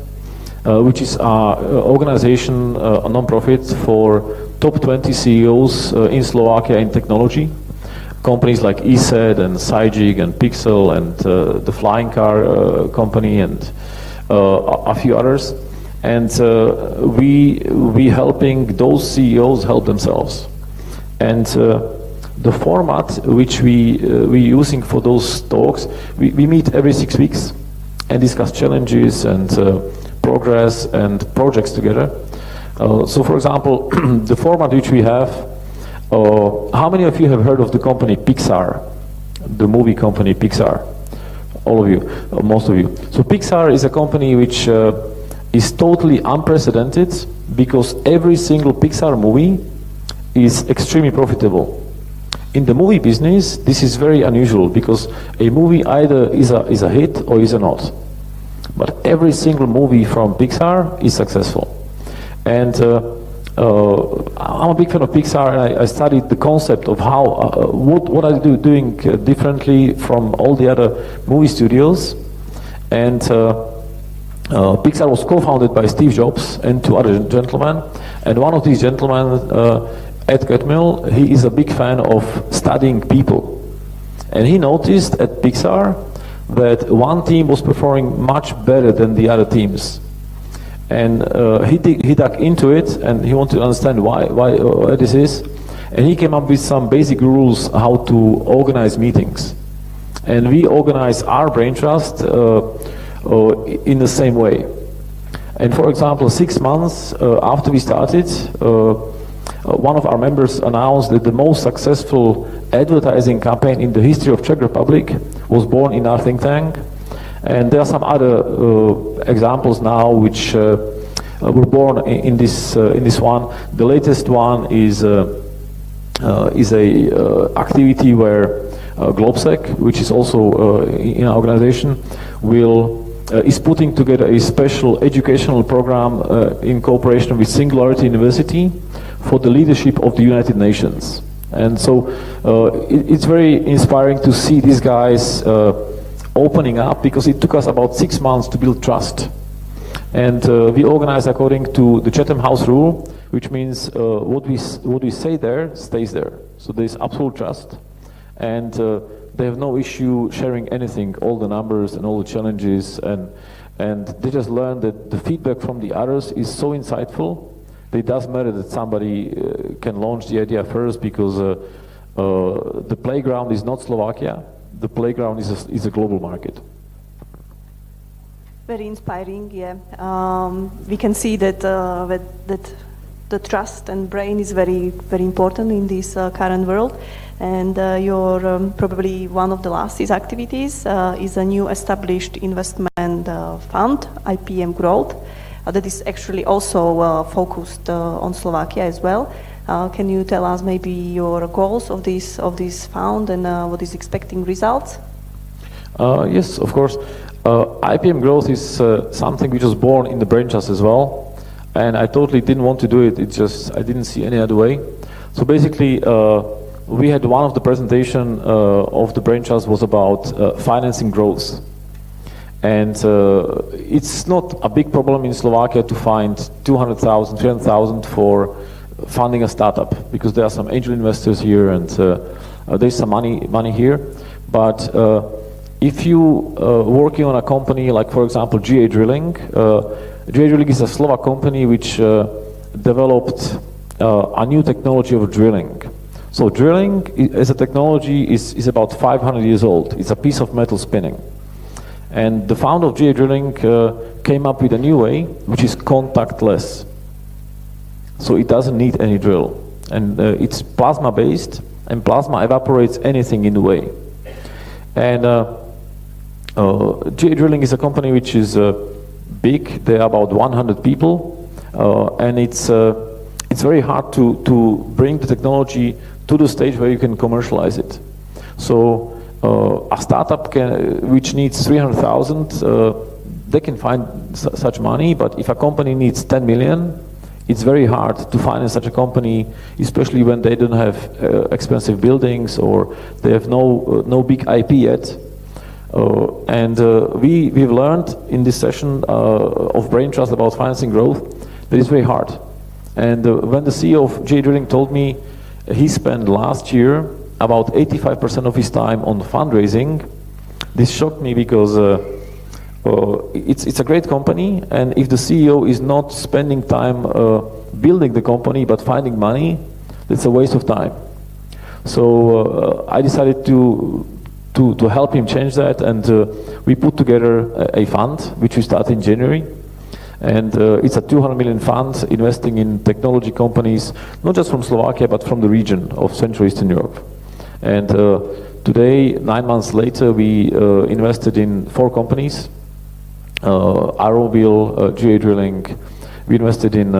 which is our organization, a non-profit for top 20 CEOs in Slovakia in technology. Companies like ESET and Cygig and Pixel and the flying car company and a few others. And we helping those CEOs help themselves. And the format which we using for those talks, we meet every 6 weeks and discuss challenges and progress and projects together. So for example, the format which we have, how many of you have heard of the company Pixar, the movie company Pixar? All of you, most of you. So Pixar is a company which is totally unprecedented because every single Pixar movie is extremely profitable. In the movie business, this is very unusual because a movie either is a hit or is a not. But every single movie from Pixar is successful. And I'm a big fan of Pixar, and I studied the concept of how, what are they doing differently from all the other movie studios. And Pixar was co-founded by Steve Jobs and 2 other gentlemen. And one of these gentlemen, Ed Catmull, he is a big fan of studying people. And he noticed at Pixar that one team was performing much better than the other teams. And he dug into it, and he wanted to understand why this is. And he came up with some basic rules how to organize meetings. And we organize our brain trust in the same way. And for example, 6 months after we started, one of our members announced that the most successful advertising campaign in the history of Czech Republic was born in our think tank. And there are some other examples now which were born in this one. The latest one is a activity where Globsec, which is also in our organization, is putting together a special educational program in cooperation with Singularity University for the leadership of the United Nations. And so it's very inspiring to see these guys opening up, because it took us about 6 months to build trust. And we organize according to the Chatham House rule, which means what we say there stays there. So there is absolute trust, and they have no issue sharing anything, all the numbers and all the challenges, and they just learn that the feedback from the others is so insightful. It doesn't matter that somebody can launch the idea first, because the playground is not Slovakia. The playground is a global market. Very inspiring, yeah. We can see that the trust and brain is very, very important in this current world. And your probably one of the last activities is a new established investment fund, IPM Growth, that is actually also focused on Slovakia as well. Can you tell us maybe your goals of this fund and what is expecting results? Yes, of course. IPM Growth is something which was born in the brain trust as well, and I totally didn't want to do it. It's just I didn't see any other way. So basically, we had one of the presentation of the brain trust was about financing growth, and it's not a big problem in Slovakia to find 200,000, 300,000 for funding a startup, because there are some angel investors here, and there's some money here. But if you working on a company like, for example, GA Drilling, GA Drilling is a Slovak company which developed a new technology of drilling. So drilling as a technology is about 500 years old. It's a piece of metal spinning. And the founder of GA Drilling came up with a new way, which is contactless. So it doesn't need any drill. And it's plasma based, and plasma evaporates anything in the way. And GA Drilling is a company which is big. There are about 100 people, and it's very hard to bring the technology to the stage where you can commercialize it. So a startup which needs 300,000, they can find such money. But if a company needs 10 million, it's very hard to finance such a company, especially when they don't have expensive buildings or they have no big IP yet. And we've learned in this session of Brain Trust about financing growth that it's very hard. And when the CEO of GA Drilling told me he spent last year about 85% of his time on fundraising, this shocked me because it's a great company, and if the CEO is not spending time building the company but finding money, it's a waste of time. So I decided to help him change that, and we put together a fund which we started in January. And it's a 200 million fund investing in technology companies, not just from Slovakia, but from the region of Central Eastern Europe. And today, 9 months later, we invested in 4 companies, Auroville, GA Drilling. We invested in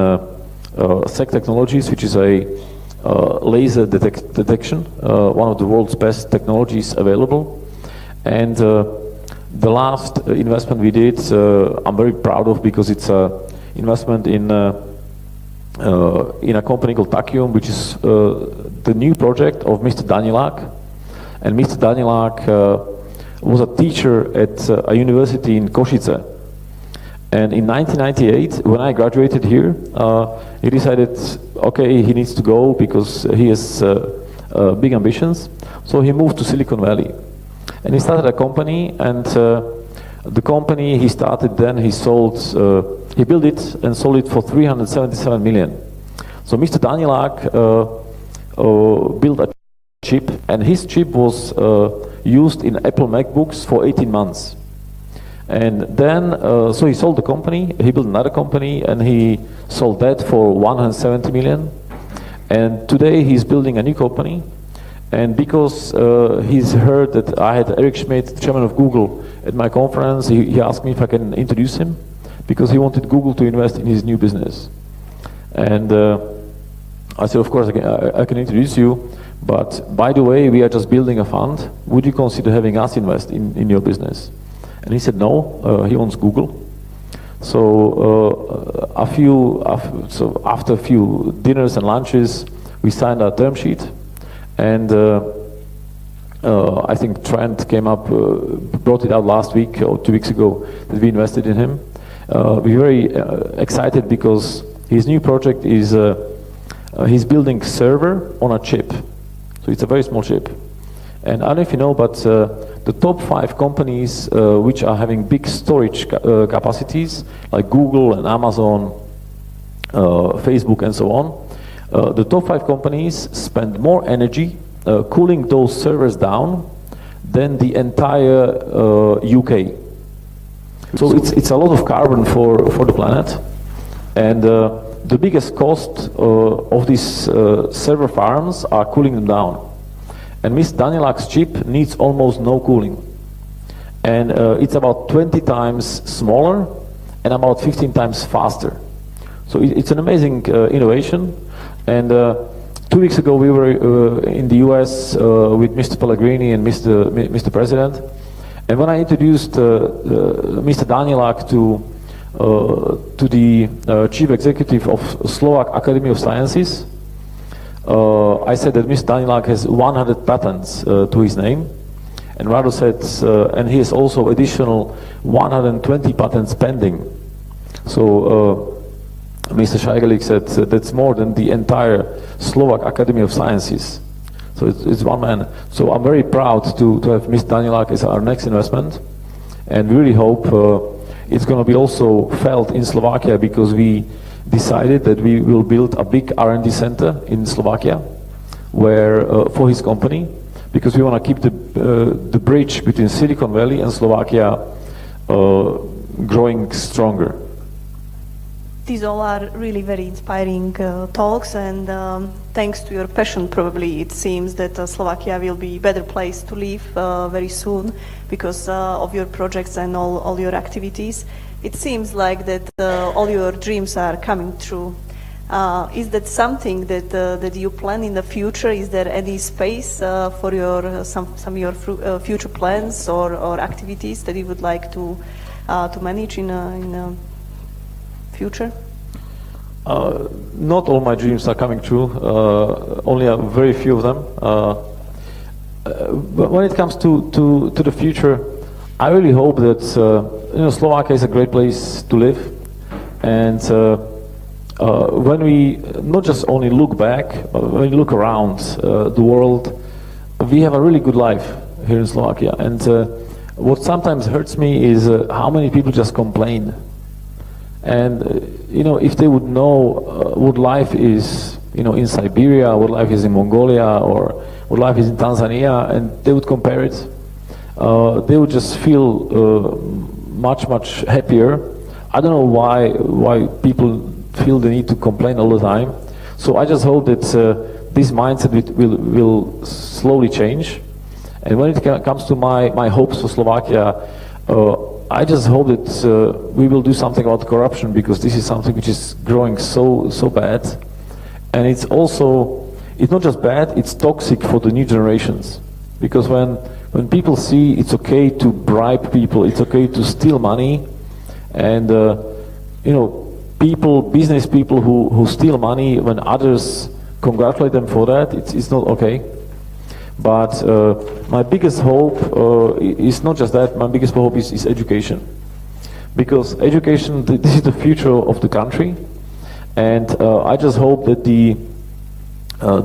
SEC Technologies, which is a laser detection, one of the world's best technologies available. And the last investment we did, I'm very proud of, because it's an investment in a company called Takium, which is the new project of Mr. Danilák. And Mr. Danilák was a teacher at a university in Košice. And in 1998, when I graduated here, he decided, okay, he needs to go because he has big ambitions. So he moved to Silicon Valley. And he started a company, and the company he started then, he built it and sold it for 377 million. So Mr. Danilák built a chip, and his chip was used in Apple MacBooks for 18 months. And then, so he sold the company, he built another company, and he sold that for 170 million. And today he's building a new company. And because he's heard that I had Eric Schmidt, the chairman of Google, at my conference, he asked me if I can introduce him, because he wanted Google to invest in his new business. And I said, of course, I can introduce you, but by the way, we are just building a fund. Would you consider having us invest in your business? And he said no, he owns Google. So after a few dinners and lunches, we signed a term sheet. And I think Trent came up, brought it out last week or 2 weeks ago, that we invested in him. We're very excited because his new project is he's building server on a chip. So it's a very small chip. And I don't know if you know, but the top 5 companies which are having big storage capacities, like Google and Amazon, Facebook and so on, the top 5 companies spend more energy cooling those servers down than the entire UK. So it's a lot of carbon for the planet. And the biggest cost of these server farms are cooling them down. And Mr. Danilák's chip needs almost no cooling. And it's about 20 times smaller and about 15 times faster. So it's an amazing innovation. And 2 weeks ago we were in the US with Mr. Pellegrini and Mr. President. And when I introduced Mr. Danilák to the chief executive of Slovak Academy of Sciences, I said that Mr. Danilák has 100 patents to his name, and Rado said, and he has also additional 120 patents pending. So Mr. Scheigelik said that's more than the entire Slovak Academy of Sciences. So it's one man. So I'm very proud to have Mr. Danilák as our next investment, and we really hope it's going to be also felt in Slovakia, because we decided that we will build a big R&D center in Slovakia, where for his company, because we want to keep the bridge between Silicon Valley and Slovakia growing stronger. These all are really very inspiring talks, and thanks to your passion, probably it seems that Slovakia will be a better place to live very soon because of your projects and all your activities. It seems like that all your dreams are coming true. Is that something that you plan in the future? Is there any space for your some of your future plans or activities that you would like to manage in a future? Not all my dreams are coming true. Only a very few of them. But when it comes to the future, I really hope that Slovakia is a great place to live, and when we not just only look back, but when we look around the world, we have a really good life here in Slovakia. And what sometimes hurts me is how many people just complain. And if they would know what life is, in Siberia, what life is in Mongolia, or what life is in Tanzania, and they would compare it, they would just feel much happier. I don't know why people feel the need to complain all the time. So I just hope that this mindset will slowly change. And when it comes to my hopes for Slovakia, I just hope that we will do something about corruption, because this is something which is growing so bad. And it's not just bad, it's toxic for the new generations. Because when people see it's okay to bribe people, it's okay to steal money, and business people who steal money, when others congratulate them for that, it's not okay. But my biggest hope is not just that. My biggest hope is education, because education, this is the future of the country, and I just hope that the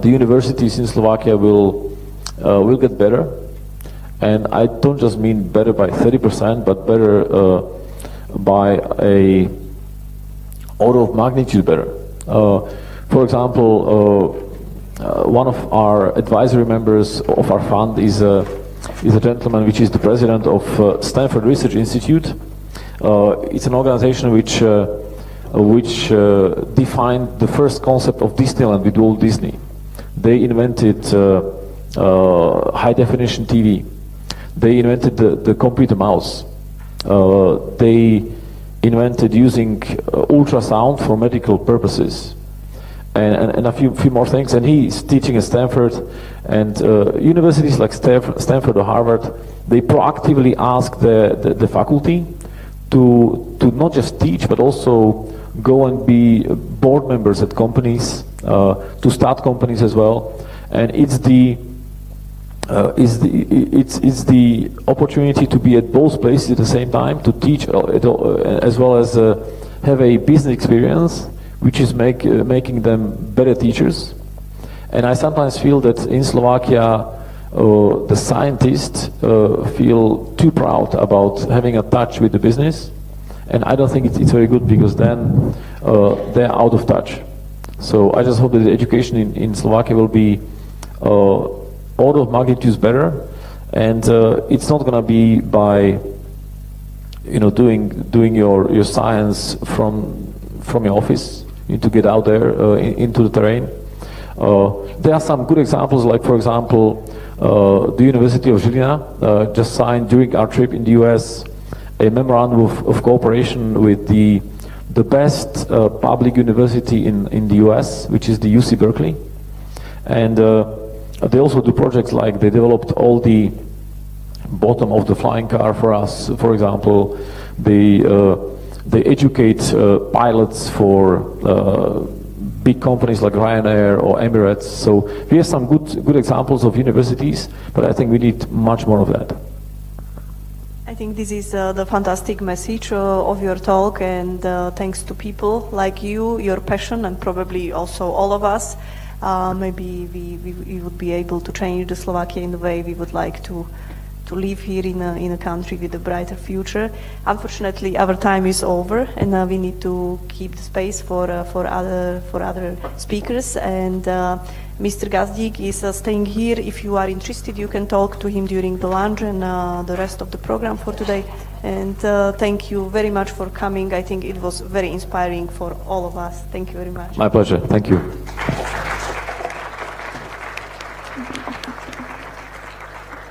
universities in Slovakia will get better, and I don't just mean better by 30%, but better by a order of magnitude better. For example. One of our advisory members of our fund is a gentleman which is the president of Stanford Research Institute. It's an organization which defined the first concept of Disneyland with Walt Disney. They invented high definition TV. They invented the computer mouse. They invented using ultrasound for medical purposes. And a few more things, and he's teaching at Stanford, and universities like Stanford or Harvard, they proactively ask the faculty to not just teach, but also go and be board members at companies, to start companies as well. And it's the opportunity to be at both places at the same time, to teach as well as have a business experience, which is making them better teachers. And I sometimes feel that in Slovakia, the scientists feel too proud about having a touch with the business, and I don't think it's very good, because then they're out of touch. So I just hope that the education in Slovakia will be order of magnitude better, and it's not going to be by doing your science from your office. You need to get out there into the terrain. There are some good examples, like for example, the University of Žilina just signed during our trip in the US a memorandum of cooperation with the best public university in the US, which is the UC Berkeley. And they also do projects like they developed all the bottom of the flying car for us. For example, they educate pilots for big companies like Ryanair or Emirates. So we have some good examples of universities, but I think we need much more of that. I think this is the fantastic message of your talk, and thanks to people like you, your passion, and probably also all of us, maybe we would be able to change the Slovakia in the way we would like to live here in a country with a brighter future. Unfortunately, our time is over, and we need to keep the space for other speakers. And Mr. Gazdík is staying here. If you are interested, you can talk to him during the lunch and the rest of the program for today. And thank you very much for coming. I think it was very inspiring for all of us. Thank you very much. My pleasure. Thank you.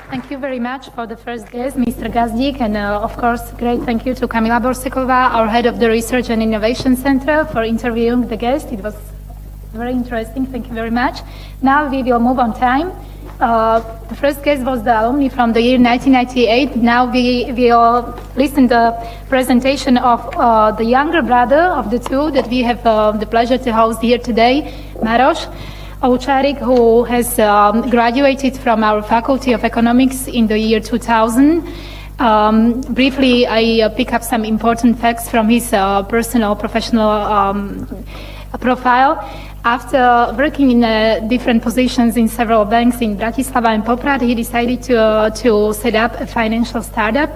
Thank you very much for the first guest, Mr. Gazdík, and of course, great thank you to Kamila Borsekova, our head of the Research and Innovation Center, for interviewing the guest. It was very interesting. Thank you very much. Now we will move on time. The first guest was the alumni from the year 1998. Now we will listen to the presentation of the younger brother of the two that we have the pleasure to host here today, Maroš Oučárik, who has graduated from our Faculty of Economics in the year 2000. Briefly, I pick up some important facts from his personal, professional profile. After working in different positions in several banks in Bratislava and Poprad, he decided to set up a financial startup,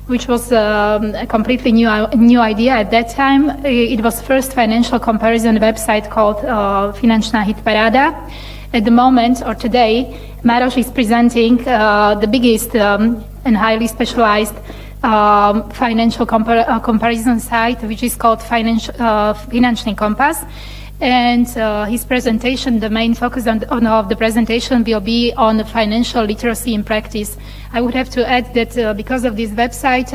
which was a completely new idea at that time. It was first financial comparison website called Finančná hitparáda. At the moment, or today, Maroš is presenting the biggest and highly specialized financial comparison site, which is called Finančný kompas. And his presentation, the main focus of the presentation will be on financial literacy in practice. I would have to add that because of this website,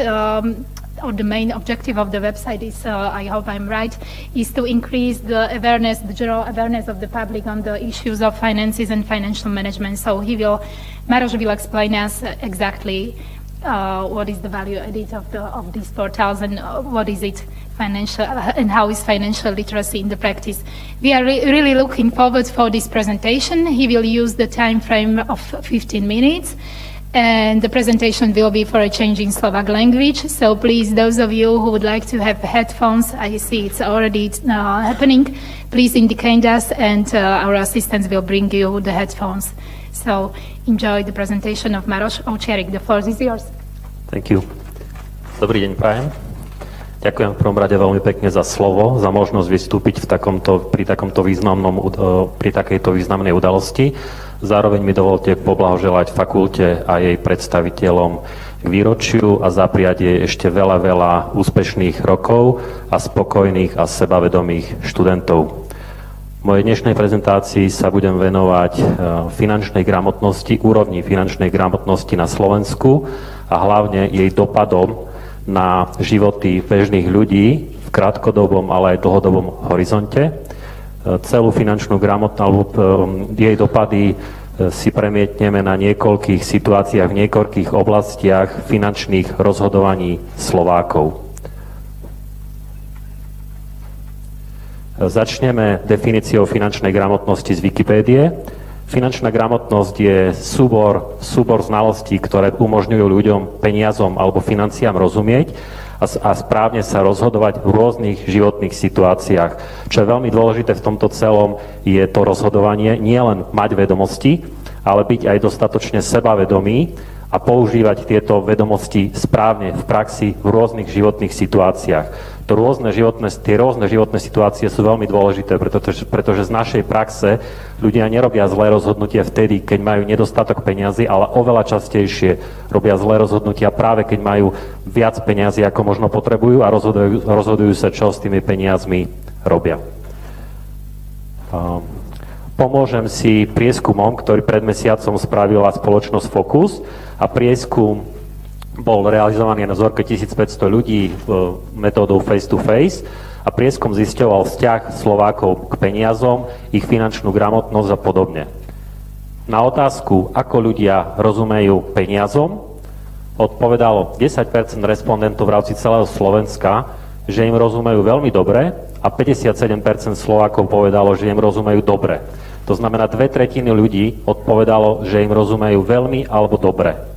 or the main objective of the website is, I hope I'm right, is to increase the awareness, the general awareness of the public on the issues of finances and financial management. So Maroš will explain us exactly what is the value added of these portals and what is it financial and how is financial literacy in the practice. We are really looking forward for this presentation. He will use the time frame of 15 minutes. And the presentation will be for a change in Slovak language. So please, those of you who would like to have headphones, I see it's already happening, please indicate us and our assistants will bring you the headphones. So enjoy the presentation of Maroš Ovčiarik. The floor is yours. Thank you. Dobrý deň, prajem. Ďakujem v prvom rade veľmi pekne za slovo, za možnosť vystúpiť pri takejto významnej udalosti. Zároveň mi dovolte poblahoželať fakulte a jej predstaviteľom k výročiu a zapriať jej ešte veľa úspešných rokov a spokojných a sebavedomých študentov. V mojej dnešnej prezentácii sa budem venovať finančnej gramotnosti, úrovni finančnej gramotnosti na Slovensku a hlavne jej dopadom na životy bežných ľudí v krátkodobom, ale aj dlhodobom horizonte. Celú finančnú gramotnosť alebo jej dopady si premietneme na niekoľkých situáciách, v niekoľkých oblastiach finančných rozhodovaní Slovákov. Začneme definíciou finančnej gramotnosti z Wikipédie. Finančná gramotnosť je súbor znalostí, ktoré umožňujú ľuďom, peniazom alebo financiám rozumieť a správne sa rozhodovať v rôznych životných situáciách. Čo je veľmi dôležité v tomto celom, je to rozhodovanie, nie len mať vedomosti, ale byť aj dostatočne sebavedomý a používať tieto vedomosti správne v praxi v rôznych životných situáciách. Tie rôzne životné situácie sú veľmi dôležité, pretože z našej praxe ľudia nerobia zlé rozhodnutia vtedy, keď majú nedostatok peňazí, ale oveľa častejšie robia zlé rozhodnutia práve keď majú viac peňazí, ako možno potrebujú a rozhodujú sa, čo s tými peniazmi robia. Pomôžem si prieskumom, ktorý pred mesiacom spravila spoločnosť Focus a prieskum bol realizovaný na vzorke 1500 ľudí metódou face-to-face a prieskum zisťoval vzťah Slovákov k peniazom, ich finančnú gramotnosť a podobne. Na otázku, ako ľudia rozumejú peniazom, odpovedalo 10% respondentov v rámci celého Slovenska, že im rozumejú veľmi dobre a 57% Slovákov povedalo, že im rozumejú dobre. To znamená, 2/3 ľudí odpovedalo, že im rozumejú veľmi alebo dobre.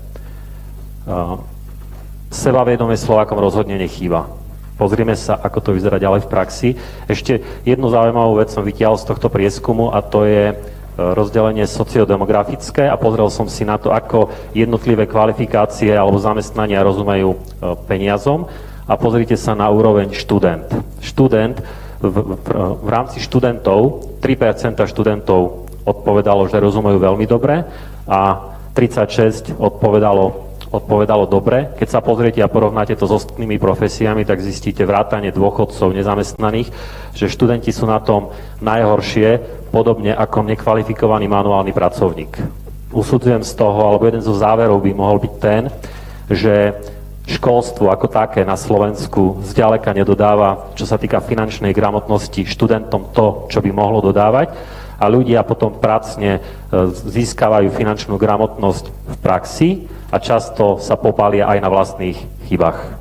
Sebavedomie Slovákom rozhodne nechýba. Pozrime sa, ako to vyzerá ďalej v praxi. Ešte jednu zaujímavú vec som vytiahol z tohto prieskumu a to je rozdelenie sociodemografické a pozrel som si na to, ako jednotlivé kvalifikácie alebo zamestnania rozumejú peniazom a pozrite sa na úroveň študent. V rámci študentov 3% študentov odpovedalo, že rozumejú veľmi dobre a 36% odpovedalo dobre. Keď sa pozriete a porovnáte to s ostatnými profesiami, tak zistíte vrátane dôchodcov, nezamestnaných, že študenti sú na tom najhoršie, podobne ako nekvalifikovaný manuálny pracovník. Usudzujem z toho, alebo jeden zo záverov by mohol byť ten, že školstvo ako také na Slovensku zďaleka nedodáva, čo sa týka finančnej gramotnosti, študentom to, čo by mohlo dodávať a ľudia potom pracne získavajú finančnú gramotnosť v praxi a často sa popália aj na vlastných chybách.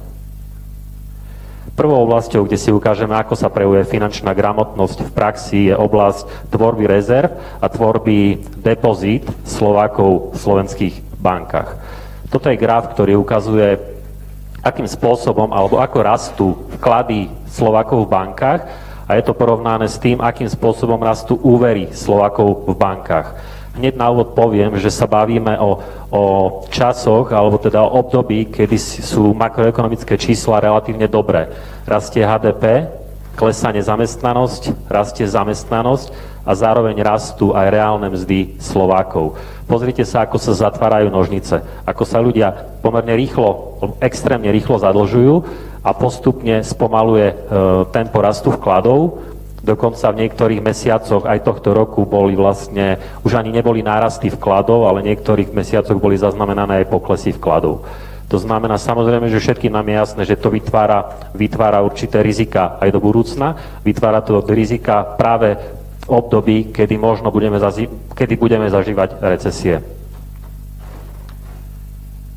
Prvou oblasťou, kde si ukážeme, ako sa prejavuje finančná gramotnosť v praxi, je oblasť tvorby rezerv a tvorby depozít Slovákov v slovenských bankách. Toto je graf, ktorý ukazuje, akým spôsobom alebo ako rastú vklady Slovákov v bankách A je to porovnané s tým, akým spôsobom rastú úvery Slovákov v bankách. Hneď na úvod poviem, že sa bavíme o časoch, alebo teda o období, kedy sú makroekonomické čísla relatívne dobré. Rastie HDP, klesá nezamestnanosť, rastie zamestnanosť a zároveň rastú aj reálne mzdy Slovákov. Pozrite sa, ako sa zatvárajú nožnice, ako sa ľudia pomerne rýchlo, extrémne rýchlo zadlžujú a postupne spomaluje tempo rastu vkladov. Dokonca v niektorých mesiacoch aj tohto roku boli vlastne, už ani neboli nárasty vkladov, ale v niektorých mesiacoch boli zaznamenané aj poklesy vkladov. To znamená samozrejme, že všetkým nám je jasné, že to vytvára určité rizika aj do budúcna, vytvára to rizika práve v období, kedy možno budeme zažívať recesie.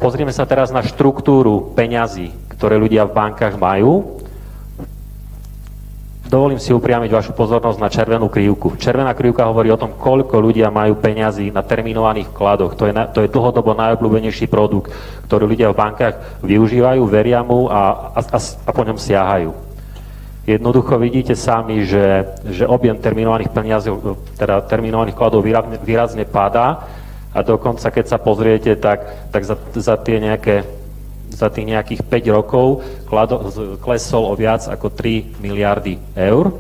Pozrieme sa teraz na štruktúru peňazí, ktoré ľudia v bankách majú. Dovolím si upriamiť vašu pozornosť na červenú krivku. Červená krivka hovorí o tom, koľko ľudia majú peňazí na terminovaných vkladoch. To je dlhodobo najobľúbenejší produkt, ktorý ľudia v bankách využívajú, veria mu a po ňom siahajú. Jednoducho vidíte sami, že objem terminovaných peniazí, teda terminovaných vkladov výrazne padá a dokonca, keď sa pozriete, tak za tých nejakých 5 rokov klesol o viac ako 3 miliardy eur.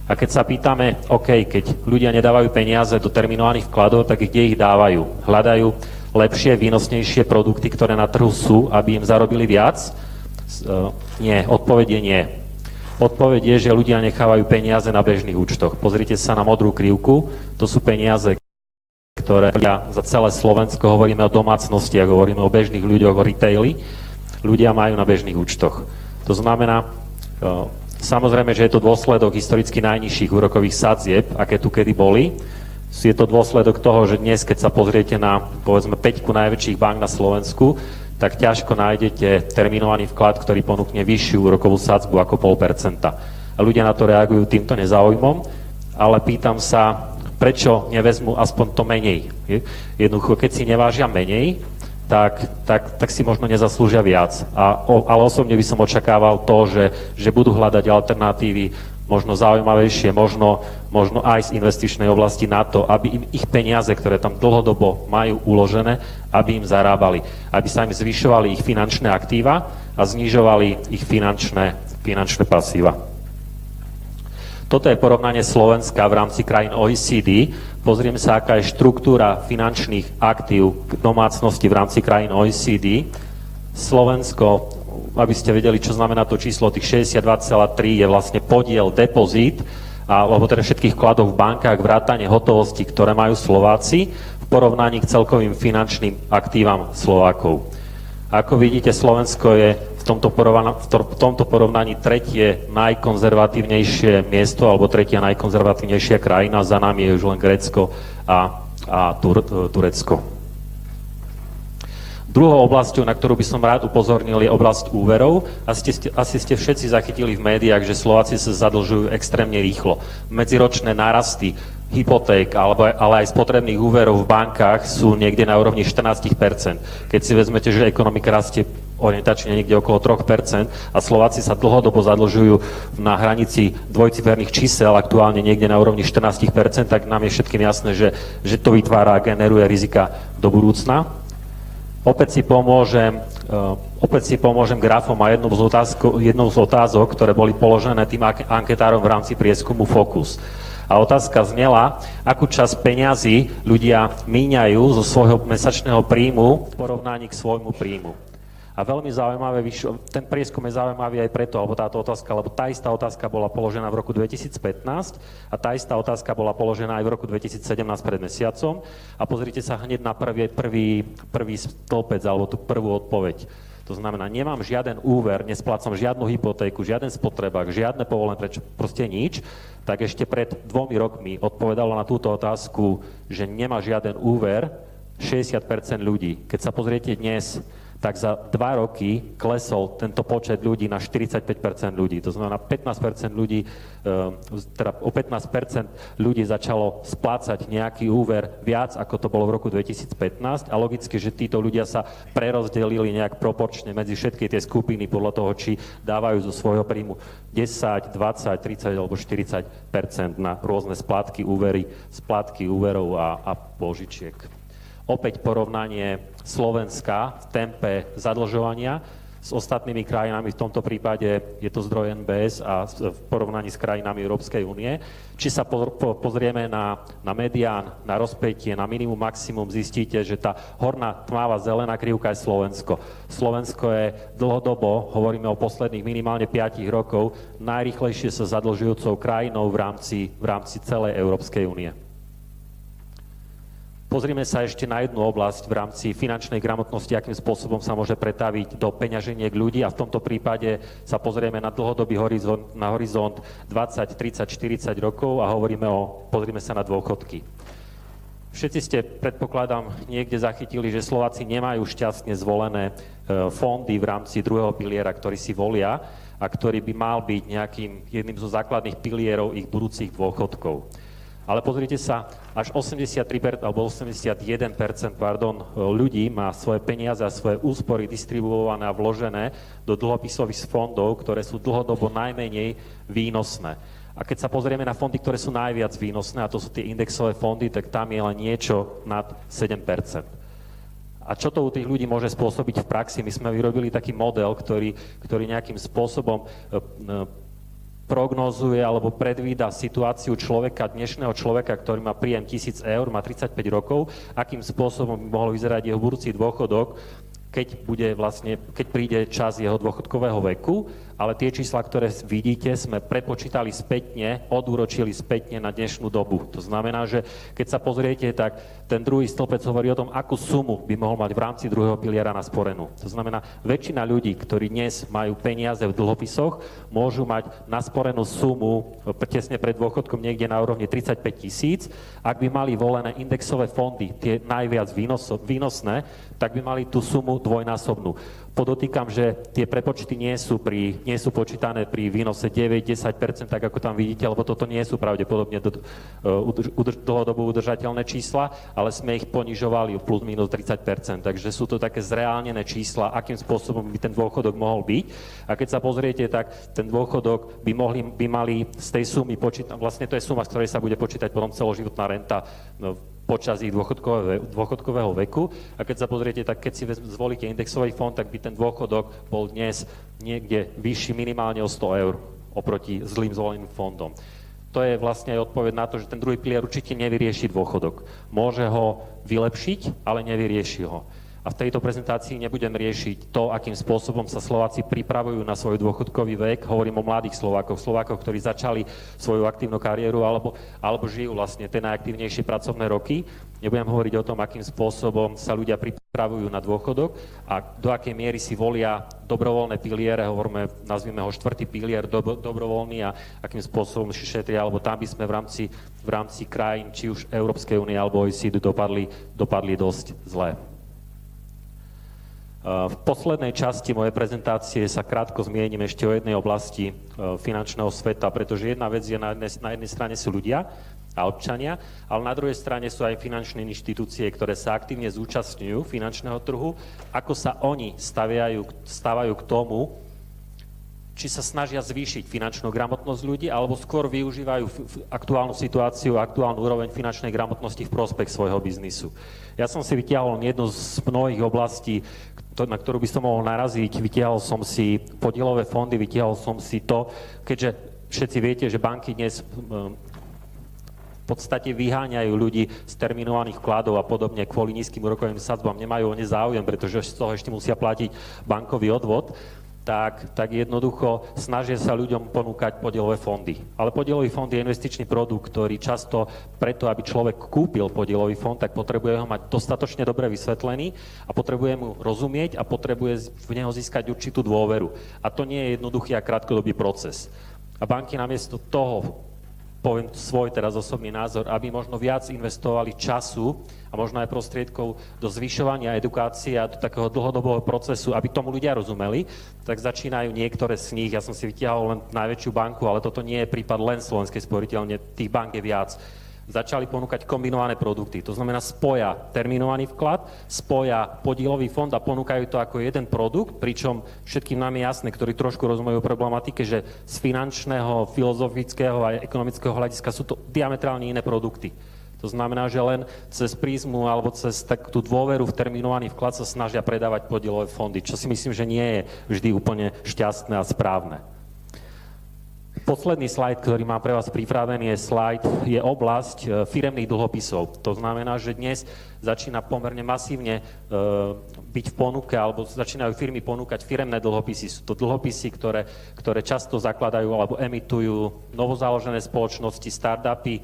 A keď sa pýtame, OK, keď ľudia nedávajú peniaze do terminovaných vkladov, tak kde ich dávajú? Hľadajú lepšie, výnosnejšie produkty, ktoré na trhu sú, aby im zarobili viac? Nie, odpoveď je nie. Odpoveď je, že ľudia nechávajú peniaze na bežných účtoch. Pozrite sa na modrú krivku, to sú peniaze, ktoré za celé Slovensko, hovoríme o domácnostiach, hovoríme o bežných ľuďoch, o retaili, ľudia majú na bežných účtoch. To znamená, samozrejme, že je to dôsledok historicky najnižších úrokových sadzieb, aké tu kedy boli. Je to dôsledok toho, že dnes, keď sa pozriete na, povedzme, 5 najväčších bank na Slovensku, tak ťažko nájdete terminovaný vklad, ktorý ponúkne vyššiu úrokovú sadzbu ako 0,5%. A ľudia na to reagujú týmto nezáujmom, ale pýtam sa, prečo nevezmú aspoň to menej. Jednoducho, keď si nevážia menej, tak si možno nezaslúžia viac. Ale osobne by som očakával to, že budú hľadať alternatívy, možno zaujímavejšie, možno aj z investičnej oblasti na to, aby im ich peniaze, ktoré tam dlhodobo majú uložené, aby im zarábali. Aby sa im zvyšovali ich finančné aktíva a znižovali ich finančné pasíva. Toto je porovnanie Slovenska v rámci krajín OECD. Pozrieme sa, aká je štruktúra finančných aktív domácnosti v rámci krajín OECD. Slovensko, aby ste vedeli, čo znamená to číslo, tých 62,3 je vlastne podiel depozít, alebo teda všetkých vkladov v bankách, vrátane hotovosti, ktoré majú Slováci v porovnaní k celkovým finančným aktívam Slovákov. Ako vidíte, Slovensko je v tomto porovnaní tretie najkonzervatívnejšie miesto alebo tretia najkonzervatívnejšia krajina, za nami je už len Grécko a Turecko. Druhou oblasťou, na ktorú by som rád upozornil, je oblasť úverov. Asi ste všetci zachytili v médiách, že Slováci sa zadlžujú extrémne rýchlo. Medziročné nárasty hypoték, ale aj spotrebných úverov v bankách sú niekde na úrovni 14%. Keď si vezmete, že ekonomika rastie orientačne niekde okolo 3% a Slováci sa dlhodobo zadlžujú na hranici dvojciferných čísel, aktuálne niekde na úrovni 14%, tak nám je všetkým jasné, že to vytvára a generuje rizika do budúcna. Opäť si pomôžem grafom a jednou z otázok, ktoré boli položené tým anketárom v rámci prieskumu Focus. A otázka znela, akú časť peňazí ľudia míňajú zo svojho mesačného príjmu v porovnaní k svojmu príjmu. A veľmi zaujímavé, ten prieskum je zaujímavý aj preto, alebo táto otázka, lebo tá istá otázka bola položená v roku 2015 a tá istá otázka bola položená aj v roku 2017 pred mesiacom. A pozrite sa hneď na prvý stĺpec, alebo tú prvú odpoveď. To znamená, nemám žiaden úver, nesplácam žiadnu hypotéku, žiaden spotrebák, žiadne povolené, proste nič, tak ešte pred 2 rokmi odpovedalo na túto otázku, že nemá žiaden úver 60% ľudí. Keď sa pozriete dnes tak za 2 roky klesol tento počet ľudí na 45% ľudí. To znamená, 15% ľudí, teda o 15% ľudí začalo splácať nejaký úver viac, ako to bolo v roku 2015 a logicky, že títo ľudia sa prerozdelili nejak proporčne medzi všetky tie skupiny podľa toho, či dávajú zo svojho príjmu 10, 20, 30 alebo 40% na rôzne splátky úverov a pôžičiek. Opäť porovnanie Slovenska v tempe zadlžovania s ostatnými krajinami, v tomto prípade je to zdroj NBS a v porovnaní s krajinami Európskej únie. Či sa pozrieme na medián, na rozpätie, na minimum, maximum, zistíte, že tá horná tmavá zelená krivka je Slovensko. Slovensko je dlhodobo, hovoríme o posledných minimálne 5 rokov, najrýchlejšie sa zadlžujúcou krajinou v rámci celej Európskej únie. Pozrime sa ešte na jednu oblasť v rámci finančnej gramotnosti, akým spôsobom sa môže pretaviť do peňaženiek ľudí a v tomto prípade sa pozrieme na dlhodobý horizont 20, 30, 40 rokov a pozrime sa na dôchodky. Všetci ste, predpokladám, niekde zachytili, že Slováci nemajú šťastne zvolené fondy v rámci druhého piliera, ktorý si volia a ktorý by mal byť jedným zo základných pilierov ich budúcich dôchodkov. Ale pozrite sa, až 83% alebo 81% ľudí má svoje peniaze a svoje úspory distribuované a vložené do dlhopisových fondov, ktoré sú dlhodobo najmenej výnosné. A keď sa pozrieme na fondy, ktoré sú najviac výnosné, a to sú tie indexové fondy, tak tam je len niečo nad 7%. A čo to u tých ľudí môže spôsobiť v praxi? My sme vyrobili taký model, ktorý nejakým spôsobom prognózuje alebo predvída situáciu dnešného človeka, ktorý má príjem 1000 eur, má 35 rokov, akým spôsobom by mohol vyzerať jeho budúci dôchodok, keď príde čas jeho dôchodkového veku, ale tie čísla, ktoré vidíte, sme prepočítali spätne, odúročili spätne na dnešnú dobu. To znamená, že keď sa pozriete, tak ten druhý stĺpec hovorí o tom, akú sumu by mohol mať v rámci druhého piliera nasporenú. To znamená, väčšina ľudí, ktorí dnes majú peniaze v dlhopisoch, môžu mať nasporenú sumu tesne pred dôchodkom niekde na úrovni 35 000. Ak by mali volené indexové fondy, tie najviac výnosné, tak by mali tú sumu dvojnásobnú. Podotýkam, že tie prepočty nie sú počítané pri výnose 9-10%, tak ako tam vidíte, lebo toto nie sú pravdepodobne dlhodobo udržateľné čísla, ale sme ich ponižovali plus minus 30%, takže sú to také zreálnené čísla, akým spôsobom by ten dôchodok mohol byť. A keď sa pozriete, tak ten dôchodok by mali z tej sumy počítať, vlastne to je suma, z ktorej sa bude počítať potom celoživotná renta počas ich dôchodkového veku. A keď sa pozriete, tak keď si zvolíte indexový fond, tak by ten dôchodok bol dnes niekde vyšší minimálne o 100 eur oproti zlým zvoleným fondom. To je vlastne aj odpoveď na to, že ten druhý pilier určite nevyrieši dôchodok. Môže ho vylepšiť, ale nevyrieši ho. A v tejto prezentácii nebudem riešiť to, akým spôsobom sa Slováci pripravujú na svoj dôchodkový vek. Hovorím o mladých Slovákoch, ktorí začali svoju aktívnu kariéru alebo žijú vlastne tie najaktívnejšie pracovné roky. Nebudem hovoriť o tom, akým spôsobom sa ľudia pripravujú na dôchodok a do akej miery si volia dobrovoľné piliere, nazvime ho 4. pilier dobrovoľný a akým spôsobom si šetria, alebo tam by sme v rámci krajín, či už Európskej únie alebo OECD dopadli dosť zle. V poslednej časti mojej prezentácie sa krátko zmienim ešte o jednej oblasti finančného sveta, pretože jedna vec je na jednej strane sú ľudia a občania, ale na druhej strane sú aj finančné inštitúcie, ktoré sa aktívne zúčastňujú finančného trhu, ako sa oni stávajú k tomu, či sa snažia zvýšiť finančnú gramotnosť ľudí, alebo skôr využívajú aktuálnu situáciu, aktuálnu úroveň finančnej gramotnosti v prospech svojho biznisu. Ja som si vytiahol jednu z mnohých oblastí, na ktorú by som mohol naraziť. Vytiahol som si podielové fondy, vytiahol som si to, keďže všetci viete, že banky dnes v podstate vyháňajú ľudí z terminovaných vkladov a podobne kvôli nízkym úrokovým sadzbám, nemajú o ne záujem, pretože z toho ešte musia platiť bankový odvod. Tak jednoducho snažia sa ľuďom ponúkať podielové fondy. Ale podielový fond je investičný produkt, ktorý často preto, aby človek kúpil podielový fond, tak potrebuje ho mať dostatočne dobre vysvetlený a potrebuje mu rozumieť a potrebuje v neho získať určitú dôveru. A to nie je jednoduchý a krátkodobý proces. A banky namiesto toho poviem svoj teraz osobný názor, aby možno viac investovali času a možno aj prostriedkov do zvyšovania edukácie a do takého dlhodobého procesu, aby tomu ľudia rozumeli, tak začínajú niektoré z nich, ja som si vytiahol len najväčšiu banku, ale toto nie je prípad len Slovenskej sporiteľne, tých bank je viac. Začali ponúkať kombinované produkty. To znamená, spoja terminovaný vklad, spoja podielový fond a ponúkajú to ako jeden produkt, pričom všetkým nám je jasné, ktorí trošku rozumejú problematike, že z finančného, filozofického a ekonomického hľadiska sú to diametrálne iné produkty. To znamená, že len cez prízmu alebo cez tú dôveru v terminovaný vklad sa snažia predávať podielové fondy, čo si myslím, že nie je vždy úplne šťastné a správne. Posledný slajd, ktorý mám pre vás pripravený, je oblasť firemných dlhopisov. To znamená, že dnes začína pomerne masívne byť v ponuke, alebo začínajú firmy ponúkať firemné dlhopisy. Sú to dlhopisy, ktoré často zakladajú alebo emitujú novozaložené spoločnosti, startupy,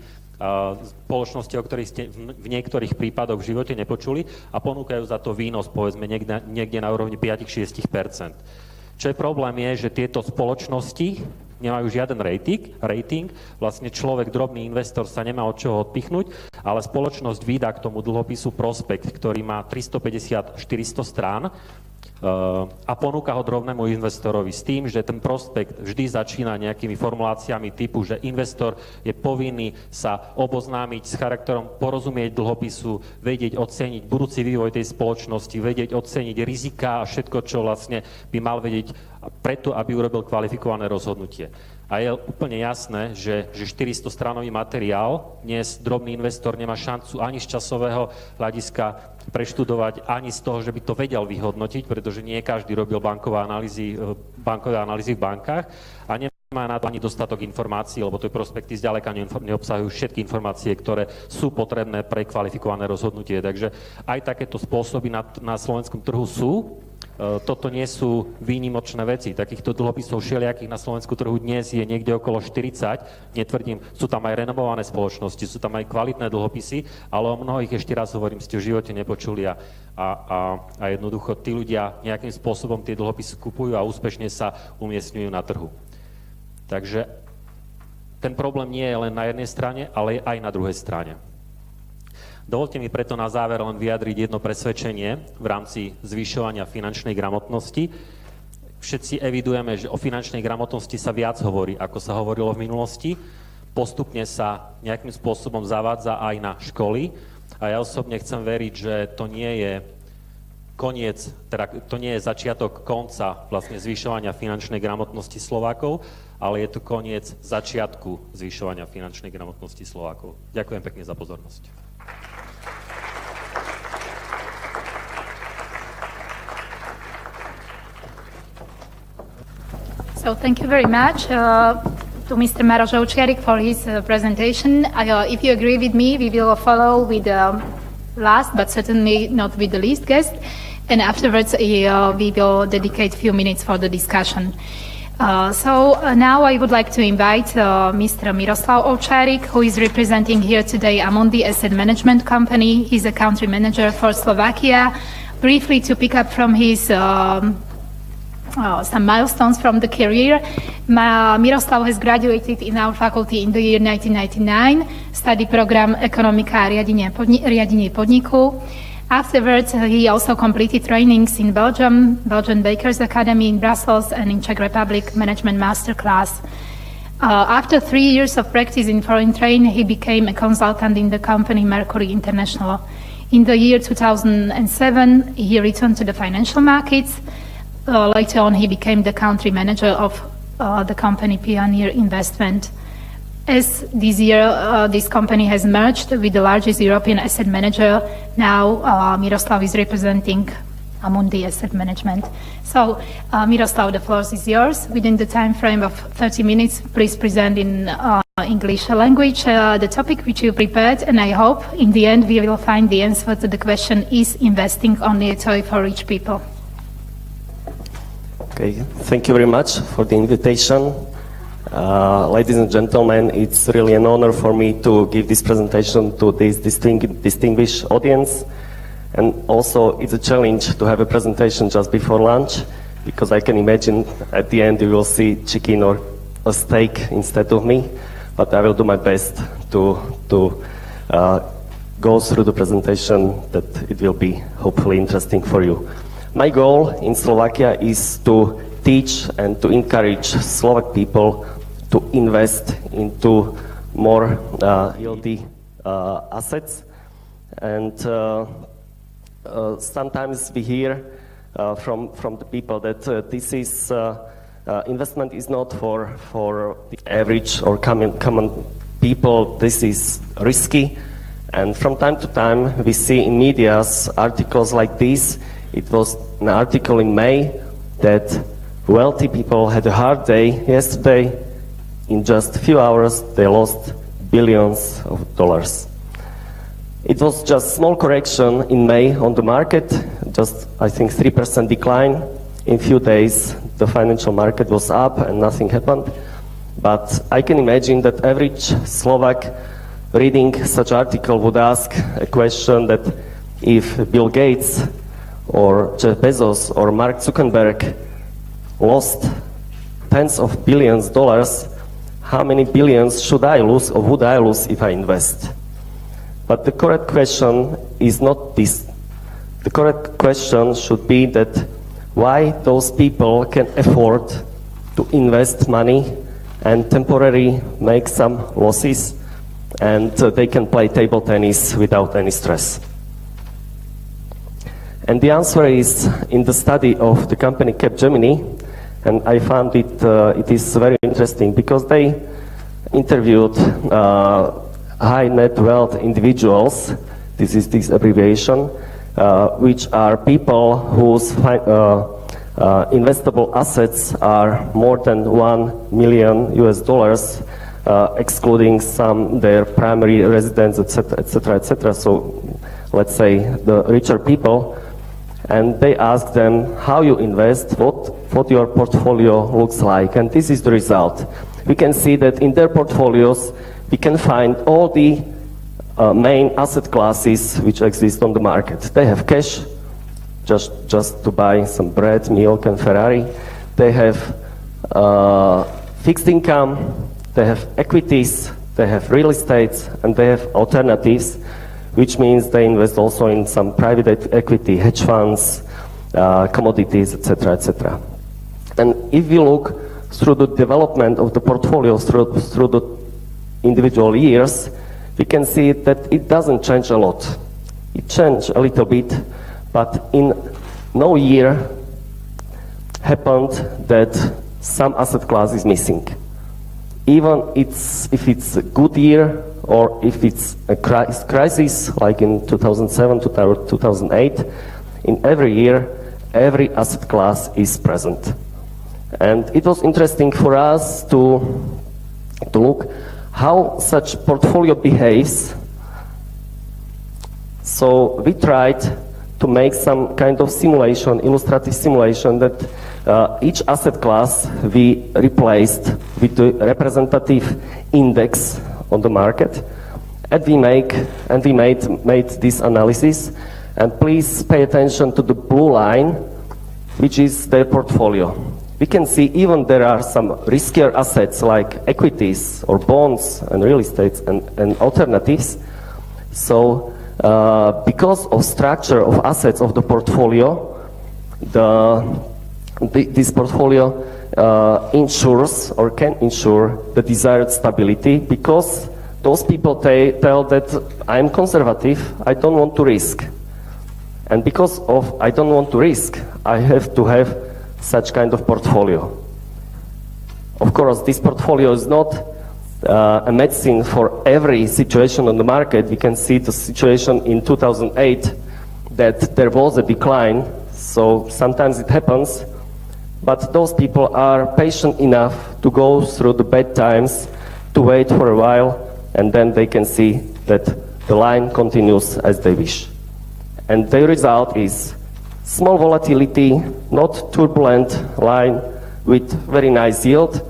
spoločnosti, o ktorých ste v niektorých prípadoch v živote nepočuli a ponúkajú za to výnos, povedzme, niekde na úrovni 5-6%. Čo je problém je, že tieto spoločnosti nemajú žiaden rating, vlastne človek, drobný investor sa nemá od čoho odpichnúť, ale spoločnosť vydá k tomu dlhopisu prospekt, ktorý má 350-400 strán a ponúka ho drobnému investorovi s tým, že ten prospekt vždy začína nejakými formuláciami typu, že investor je povinný sa oboznámiť s charakterom, porozumieť dlhopisu, vedieť oceniť budúci vývoj tej spoločnosti, vedieť oceniť rizika a všetko, čo vlastne by mal vedieť preto, aby urobil kvalifikované rozhodnutie. A je úplne jasné, že 400-stranový materiál dnes drobný investor nemá šancu ani z časového hľadiska preštudovať, ani z toho, že by to vedel vyhodnotiť, pretože nie každý robil bankové analýzy v bankách a nemá na to ani dostatok informácií, lebo tie prospekty zďaleka neobsahujú všetky informácie, ktoré sú potrebné pre kvalifikované rozhodnutie. Takže aj takéto spôsoby na slovenskom trhu sú. Toto nie sú výnimočné veci. Takýchto dlhopisov všelijakých na Slovensku trhu dnes je niekde okolo 40. Netvrdím, sú tam aj renomované spoločnosti, sú tam aj kvalitné dlhopisy, ale o mnohých, ešte raz hovorím, ste v živote nepočuli a jednoducho tí ľudia nejakým spôsobom tie dlhopisy kupujú a úspešne sa umiestňujú na trhu. Takže ten problém nie je len na jednej strane, ale aj na druhej strane. Dovolte mi preto na záver len vyjadriť jedno presvedčenie v rámci zvyšovania finančnej gramotnosti. Všetci evidujeme, že o finančnej gramotnosti sa viac hovorí, ako sa hovorilo v minulosti. Postupne sa nejakým spôsobom zavádza aj na školy a ja osobne chcem veriť, že to nie je koniec, teda to nie je začiatok konca vlastne zvyšovania finančnej gramotnosti Slovákov, ale je to koniec začiatku zvyšovania finančnej gramotnosti Slovákov. Ďakujem pekne za pozornosť. So thank you very much to Mr. Maroš Ovčiarik for his presentation. If you agree with me, we will follow with the last, but certainly not with the least guest. And afterwards, we will dedicate a few minutes for the discussion. So now I would like to invite Mr. Miroslav Ovčiarik, who is representing here today Amundi Asset Management Company. He's a country manager for Slovakia. Briefly to pick up from his some milestones from the career. Miroslav has graduated in our faculty in the year 1999, study program Ekonomická a riadenie podniku. Afterwards, he also completed trainings in Belgium, Belgian Bakers Academy in Brussels, and in Czech Republic Management Masterclass. After 3 years of practice in foreign trade, he became a consultant in the company Mercury International. In the year 2007, he returned to the financial markets. Later on, he became the country manager of the company Pioneer Investment. As this year, this company has merged with the largest European asset manager, now Miroslav is representing Amundi Asset Management. So, Miroslav, the floor is yours. Within the time frame of 30 minutes, please present in English language the topic which you prepared, and I hope in the end we will find the answer to the question, is investing only a toy for rich people? Okay, thank you very much for the invitation. Ladies and gentlemen, it's really an honor for me to give this presentation to this distinguished audience. And also, it's a challenge to have a presentation just before lunch, because I can imagine at the end you will see chicken or a steak instead of me. but I will do my best to go through the presentation that it will be hopefully interesting for you. My goal in Slovakia is to teach and to encourage Slovak people to invest into more yieldy assets. And sometimes we hear from the people that this is investment is not for the average or common people. This is risky. And from time to time, we see in media articles like this. It was an article in May that wealthy people had a hard day yesterday. In just a few hours, they lost billions of dollars. It was just small correction in May on the market, just I think 3% decline. In few days, the financial market was up and nothing happened. But I can imagine that average Slovak reading such article would ask a question that if Bill Gates or Jeff Bezos or Mark Zuckerberg lost tens of billions of dollars, how many billions should I lose or would I lose if I invest? But the correct question is not this. The correct question should be that why those people can afford to invest money and temporarily make some losses, and they can play table tennis without any stress. And the answer is in the study of the company Capgemini, and I found it is very interesting because they interviewed high net wealth individuals. This is this abbreviation, which are people whose investable assets are more than $1 million, excluding some their primary residence, etc., etc., etc. So, let's say the richer people, and they ask them how you invest, what your portfolio looks like, and this is the result. We can see that in their portfolios we can find all the main asset classes which exist on the market. They have cash, just to buy some bread, milk, and Ferrari. They have fixed income. They have equities, they have real estate, and they have alternatives, which means they invest also in some private equity, hedge funds, commodities, etc., etc. And if you look through the development of the portfolio through the individual years, we can see that it doesn't change a lot. It changed a little bit, but in no year happened that some asset class is missing. Even if it's a good year or if it's a crisis like in 2007 to 2008, in every year, every asset class is present. And it was interesting for us to look how such portfolio behaves. So we tried to make some kind of simulation, illustrative simulation, that each asset class we replaced with the representative index on the market, and we made this analysis. And please pay attention to the blue line, which is their portfolio. We can see even there are some riskier assets like equities or bonds and real estate and alternatives. So because of structure of assets of the portfolio, this portfolio ensures or can ensure the desired stability, because those people tell that I'm conservative, I don't want to risk. And because of I don't want to risk, I have to have such kind of portfolio. Of course, this portfolio is not a medicine for every situation on the market. We can see the situation in 2008 that there was a decline, so sometimes it happens, but those people are patient enough to go through the bad times, to wait for a while, and then they can see that the line continues as they wish. And the result is small volatility, not turbulent line with very nice yield,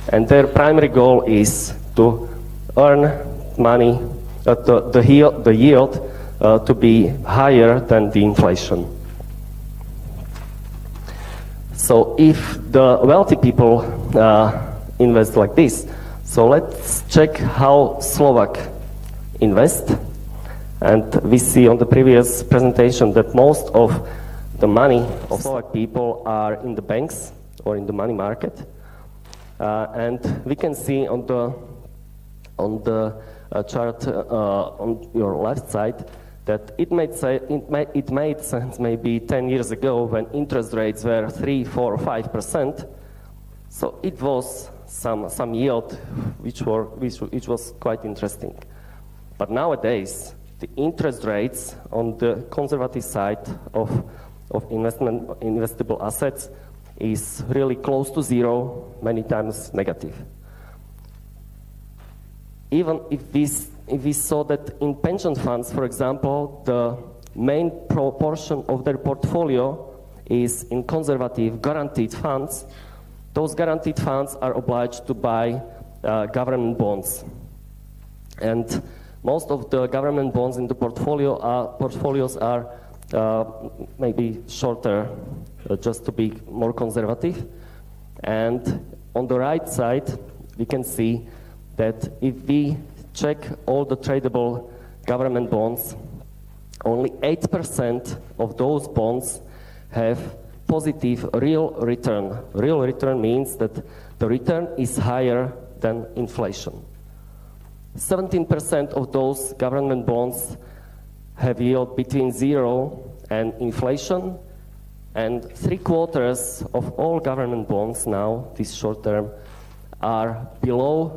and their primary goal is to earn money, the yield to be higher than the inflation. So if the wealthy people invest like this, So let's check how Slovak invest. And we see on the previous presentation that most of the money of Slovak people are in the banks or in the money market. And we can see on the chart on your left side that it made sense maybe 10 years ago when interest rates were 3, 4, or 5%. So it was some yield which was quite interesting. But nowadays, the interest rates on the conservative side of investable assets is really close to zero, many times negative. Even if we saw that in pension funds, for example, the main proportion of their portfolio is in conservative guaranteed funds, those guaranteed funds are obliged to buy government bonds. And most of the government bonds in the portfolios are maybe shorter, just to be more conservative. And on the right side, we can see that if we check all the tradable government bonds, only 8% of those bonds have positive real return. Real return means that the return is higher than inflation. 17% of those government bonds have yield between 0 and inflation, and 3/4 of all government bonds now, this short term, are below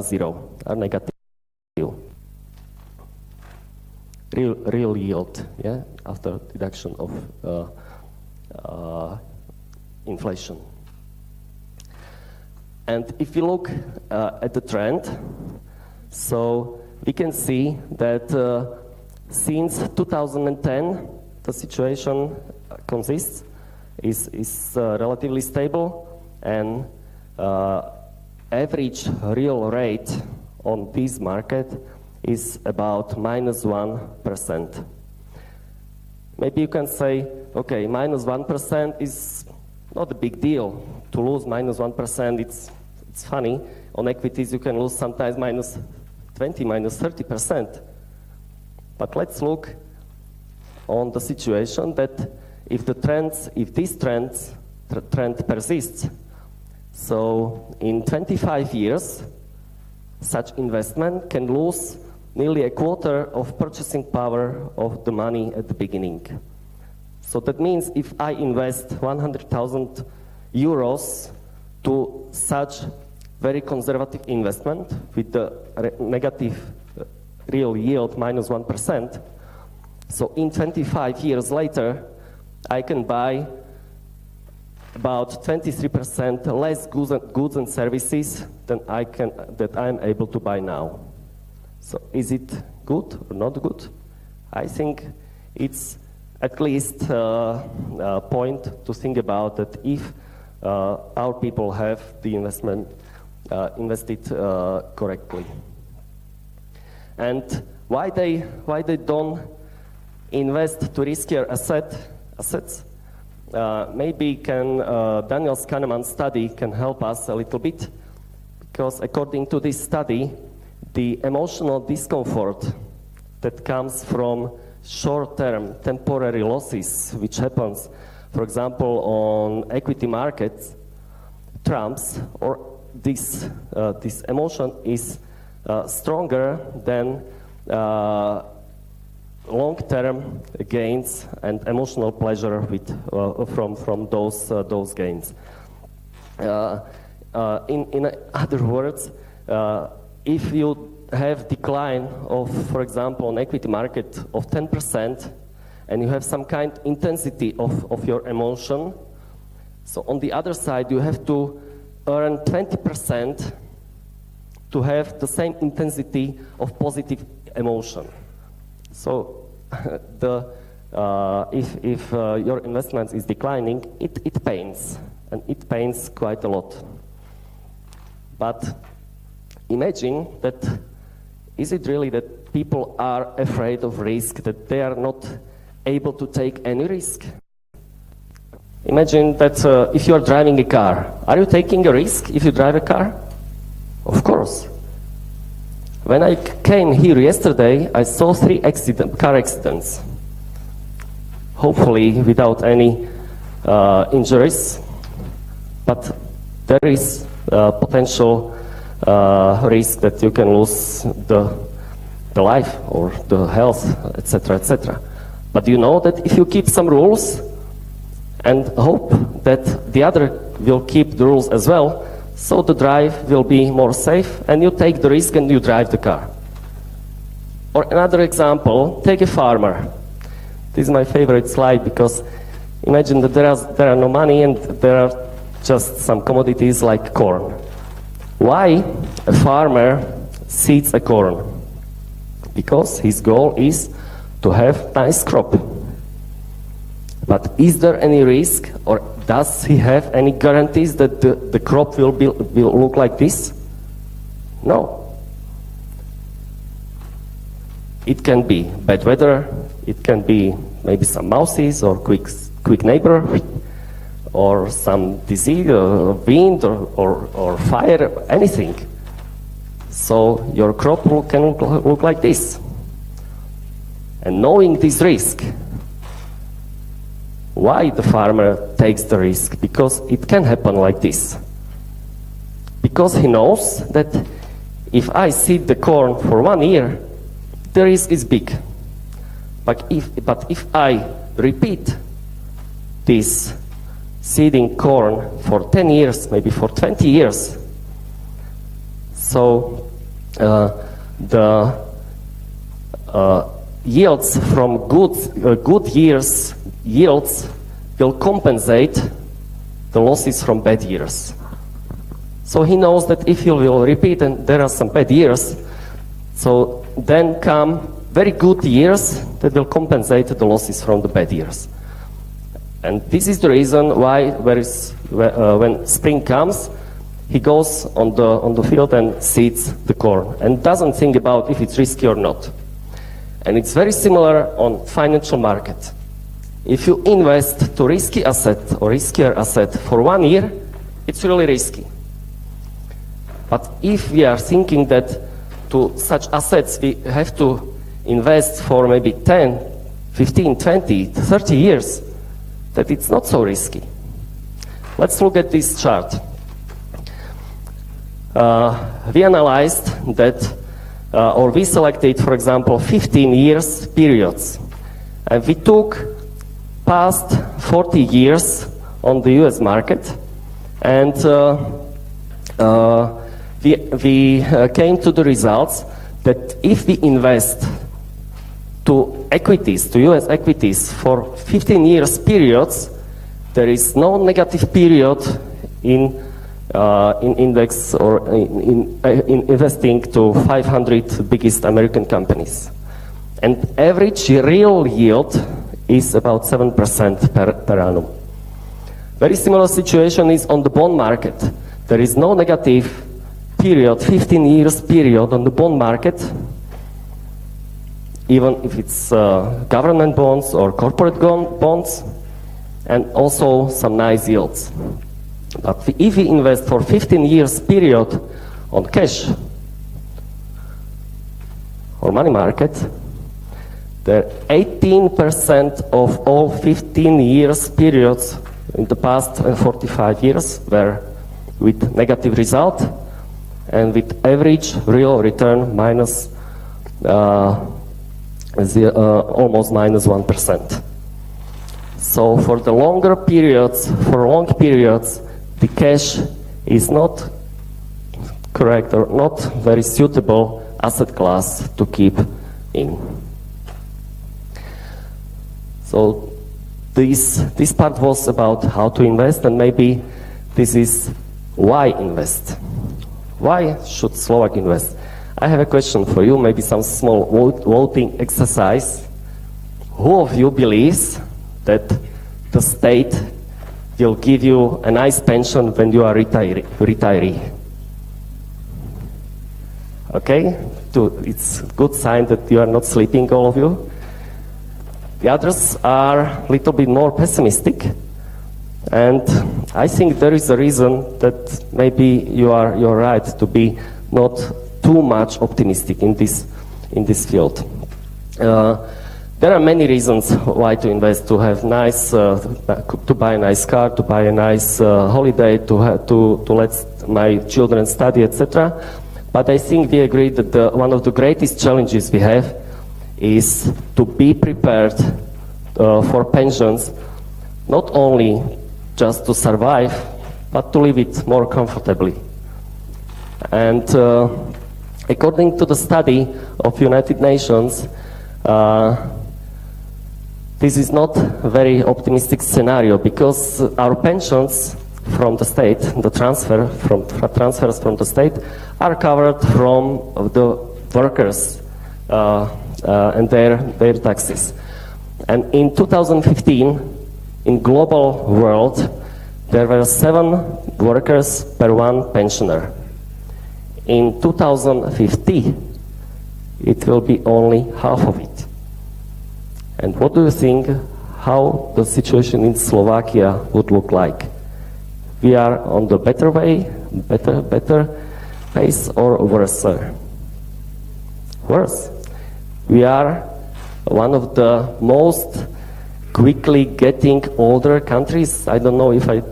zero, are negative. Real yield, yeah, after deduction of inflation. And if you look at the trend, so we can see that since 2010, the situation is relatively stable, and average real rate on this market is about -1%. Maybe you can say, okay, -1% is not a big deal. To lose -1%, it's funny. On equities, you can lose sometimes -20, -30%. But let's look on the situation that if this trend persists, so in 25 years, such investment can lose nearly 1/4 of purchasing power of the money at the beginning. So that means if I invest 100,000 euros to such very conservative investment with the negative real yield -1%, so in 25 years later, I can buy about 23% less goods and services than I'm able to buy now. So is it good or not good? I think it's at least a point to think about that if our people have the investment invested correctly. And why they don't invest to riskier assets? Maybe Daniel Kahneman's study can help us a little bit, because according to this study, the emotional discomfort that comes from short-term temporary losses, which happens, for example, on equity markets, trumps, or this emotion is stronger than long-term gains and emotional pleasure from those gains. In other words, if you have decline of, for example, on equity market of 10%, and you have some kind of intensity of your emotion, so on the other side you have to earn 20% to have the same intensity of positive emotion. So if your investment is declining, it pains, and it pains quite a lot. But imagine that, is it really that people are afraid of risk, that they are not able to take any risk? Imagine that if you are driving a car, are you taking a risk if you drive a car? Of course. When I came here yesterday, I saw 3 car accidents. Hopefully without any injuries, but there is potential risk that you can lose the life or the health, etc., etc. But you know that if you keep some rules and hope that the other will keep the rules as well, so the drive will be more safe and you take the risk and you drive the car. Or another example, take a farmer. This is my favorite slide because imagine that there are no money and there are just some commodities like corn. Why a farmer seeds a corn? Because his goal is to have nice crop. But is there any risk, or does he have any guarantees that the crop will look like this? No. It can be bad weather, it can be maybe some mouses or quick neighbor, or some disease, or wind, or fire, anything. So your crop can look like this. And knowing this risk, why the farmer takes the risk? Because it can happen like this. Because he knows that if I seed the corn for 1 year, the risk is big. But if I repeat this seeding corn for 10 years, maybe for 20 years, so the yields from good years yields will compensate the losses from bad years. So he knows that if he will repeat and there are some bad years, so then come very good years that will compensate the losses from the bad years. And this is the reason why when spring comes, he goes on the field and seeds the corn and doesn't think about if it's risky or not. And it's very similar on financial market. If you invest to risky asset or riskier asset for 1 year, it's really risky. But if we are thinking that to such assets we have to invest for maybe 10, 15, 20, 30 years, that it's not so risky. Let's look at this chart. We analyzed that, or we selected, for example, 15 years periods. And we took past 40 years on the US market, and we came to the results that if we invest to equities, to US equities for 15 years periods, there is no negative period in index or in investing to 500 biggest American companies. And average real yield is about 7% per annum. Very similar situation is on the bond market. There is no negative period, 15 years period on the bond market, even if it's government bonds or corporate bonds, and also some nice yields. But if we invest for 15 years period on cash or money market, the 18% of all 15 years periods in the past 45 years were with negative result and with average real return minus almost minus 1%. So for the longer periods, for long periods, the cash is not correct or not very suitable asset class to keep in. So this part was about how to invest, and maybe this is why invest. Why should Slovak invest? I have a question for you, maybe some small voting exercise. Who of you believes that the state will give you a nice pension when you are retiree? Okay, it's a good sign that you are not sleeping, all of you. The others are a little bit more pessimistic. And I think there is a reason that maybe you're right to be not too much optimistic in this field. There are many reasons why to invest, to have nice, to buy a nice car, to buy a nice holiday, to let my children study, etc. But I think we agree that one of the greatest challenges we have is to be prepared for pensions, not only just to survive, but to live it more comfortably. And according to the study of United Nations, this is not a very optimistic scenario, because our pensions from the state, the transfers from the state, are covered from the workers and their taxes. And in 2015, in global world, there were 7 workers per 1 pensioner. In 2050, it will be only half of it. And what do you think how the situation in Slovakia would look like? We are on the better way, better pace, or worse? Worse. We are one of the most quickly getting older countries. I don't know if I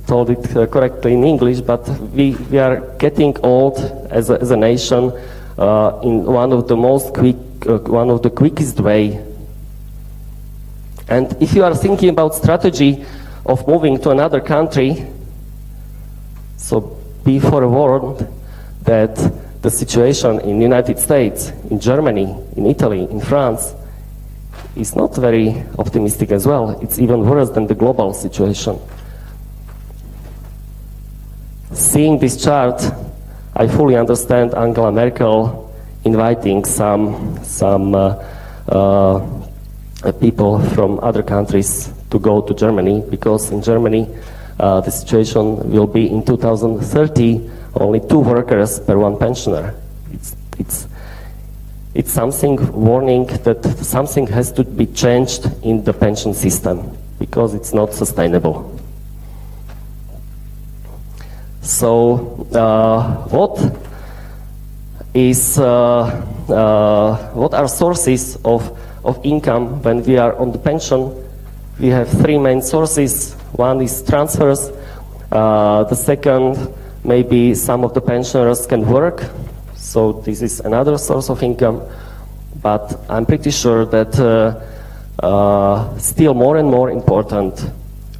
told it correctly in English, but we are getting old as a nation in one of the quickest way. And if you are thinking about strategy of moving to another country, so be forewarned that the situation in the United States, in Germany, in Italy, in France, is not very optimistic as well. It's even worse than the global situation. Seeing this chart, I fully understand Angela Merkel inviting some people from other countries to go to Germany, because in Germany the situation will be in 2030 only 2 workers per 1 pensioner. It's something warning that something has to be changed in the pension system, because it's not sustainable. So what are sources of income when we are on the pension? We have 3 main sources. One is transfers. The second, maybe some of the pensioners can work, so this is another source of income. But I'm pretty sure that still more and more important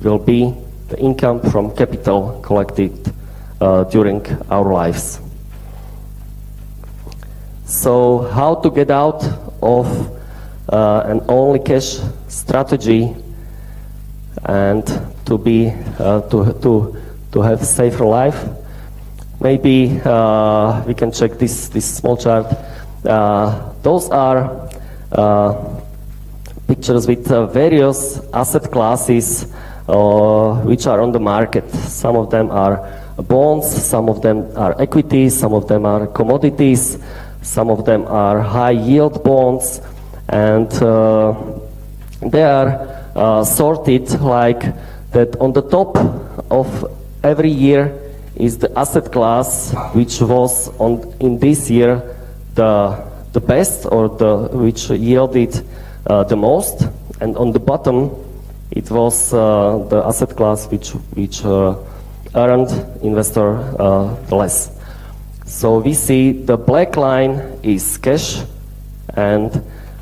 will be the income from capital collected during our lives. So how to get out of an only cash strategy and to be to have a safer life? Maybe we can check this small chart. Those are pictures with various asset classes which are on the market. Some of them are bonds, some of them are equities, some of them are commodities, some of them are high yield bonds, and they are sorted like that. On the top of every year is the asset class which was in this year the best, or which yielded the most, and on the bottom it was the asset class which earned investor the less. So we see the black line is cash, and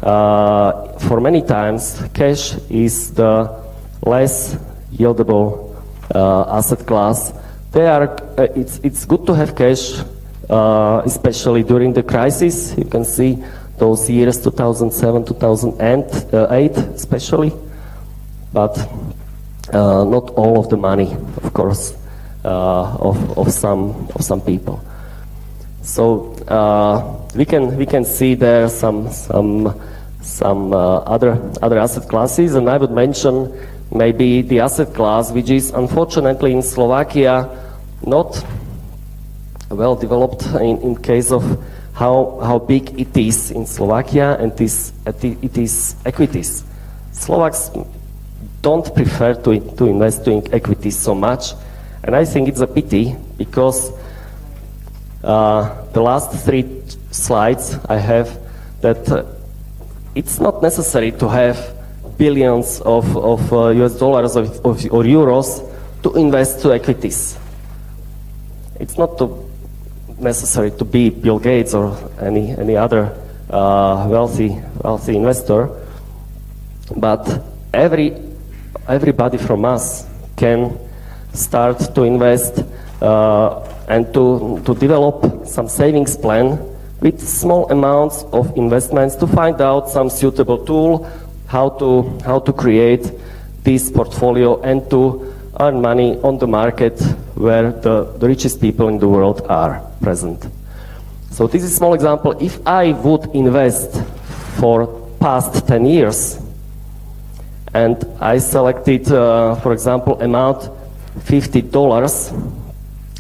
for many times cash is the less yieldable asset class. It's good to have cash, especially during the crisis. You can see those years 2007, 2008 especially, but not all of the money, of course, of some people. So we can see there some other asset classes, and I would mention maybe the asset class which is unfortunately in Slovakia not well developed in case of how big it is in Slovakia, and it is equities. Slovaks don't prefer to invest in equities so much. And I think it's a pity because the last 3 slides I have that it's not necessary to have billions of US dollars or euros to invest to equities. It's not necessary to be Bill Gates or any other wealthy investor, but everybody from us can start to invest and to develop some savings plan with small amounts of investments to find out some suitable tool how to create this portfolio and to earn money on the market where the richest people in the world are present. So this is a small example. If I would invest for past 10 years and I selected, for example, amount $50,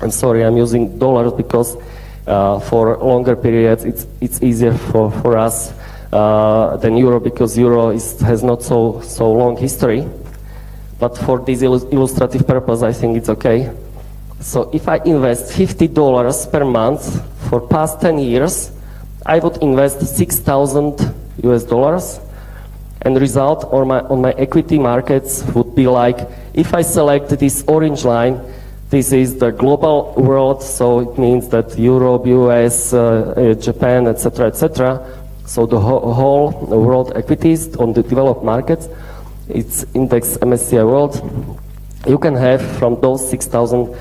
I'm sorry, I'm using dollars because for longer periods it's easier for us than euro because euro has not so long history. But for this illustrative purpose, I think it's okay. So if I invest $50 per month for past 10 years, I would invest $6,000 US, and result on my equity markets would be like, if I select this orange line, this is the global world, so it means that Europe, US, Japan, etc., etc. So the whole world equities on the developed markets, it's index MSCI World. You can have from those 6,000,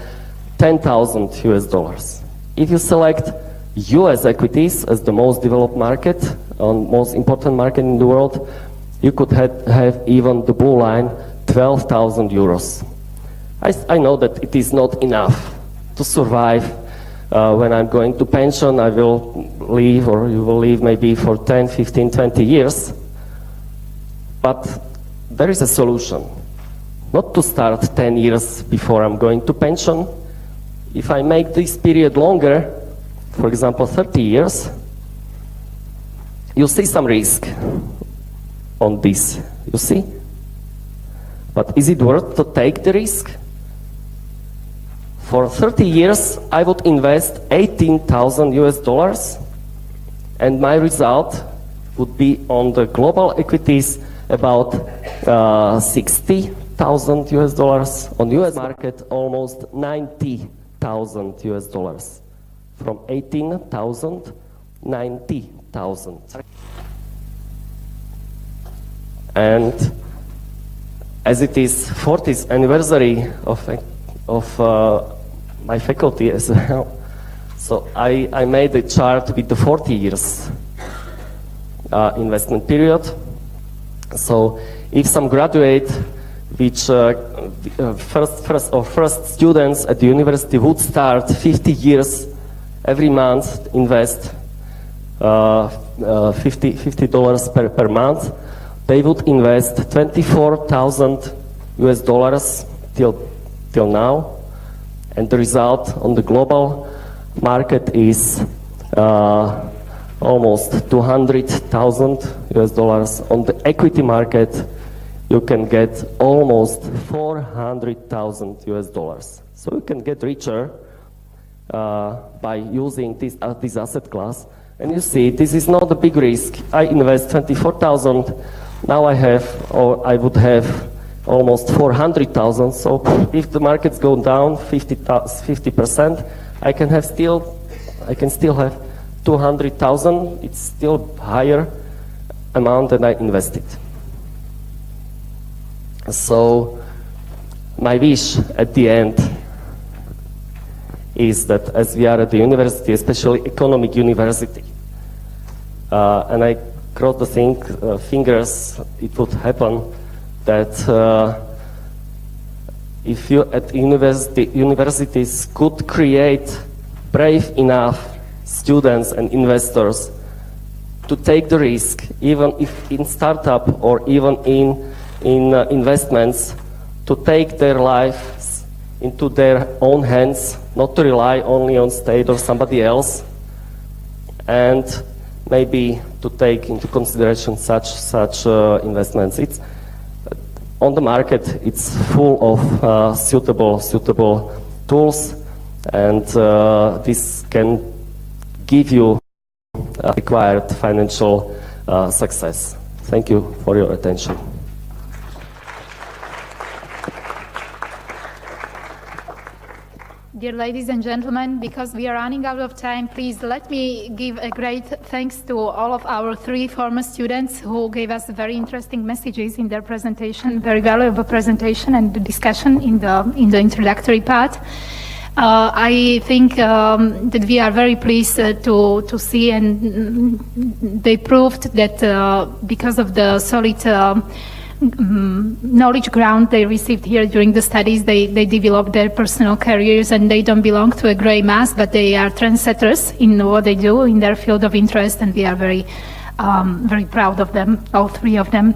10,000 US dollars. If you select US equities as the most developed market, most important market in the world, you could have even the blue line, 12,000 euros. I know that it is not enough to survive. When I'm going to pension, I will leave, or you will leave maybe for 10, 15, 20 years. But there is a solution. Not to start 10 years before I'm going to pension. If I make this period longer, for example, 30 years, you see some risk on this, you see? But is it worth to take the risk? For 30 years, I would invest 18,000 US dollars, and my result would be on the global equities about 60,000 US dollars, on US market almost 90,000 US dollars. From 18,000, 90,000. And as it is 40th anniversary of my faculty as well, so I made a chart with the 40 years investment period. So if some graduate, which first students at the university would start 50 years every month invest $50 per month, they would invest 24,000 US dollars till now, and the result on the global market is almost 200,000 US dollars. On the equity market, you can get almost 400,000 US dollars. So you can get richer by using this asset class. And you see, this is not a big risk. I invest 24,000. Now I would have almost 400,000. So if the markets go down 50%, I can still have 200,000. It's still higher amount than I invested. So my wish at the end is that as we are at the university, especially economic university, and I cross the fingers, it would happen that if you at universities could create brave enough students and investors to take the risk, even if in startup or even in investments, to take their lives into their own hands, not to rely only on state or somebody else, and maybe to take into consideration such investments. It's on the market, it's full of suitable tools, and this can give you required financial success. Thank you for your attention. Dear ladies and gentlemen, because we are running out of time, please let me give a great thanks to all of our 3 former students who gave us very interesting messages in their presentation, very valuable presentation and discussion in the introductory part. I think that we are very pleased to see, and they proved that because of the solid knowledge ground they received here during the studies, they developed their personal careers, and they don't belong to a gray mass, but they are trendsetters in what they do in their field of interest, and we are very proud of them, all 3 of them.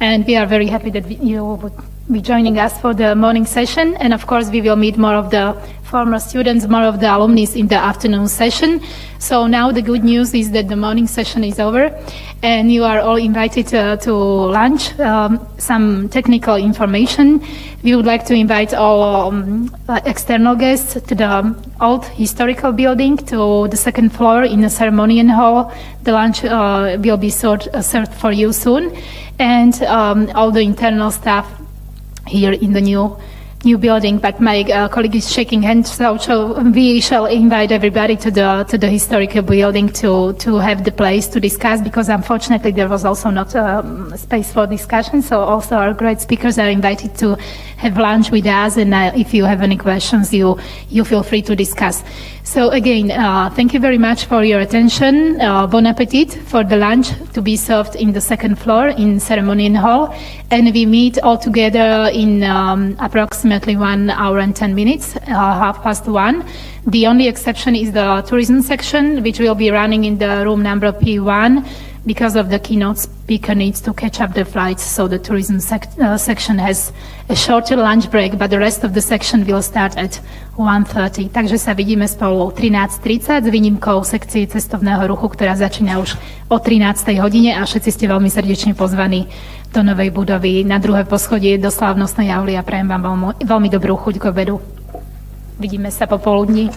And we are very happy that you would be joining us for the morning session. And of course, we will meet more of the former students, more of the alumni in the afternoon session. So now the good news is that the morning session is over, and you are all invited to lunch. Some technical information. We would like to invite all external guests to the old historical building, to the 2nd floor in the ceremonial hall. The lunch will be served for you soon. And all the internal staff here in the new building, but my colleague is shaking hands, so we shall invite everybody to the historical building to have the place to discuss, because unfortunately there was also not space for discussion. So also our great speakers are invited to have lunch with us, and if you have any questions, you feel free to discuss. So again, thank you very much for your attention. Bon appetit for the lunch to be served in the 2nd floor in ceremonial hall, and we meet all together in approximately 1 hour and 10 minutes, 1:30. The only exception is the tourism section, which will be running in the room number P1, because of the keynote speaker needs to catch up the flights. So the tourism section has a shorter lunch break, but the rest of the section will start at 1:30. Takže sa vidíme spolu o 13:30 s výnimkou sekcie cestovného ruchu, ktorá začína už o 13. hodine, a všetci ste veľmi srdečne pozvaní do novej budovy na 2. poschodie do slávnostnej auly, a prajem vám veľmi dobrú chuť k obedu. Vidíme sa popoludní.